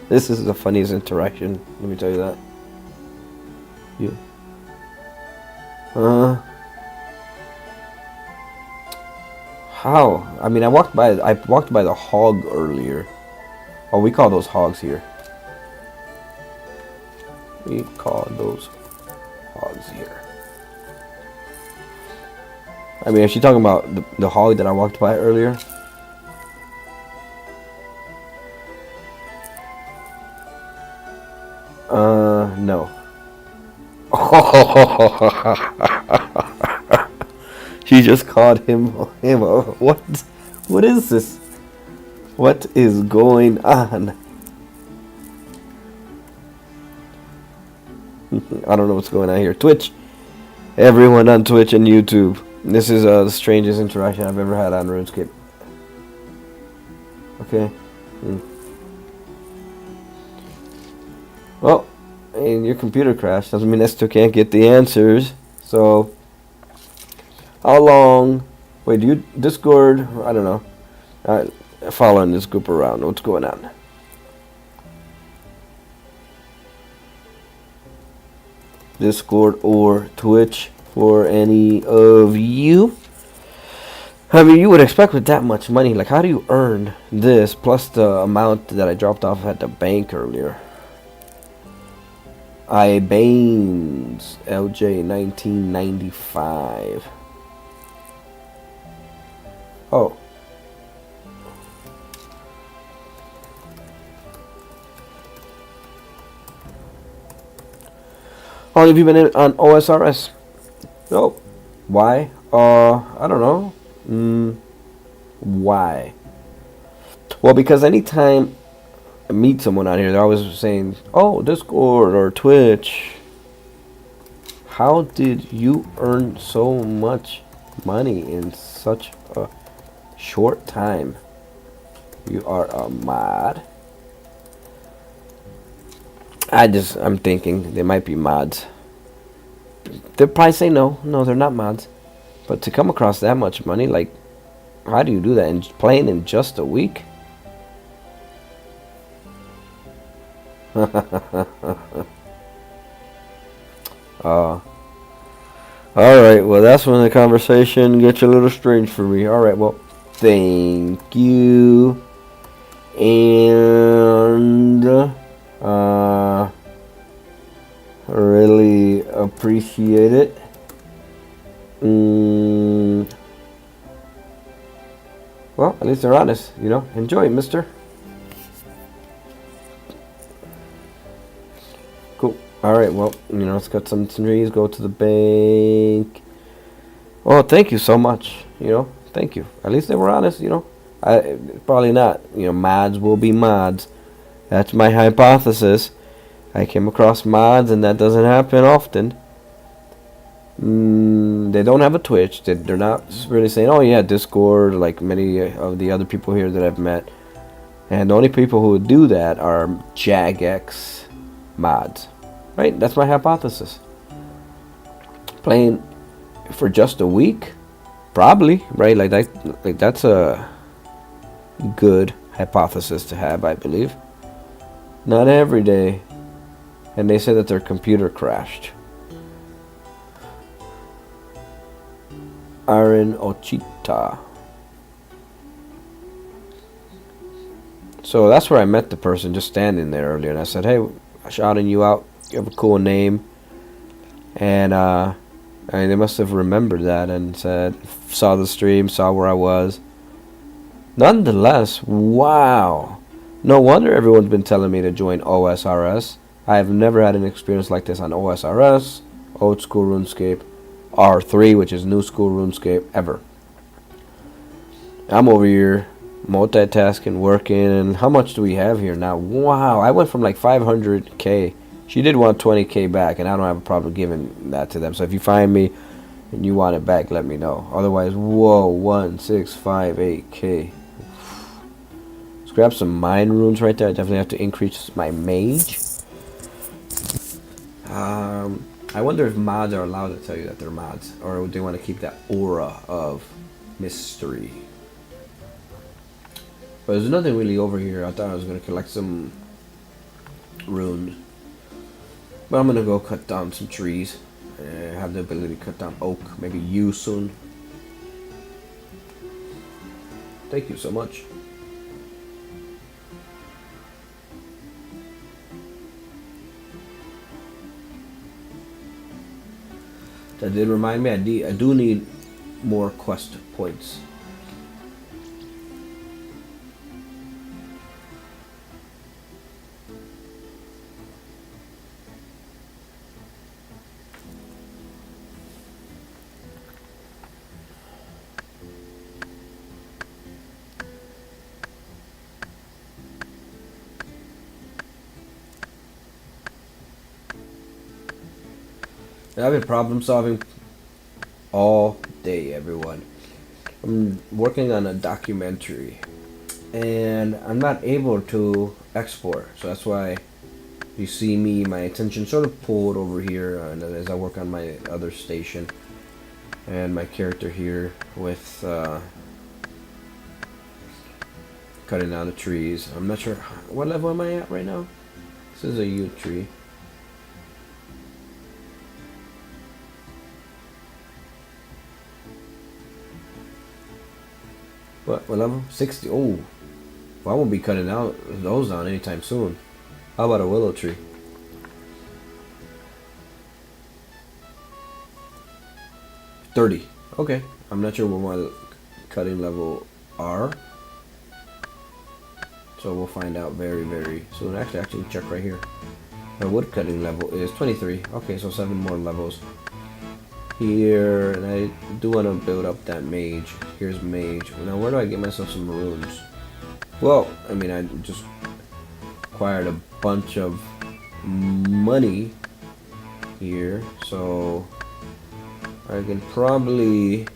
This is the funniest interaction. Let me tell you that. You. How? I mean, I walked by the hog earlier. Oh, we call those hogs here. We call those hogs here. I mean, is she talking about the hog that I walked by earlier? No. She just called him. What? What is this? What is going on? I don't know what's going on here. Twitch. Everyone on Twitch and YouTube. This is the strangest interaction I've ever had on RuneScape. Okay. Well, and your computer crashed. Doesn't mean I still can't get the answers. So, how long? Wait, do you Discord? I don't know. Following this group around. What's going on? Discord or Twitch for any of you? I mean, you would expect with that much money. Like, how do you earn this plus the amount that I dropped off at the bank earlier? Baines LJ 1995. Oh. How long have you been on OSRS? Oh. Why? I don't know. Why? Well, because anytime I meet someone out here, they're always saying, oh, Discord or Twitch. How did you earn so much money in such a short time? You are a mod. I'm thinking they might be mods. They'll probably say no, they're not mods. But to come across that much money, like, how do you do that? And playing in just a week? Alright, well, that's when the conversation gets a little strange for me. Alright, well, thank you. And really appreciate it. Well, at least they're honest, you know. Enjoy, mister. Cool. Alright, well, you know, let's cut some trees, go to the bank. Well, thank you so much, you know. Thank you. At least they were honest, you know. Probably not. You know, mods will be mods. That's my hypothesis. I came across mods, and that doesn't happen often. They don't have a Twitch. They're not really saying, oh yeah, Discord, like many of the other people here that I've met. And the only people who would do that are Jagex mods. Right? That's my hypothesis. Playing for just a week? Probably, right? Like that's a good hypothesis to have, I believe. Not every day. And they said that their computer crashed. Aaron Ochita. So that's where I met the person, just standing there earlier. And I said, hey, I'm shouting you out. You have a cool name. And they must have remembered that and said, saw the stream, saw where I was. Nonetheless, wow. No wonder everyone's been telling me to join OSRS. I have never had an experience like this on OSRS, Old School RuneScape, R3, which is New School RuneScape, ever. I'm over here multitasking, working, and how much do we have here now? Wow, I went from like 500k. She did want 20k back, and I don't have a problem giving that to them. So if you find me and you want it back, let me know. Otherwise, whoa, 1658k. Let's grab some mind runes right there. I definitely have to increase my mage. I wonder if mods are allowed to tell you that they're mods, or would they want to keep that aura of mystery. But there's nothing really over here. I thought I was going to collect some runes. But I'm going to go cut down some trees. I have the ability to cut down oak. Maybe you soon. Thank you so much. That did remind me, I do need more quest points. I've been problem solving all day, everyone. I'm working on a documentary and I'm not able to export, so that's why you see my attention sort of pulled over here as I work on my other station, and my character here with cutting down the trees. I'm not sure what level am I at right now. This is a yew tree. What level? 60. Oh, well, I won't be cutting out those down anytime soon. How about a willow tree? $30. Okay. I'm not sure what my cutting level are. So we'll find out very, very soon. Actually check right here. My wood cutting level is 23. Okay, so 7 more levels. Here, and I do want to build up that mage. Here's mage. Now, where do I get myself some runes? Well, I mean, I just acquired a bunch of money here, so I can probably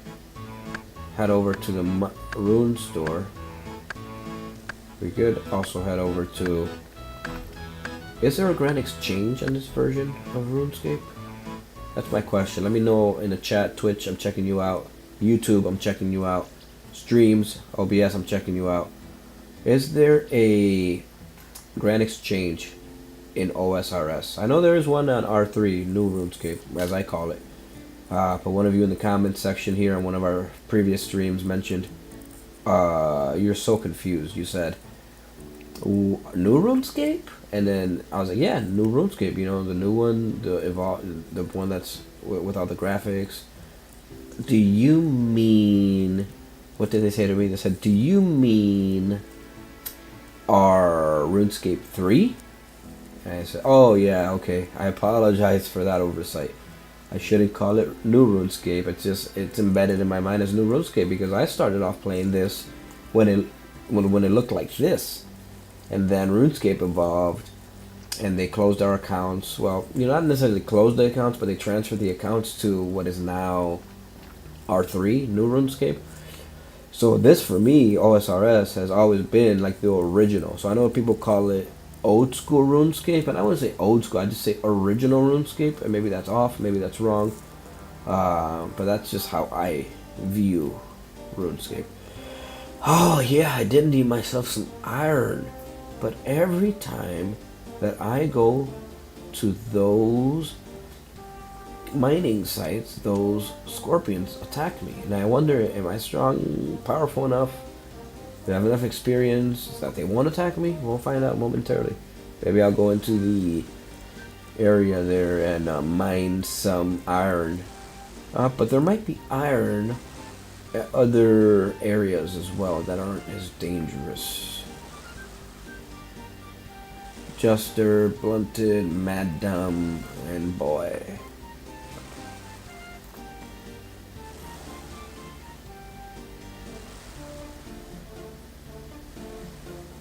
head over to the rune store. We could also head over to... Is there a grand exchange on this version of RuneScape? That's my question. Let me know in the chat. Twitch, I'm checking you out. YouTube, I'm checking you out. Streams, OBS, I'm checking you out. Is there a grand exchange in OSRS? I know there is one on R3, New RuneScape, as I call it. But one of you in the comments section here on one of our previous streams mentioned, you're so confused. You said, New RuneScape? And then I was like, yeah, New RuneScape, you know, the new one, the one that's with all the graphics. Do you mean, what did they say to me? They said, do you mean our RuneScape 3? And I said, oh yeah, okay. I apologize for that oversight. I shouldn't call it New RuneScape. It's embedded in my mind as New RuneScape because I started off playing this when it looked like this. And then RuneScape evolved, and they closed our accounts. Well, you know, not necessarily closed the accounts, but they transferred the accounts to what is now R3, New RuneScape. So this, for me, OSRS, has always been like the original. So I know people call it old school RuneScape, and I wouldn't say old school. I just say original RuneScape, and maybe that's off, maybe that's wrong. But that's just how I view RuneScape. Oh yeah, I did need myself some iron. But every time that I go to those mining sites, those scorpions attack me. And I wonder, am I strong, powerful enough, do I have enough experience that they won't attack me? We'll find out momentarily. Maybe I'll go into the area there and mine some iron. But there might be iron at other areas as well that aren't as dangerous. Juster, Blunted, Mad Dumb, and Boy.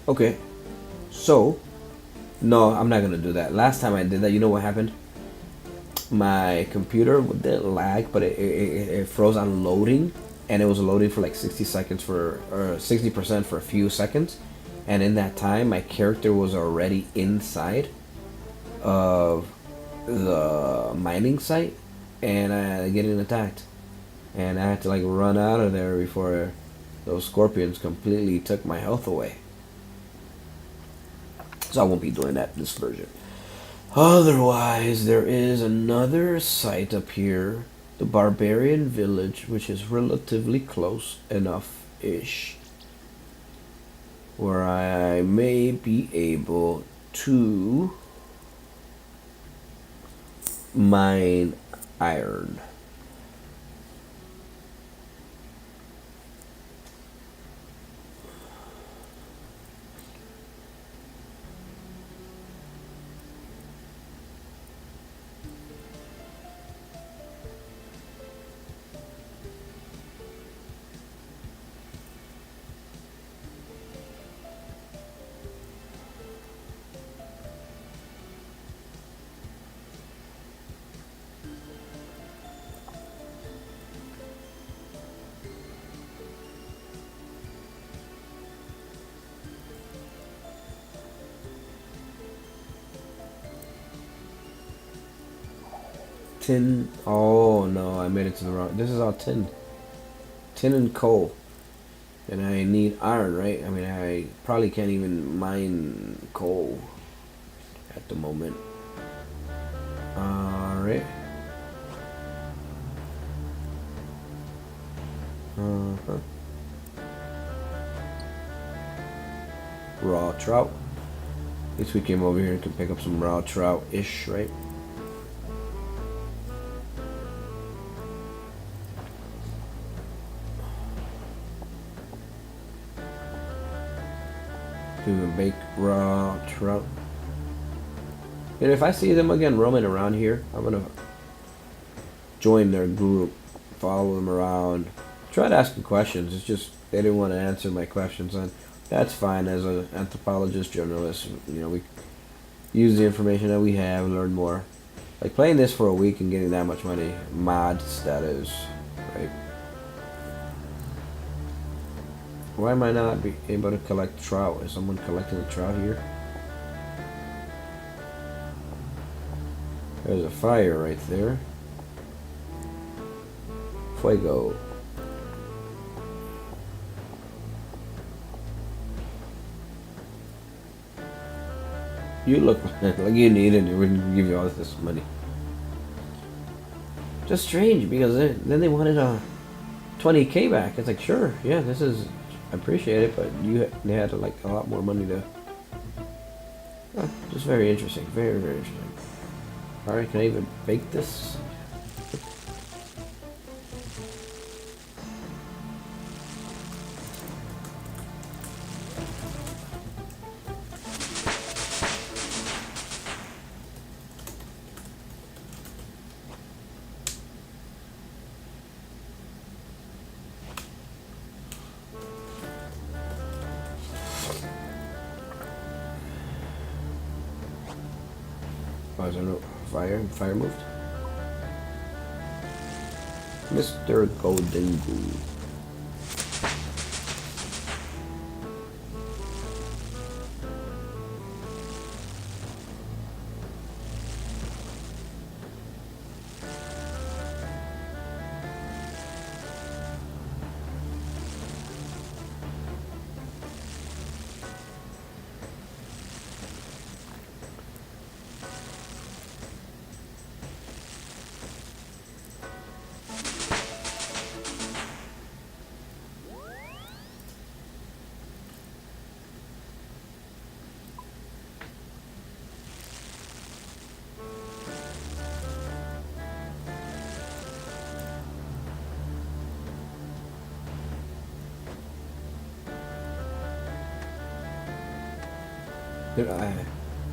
Okay, so no, I'm not gonna do that. Last time I did that, you know what happened? My computer didn't lag, but it froze on loading, and it was loading for like 60 seconds for or 60% for a few seconds, and in that time, my character was already inside of the mining site, and getting attacked, and I had to like run out of there before those scorpions completely took my health away. So I won't be doing that this version. Otherwise, there is another site up here, the Barbarian Village, which is relatively close enough-ish, where I may be able to mine iron. Tin. Oh no, I made it to the wrong. This is all tin. Tin and coal. And I need iron, right? I mean, I probably can't even mine coal at the moment. Alright. Uh-huh. Raw trout. At least we came over here and can pick up some raw trout-ish, right? Do a bake raw trout. And if I see them again roaming around here, I'm gonna join their group, follow them around, try to ask them questions. It's just they didn't want to answer my questions, and that's fine. As an anthropologist, journalist, you know, we use the information that we have, learn more. Like playing this for a week and getting that much money, mod status, right? Why am I not be able to collect trout? Is someone collecting the trout here? There's a fire right there. Fuego. You look like you need it. It wouldn't give you all this money. Just strange because then they wanted a 20K back. It's like, sure, yeah, this is, I appreciate it, but they had like a lot more money to. Just very interesting. Very, very interesting. Alright, can I even bake this? Oh, is there no fire? Fire moved? Mr. Golden Goo.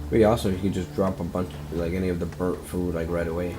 Pretty awesome. You can just drop a bunch, like any of the burnt food, like right away.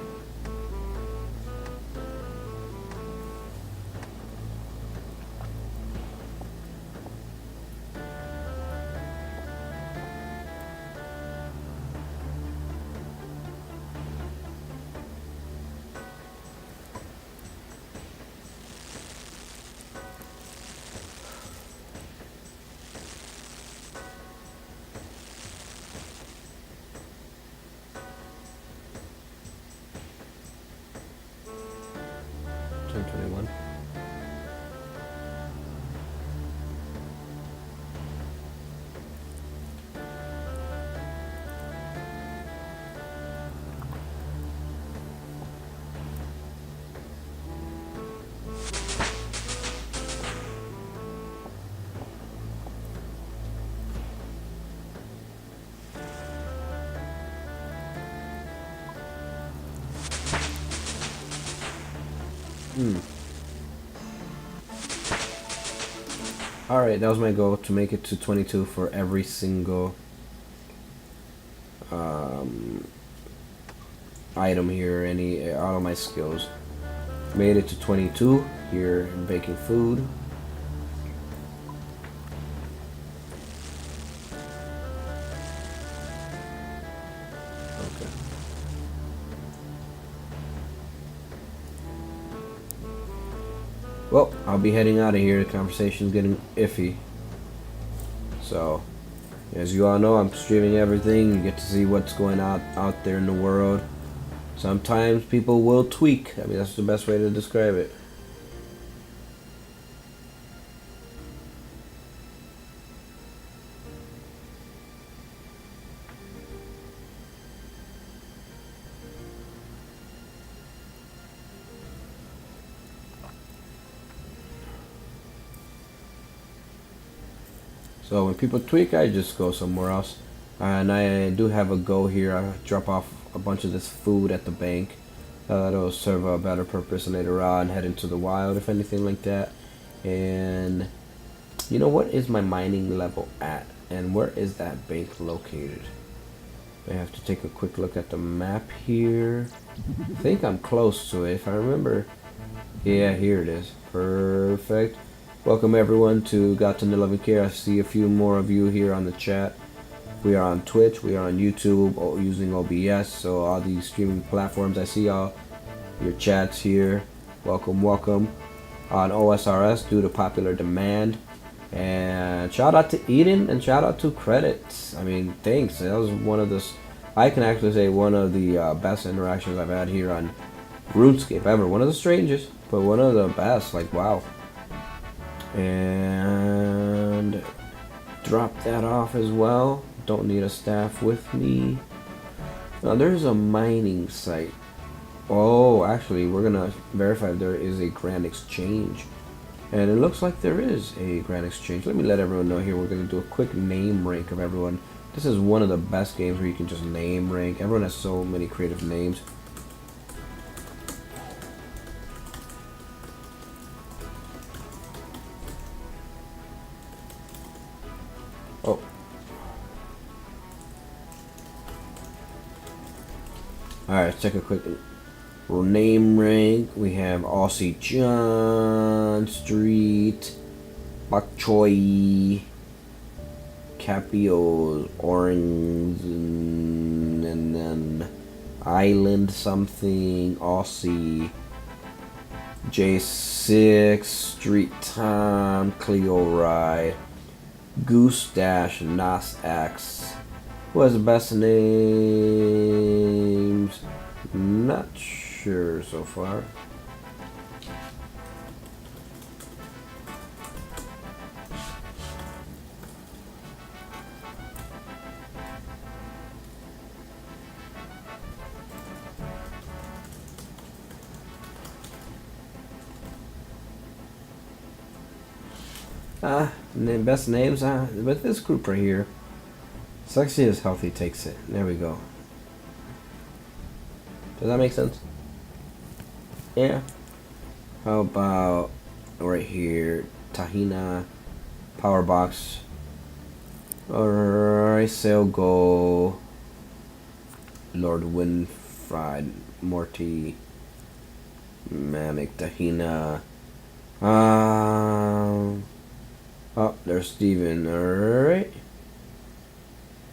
Hmm. Alright, that was my goal, to make it to 22 for every single item here, all of my skills. Made it to 22 here in baking food. Okay. Well, I'll be heading out of here. The conversation's getting iffy. So, as you all know, I'm streaming everything. You get to see what's going on out there in the world. Sometimes people will tweak. I mean, that's the best way to describe it. So when people tweak, I just go somewhere else. And I do have a go here. I drop off a bunch of this food at the bank. That'll serve a better purpose later on. Head into the wild, if anything like that. And you know, what is my mining level at? And where is that bank located? I have to take a quick look at the map here. I think I'm close to it, if I remember. Yeah, here it is. Perfect. Welcome everyone to Got to Know Love and Care. I see a few more of you here on the chat. We are on Twitch, we are on YouTube using OBS, so all these streaming platforms. I see all your chats here. Welcome, welcome. On OSRS due to popular demand. And shout out to Eden and shout out to Credits. I mean, thanks. That was one of the, I can actually say one of the best interactions I've had here on RuneScape ever. One of the strangest, but one of the best. Like, wow. And drop that off as well. Don't need a staff with me. Now there's a mining site. Oh, actually, we're gonna verify if there is a grand exchange. And it looks like there is a grand exchange. Let me let everyone know here. We're gonna do a quick name rank of everyone. This is one of the best games where you can just name rank. Everyone has so many creative names. Oh. Alright, let's take a quick name rank. We have Aussie John Street, Bok Choy, Capio, Orange, and then Island something, Aussie, J6, Street Tom, Cleo Ride, Goose Dash, Nas X. Who has the best names? Not sure so far. Best names, but this group right here. Sexy is healthy takes it. There we go. Does that make sense? Yeah. How about right here, Tahina, Power Box. Alright, Sail Go, Lord Winfried, Morty, Manic, Tahina. Oh, there's Steven. Alright.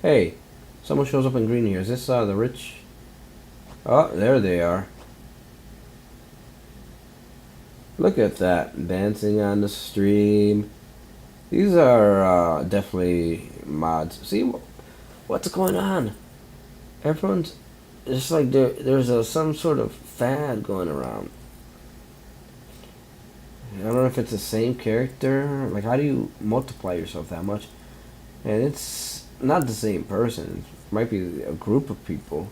Hey, someone shows up in green here. Is this the rich? Oh, there they are. Look at that, dancing on the stream. These are definitely mods. See what's going on? Everyone's, it's like there's some sort of fad going around. I don't know if it's the same character. Like, how do you multiply yourself that much? And it's not the same person. It might be a group of people.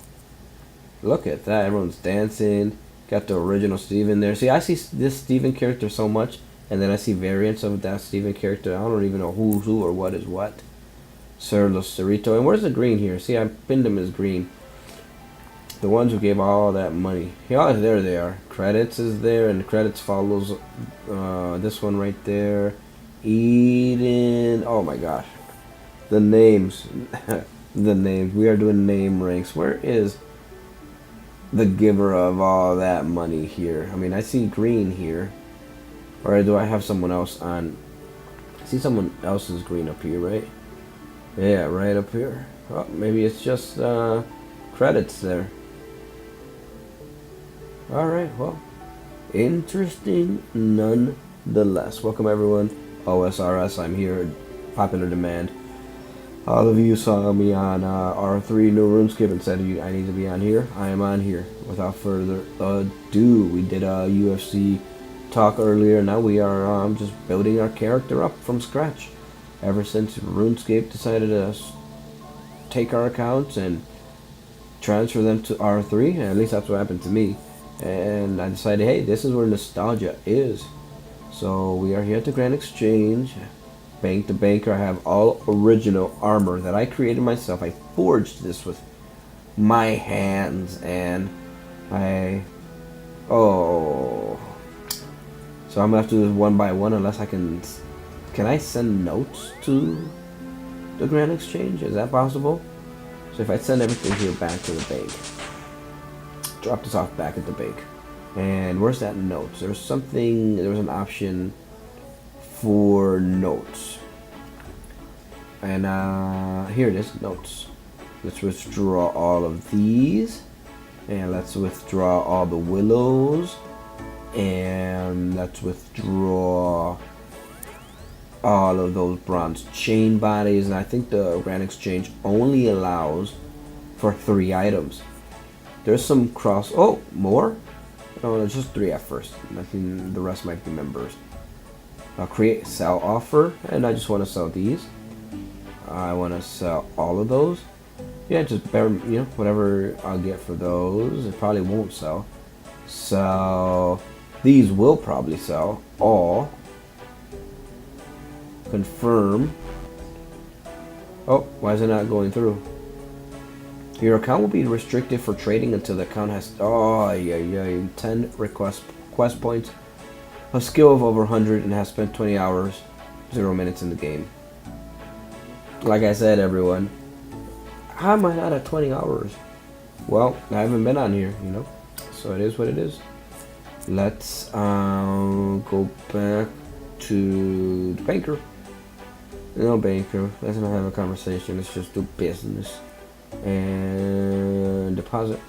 Look at that. Everyone's dancing. Got the original Steven there. See, I see this Steven character so much, and then I see variants of that Steven character. I don't even know who's who or what is what. Sir Los Cerrito. And where's the green here? See, I pinned him as green. The ones who gave all that money. Yeah, there they are. Credits is there, and the credits follows this one right there. Eden. Oh my gosh. The names. The names. We are doing name ranks. Where is the giver of all that money here? I mean, I see green here. Or do I have someone else on? I see someone else's green up here, right? Yeah, right up here. Oh, maybe it's just credits there. Alright, well, interesting nonetheless. Welcome everyone. OSRS, I'm here. Popular demand. All of you saw me on R3 New RuneScape and said I need to be on here. I am on here. Without further ado, we did a UFC talk earlier. Now we are just building our character up from scratch. Ever since RuneScape decided to take our accounts and transfer them to R3, at least that's what happened to me. And I decided, hey, this is where nostalgia is. So we are here at the Grand Exchange. Bank the Banker. I have all original armor that I created myself. I forged this with my hands, and so I'm gonna have to do this one by one unless I can I send notes to the Grand Exchange? Is that possible? So if I send everything here back to the bank, drop this off back at the bank, and where's that notes? There was an option for notes, and here it is, notes. Let's withdraw all of these, and let's withdraw all the willows, and let's withdraw all of those bronze chain bodies. And I think the Grand Exchange only allows for 3 items. There's some more? No, it's just 3 at first. I think the rest might be members. I'll create sell offer, and I just want to sell these. I want to sell all of those. Yeah, just whatever I'll get for those. It probably won't sell. So these will probably sell. All. Confirm. Oh, why is it not going through? Your account will be restricted for trading until the account has 10 quest points, a skill of over 100, and has spent 20 hours, 0 minutes in the game. Like I said, everyone, how am I not at 20 hours? Well, I haven't been on here, so it is what it is. Let's go back to the banker. No banker, let's not have a conversation, let's just do business. And deposit.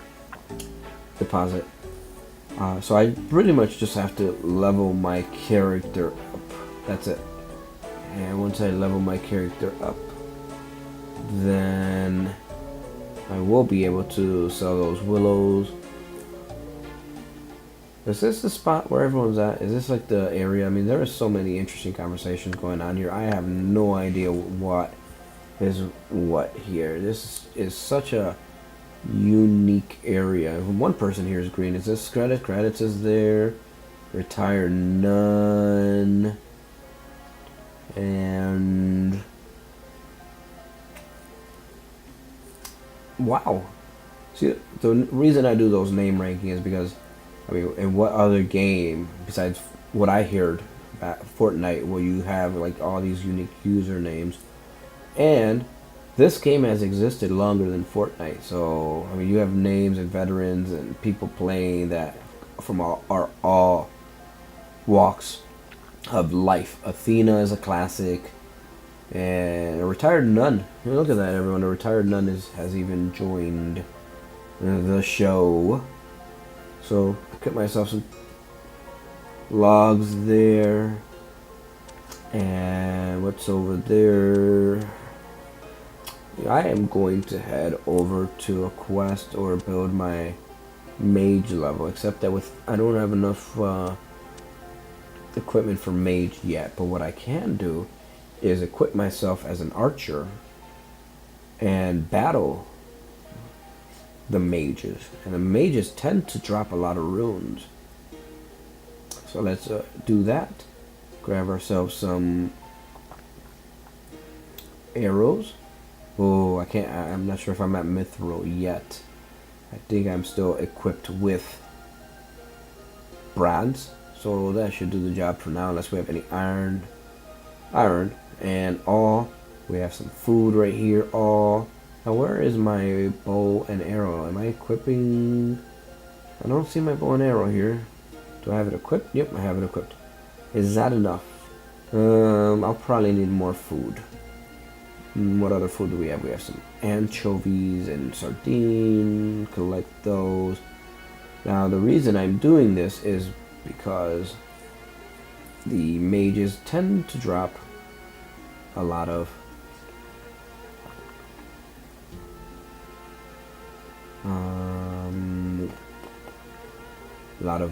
So I pretty much just have to level my character up. That's it. And once I level my character up, then I will be able to sell those willows. Is this the spot where everyone's at? Is this like the area? I mean, there are so many interesting conversations going on here. I have no idea what is what here. This is such a unique area. One person here is green. Is this credit? Credits is there. Retired none. And wow. See, the reason I do those name rankings is because, I mean, in what other game besides what I heard at Fortnite will you have like all these unique usernames? And this game has existed longer than Fortnite, so I mean, you have names and veterans and people playing that from all walks of life. Athena is a classic, and a retired nun. Look at that, everyone! A retired nun has even joined the show. So get myself some logs there, and what's over there? I am going to head over to a quest or build my mage level, except that I don't have enough equipment for mage yet. But what I can do is equip myself as an archer and battle the mages, and the mages tend to drop a lot of runes. So let's do that. Grab ourselves some arrows. Oh, I'm not sure if I'm at mithril yet. I think I'm still equipped with bronze, so that should do the job for now, unless we have any iron. And all. We have some food right here. All. Now where is my bow and arrow? Am I equipping? I don't see my bow and arrow here. Do I have it equipped? Yep, I have it equipped. Is that enough? I'll probably need more food. What other food do we have? We have some anchovies and sardine. Collect those. Now the reason I'm doing this is because the mages tend to drop a lot of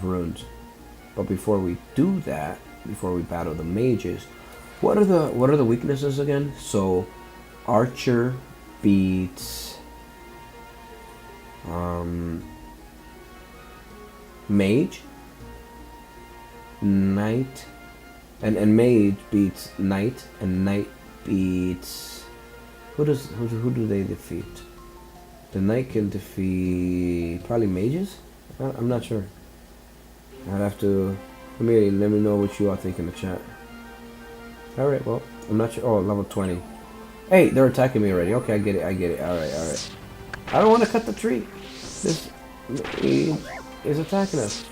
runes. But before we do that, before we battle the mages, what are the weaknesses again? So archer beats mage, knight, and mage beats knight, and knight beats who do they defeat? The knight can defeat probably mages. I'm not sure. I'd have to let me know what you all think in the chat. All right, well, I'm not sure. Oh, level 20. Hey, they're attacking me already. Okay, I get it. All right. I don't want to cut the tree. This is attacking us.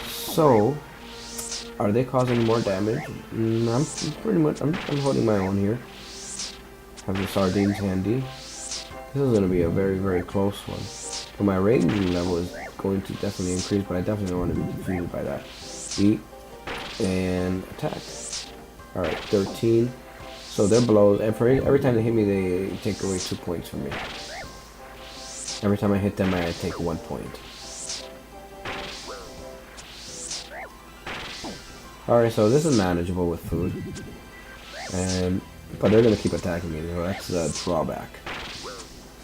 So, are they causing more damage? I'm pretty much. I'm holding my own here. Have the sardines handy. This is going to be a very, very close one. But my ranging level is going to definitely increase, but I definitely don't want to be defeated by that. Eat and attack. Alright, 13. So their blows, and for every time they hit me, they take away 2 points from me. Every time I hit them, I take 1 point. Alright, so this is manageable with food. But they're going to keep attacking me, so that's the drawback.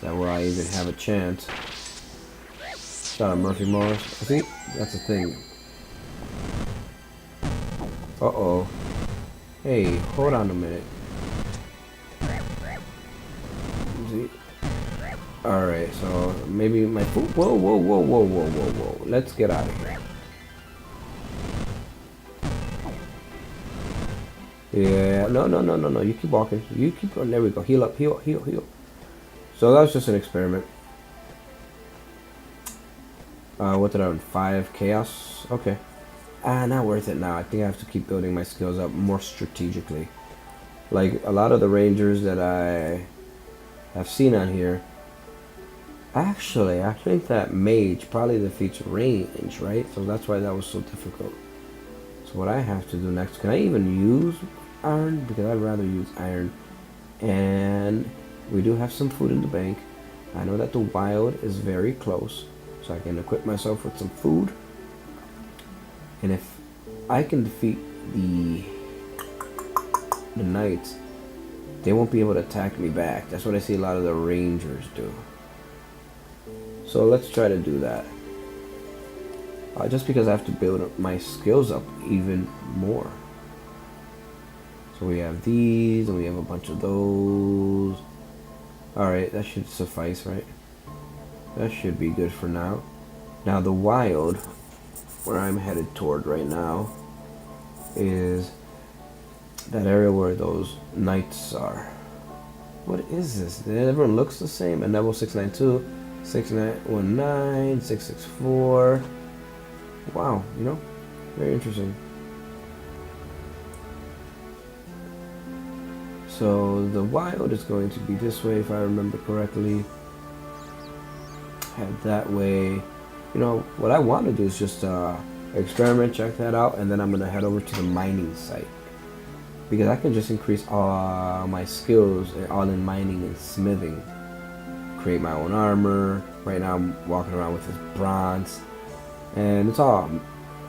That where I even have a chance. Shout out Murphy Morris. I think that's the thing. Uh-oh. Hey, hold on a minute. Alright, so maybe my food. Whoa. Let's get out of here. Yeah, no. You keep walking. You keep going. There we go. Heal up. Heal. So that was just an experiment. What did I run? 5 chaos? Okay. Not worth it now. I think I have to keep building my skills up more strategically. Like a lot of the rangers that I have seen on here. Actually, I think that mage probably defeats range, right? So that's why that was so difficult. So what I have to do next, can I even use iron? Because I'd rather use iron. And we do have some food in the bank. I know that the wild is very close, so I can equip myself with some food. And if I can defeat the knights, they won't be able to attack me back. That's what I see a lot of the rangers do. So let's try to do that. Just because I have to build up my skills up even more. So we have these, and we have a bunch of those. Alright, that should suffice, right? That should be good for now. Now the wild, where I'm headed toward right now, is that area where those knights are. What is this? Everyone looks the same. And level 692, 6919, 664. Wow, you know, very interesting. So the wild is going to be this way, if I remember correctly. Head that way. You know, what I want to do is just experiment, check that out, and then I'm going to head over to the mining site. Because I can just increase all my skills all in mining and smithing. Create my own armor. Right now I'm walking around with this bronze. And it's all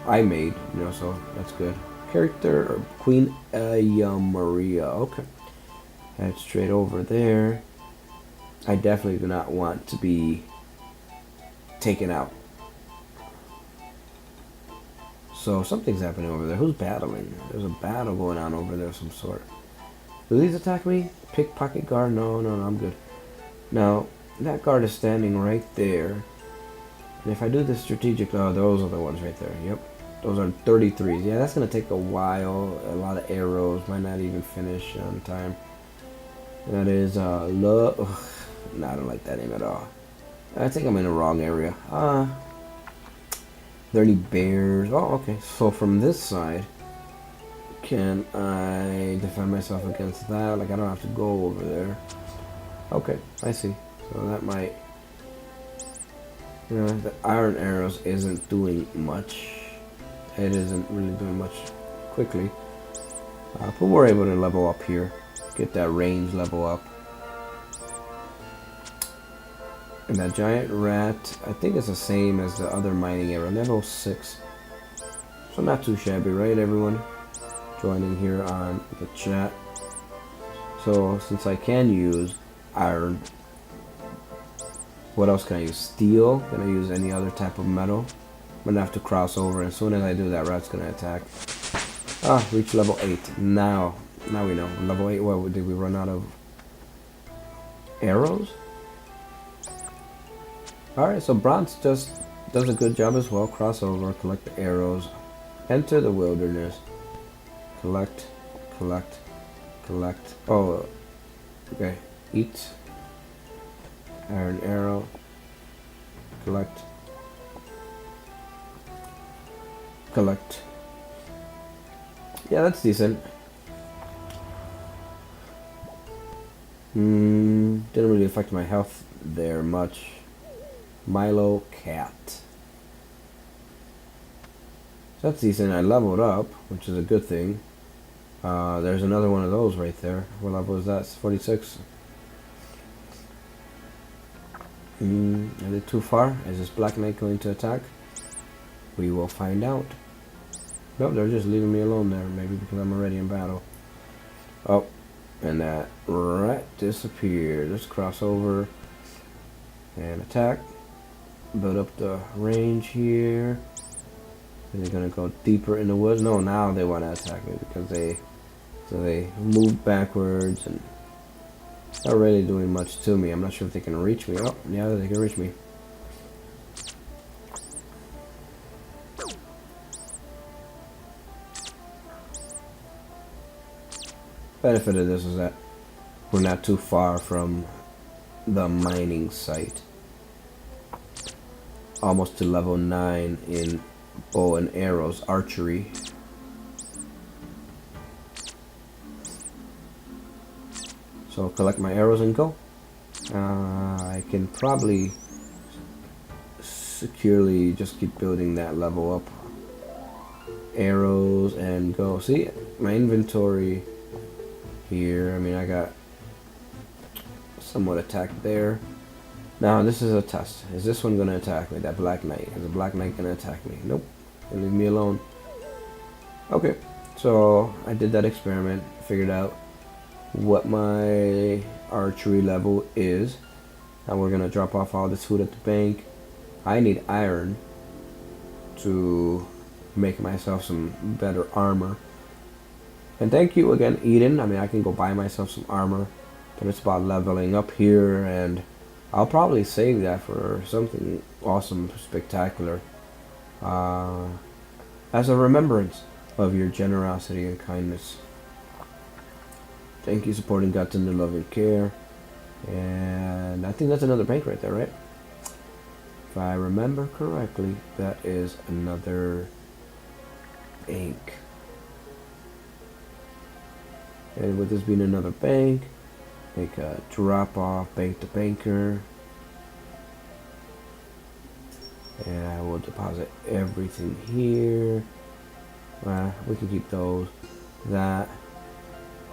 I made, you know, so that's good. Character, Queen Maria. Okay. Head straight over there. I definitely do not want to be taken out. So something's happening over there. Who's battling? There's a battle going on over there of some sort. Do these attack me? Pickpocket guard? No, I'm good. Now, that guard is standing right there. And if I do this strategic, oh, those are the ones right there. Yep. Those are 33s. Yeah, that's going to take a while. A lot of arrows. Might not even finish on time. That is, love. No, I don't like that name at all. I think I'm in the wrong area. Are there any bears? Oh, okay. So from this side, can I defend myself against that? Like, I don't have to go over there. Okay, I see. So that might... You know, the iron arrows isn't doing much. It isn't really doing much quickly. But we're able to level up here. Get that range level up. And that giant rat, I think it's the same as the other mining area. Level 6. So not too shabby, right, everyone? Joining here on the chat. So since I can use iron, what else can I use? Steel? Can I use any other type of metal? I'm gonna have to cross over. As soon as I do, that rat's gonna attack. Ah, reach level 8. Now we know. Level 8, what did we run out of arrows? Alright, so bronze just does a good job as well. Cross over, collect the arrows, enter the wilderness, collect. Oh, okay. Eat. Iron arrow. Collect. Yeah, that's decent. Didn't really affect my health there much. Milo cat. So that's decent. I leveled up, which is a good thing. There's another one of those right there. What level is that? 46. Is it too far? Is this Black Knight going to attack? We will find out. Nope, they're just leaving me alone there. Maybe because I'm already in battle. Oh, and that rat disappeared. Let's cross over and attack. Build up the range here. Are they gonna go deeper in the woods? No, now they want to attack me because they moved backwards and not really doing much to me. I'm not sure if they can reach me. Oh, yeah, they can reach me. Benefit of this is that we're not too far from the mining site. Almost to level 9 in bow and arrows archery. So collect my arrows and go. I can probably securely just keep building that level up. Arrows and go. See, my inventory here, I mean, I got somewhat attacked there. Now this is a test. Is this one gonna attack me? That Black Knight. Is the Black Knight gonna attack me? Nope. They leave me alone. Okay, so I did that experiment, figured out what my archery level is. Now we're gonna drop off all this food at the bank. I need iron to make myself some better armor. And thank you again, Eden. I mean, I can go buy myself some armor, but it's about leveling up here, and I'll probably save that for something awesome, spectacular, as a remembrance of your generosity and kindness. Thank you, supporting God Tender Love and Care. And I think that's another bank right there, right? If I remember correctly, that is another bank. And with this being another bank, make a drop off bank to banker. And I will deposit everything here. We can keep those, that,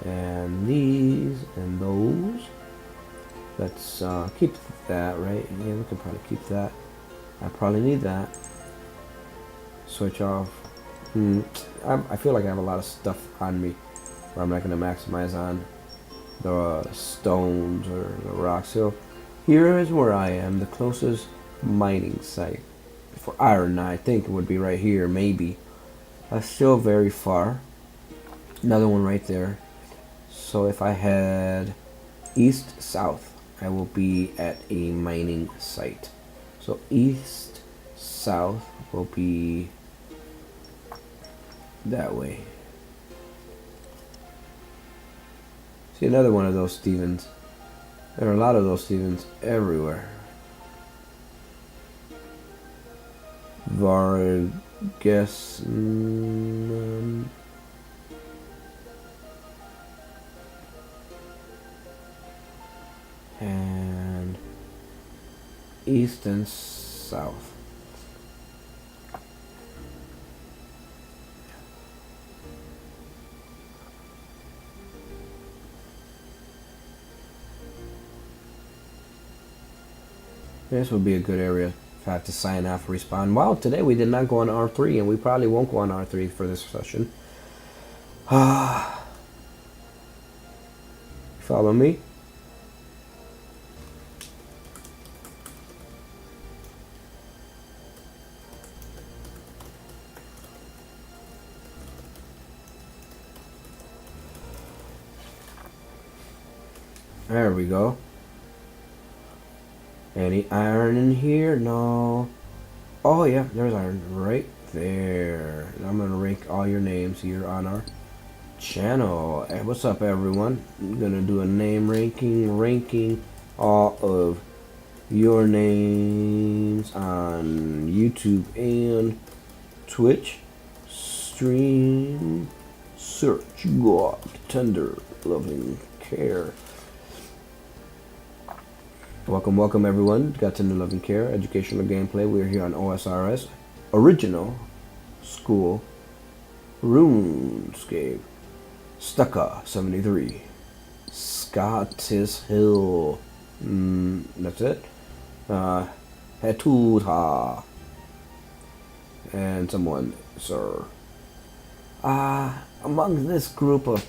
and these, and those. Let's keep that, right? Yeah, we can probably keep that. I probably need that. Switch off. I feel like I have a lot of stuff on me where I'm not going to maximize on the stones or the rocks. So here is where I am, the closest mining site for iron. Now I think it would be right here, maybe. That's still very far. Another one right there. So if I head east south, I will be at a mining site. So east south will be that way. See, another one of those Stevens. There are a lot of those Stevens everywhere. Vargas. And east and south. This would be a good area if I have to sign off respawn. Wow, today we did not go on R3, and we probably won't go on R3 for this session. Follow me. There we go. Any iron in here? No. Oh yeah, there's iron right there. I'm gonna rank all your names here on our channel. Hey, what's up, everyone? I'm gonna do a name ranking all of your names on YouTube and Twitch. Stream, search, God, tender, loving care. Welcome everyone. Got Tender Loving Care, educational gameplay. We're here on OSRS, original school, RuneScape, Stucca 73, Scottish Hill. That's it. Hetuta, and someone, sir. Among this group of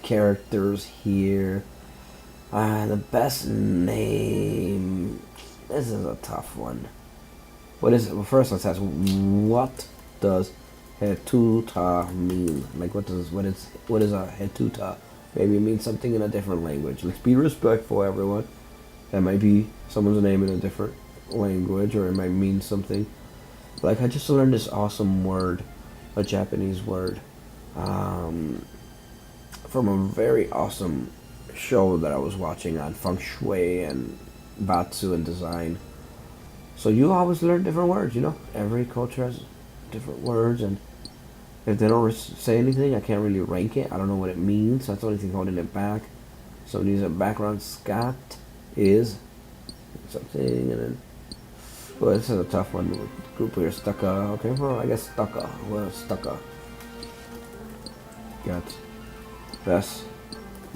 characters here, the best name. This is a tough one. What is it? Well, first let's ask, what does Hetuta mean? Like, what is a Hetuta? Maybe it means something in a different language. Let's be respectful, everyone. That might be someone's name in a different language, or it might mean something. Like, I just learned this awesome word, a Japanese word, from a very awesome show that I was watching on feng shui and batsu and design. So you always learn different words, you know. Every culture has different words, and if they don't say anything, I can't really rank it. I don't know what it means. That's the only thing holding it back. So these are background. Scott is something, and then, well, this is a tough one. Group here, Stucca. Okay, well, I guess Stucca. Well, Stucca. Got best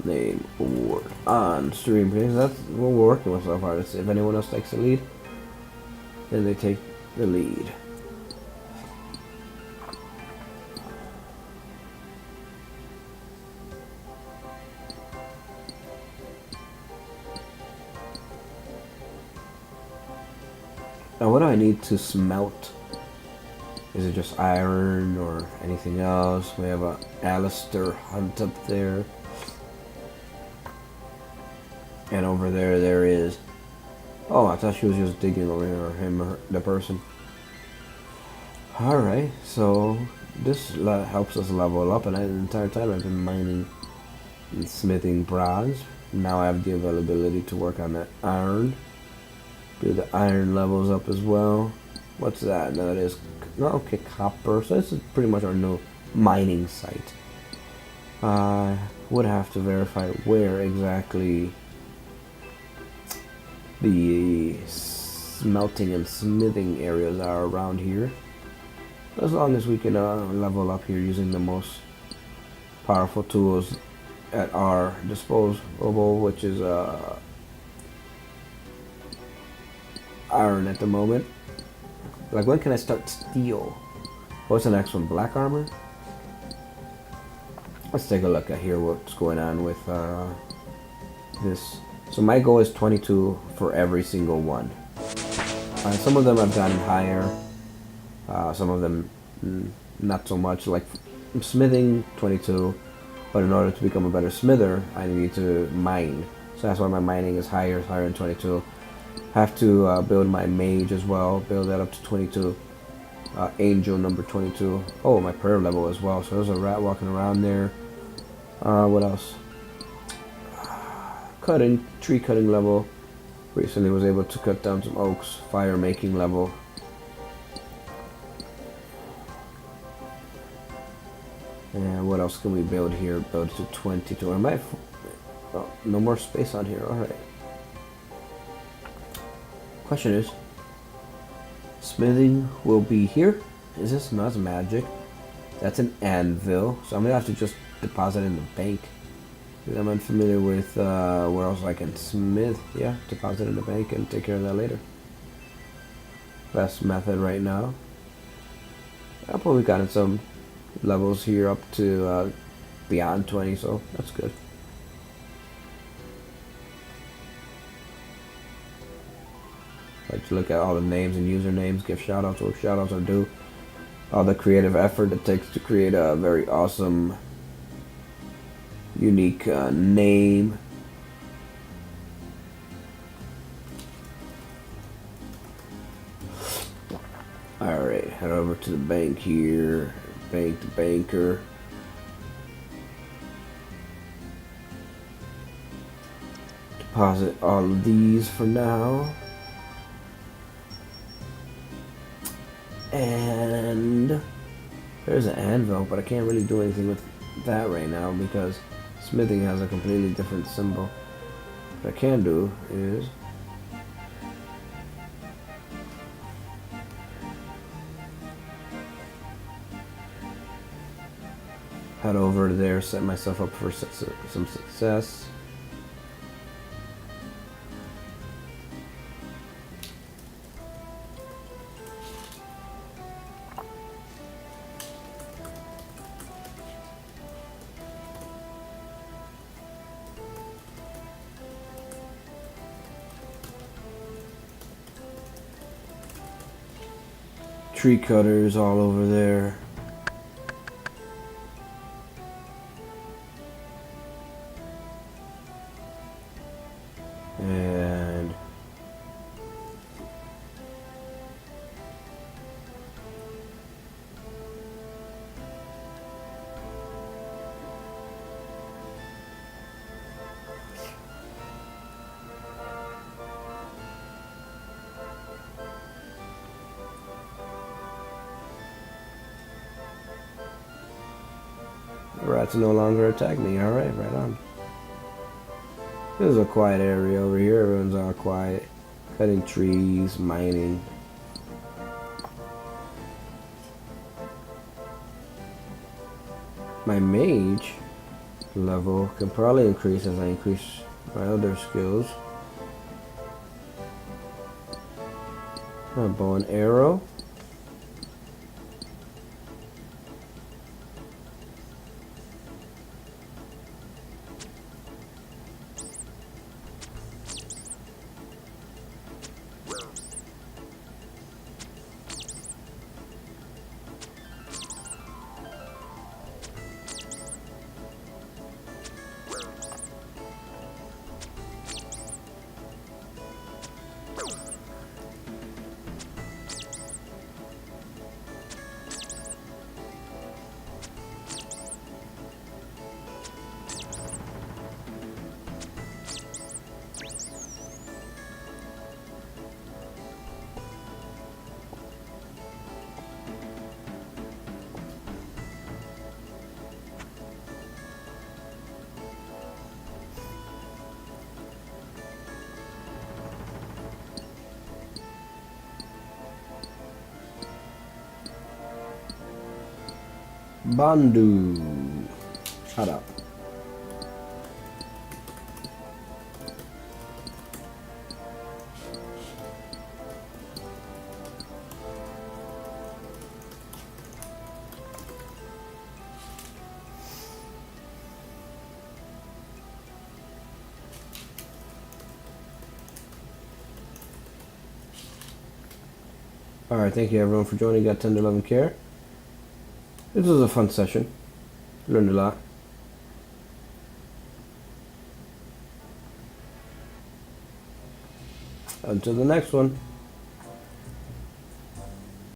name award on stream, because that's what we're working with so far. If anyone else takes the lead, then they take the lead. Now, what do I need to smelt? Is it just iron or anything else? We have a Alistair Hunt up there. And over there is... Oh, I thought she was just digging over here, or him, or the person. Alright, so this helps us level up, and the entire time I've been mining and smithing bronze. Now I have the availability to work on that iron. Do the iron levels up as well. What's that? No, it is... No, okay, copper. So this is pretty much our new mining site. Would have to verify where exactly the smelting and smithing areas are around here. As long as we can level up here using the most powerful tools at our disposal, which is iron at the moment. Like, when can I start steel? What's the next one? Black armor? Let's take a look at here what's going on with this. So my goal is 22 for every single one. Some of them I've gotten higher. Some of them not so much. Like smithing, 22. But in order to become a better smither, I need to mine. So that's why my mining is higher than 22. Have to build my mage as well. Build that up to 22. Angel number 22. Oh, my prayer level as well. So there's a rat walking around there. What else? Tree cutting level. Recently was able to cut down some oaks. Fire making level. And what else can we build here? Build to 22. I might. Oh, no more space on here. All right. Question is, smithing will be here. Is this not magic? That's an anvil, so I'm gonna have to just deposit it in the bank. Because I'm unfamiliar with where else I can smith. Yeah, deposit in the bank and take care of that later. Best method right now. I've probably gotten some levels here up to beyond 20, so that's good. Like to look at all the names and usernames, give shoutouts where shoutouts are due. All the creative effort it takes to create a very awesome, unique name. Alright, head over to the bank here. Bank the banker. Deposit all of these for now. And there's an anvil, but I can't really do anything with that right now because smithing has a completely different symbol. What I can do is head over there, set myself up for some success. Tree cutters all over there. And the rats no longer attack me. Alright, right on. This is a quiet area over here. Everyone's all quiet. Cutting trees, mining. My mage level can probably increase as I increase my other skills. My bow and arrow. Bandu. Shut up. Alright, thank you everyone for joining. Got 10 to 11 care. This was a fun session. Learned a lot. Until the next one.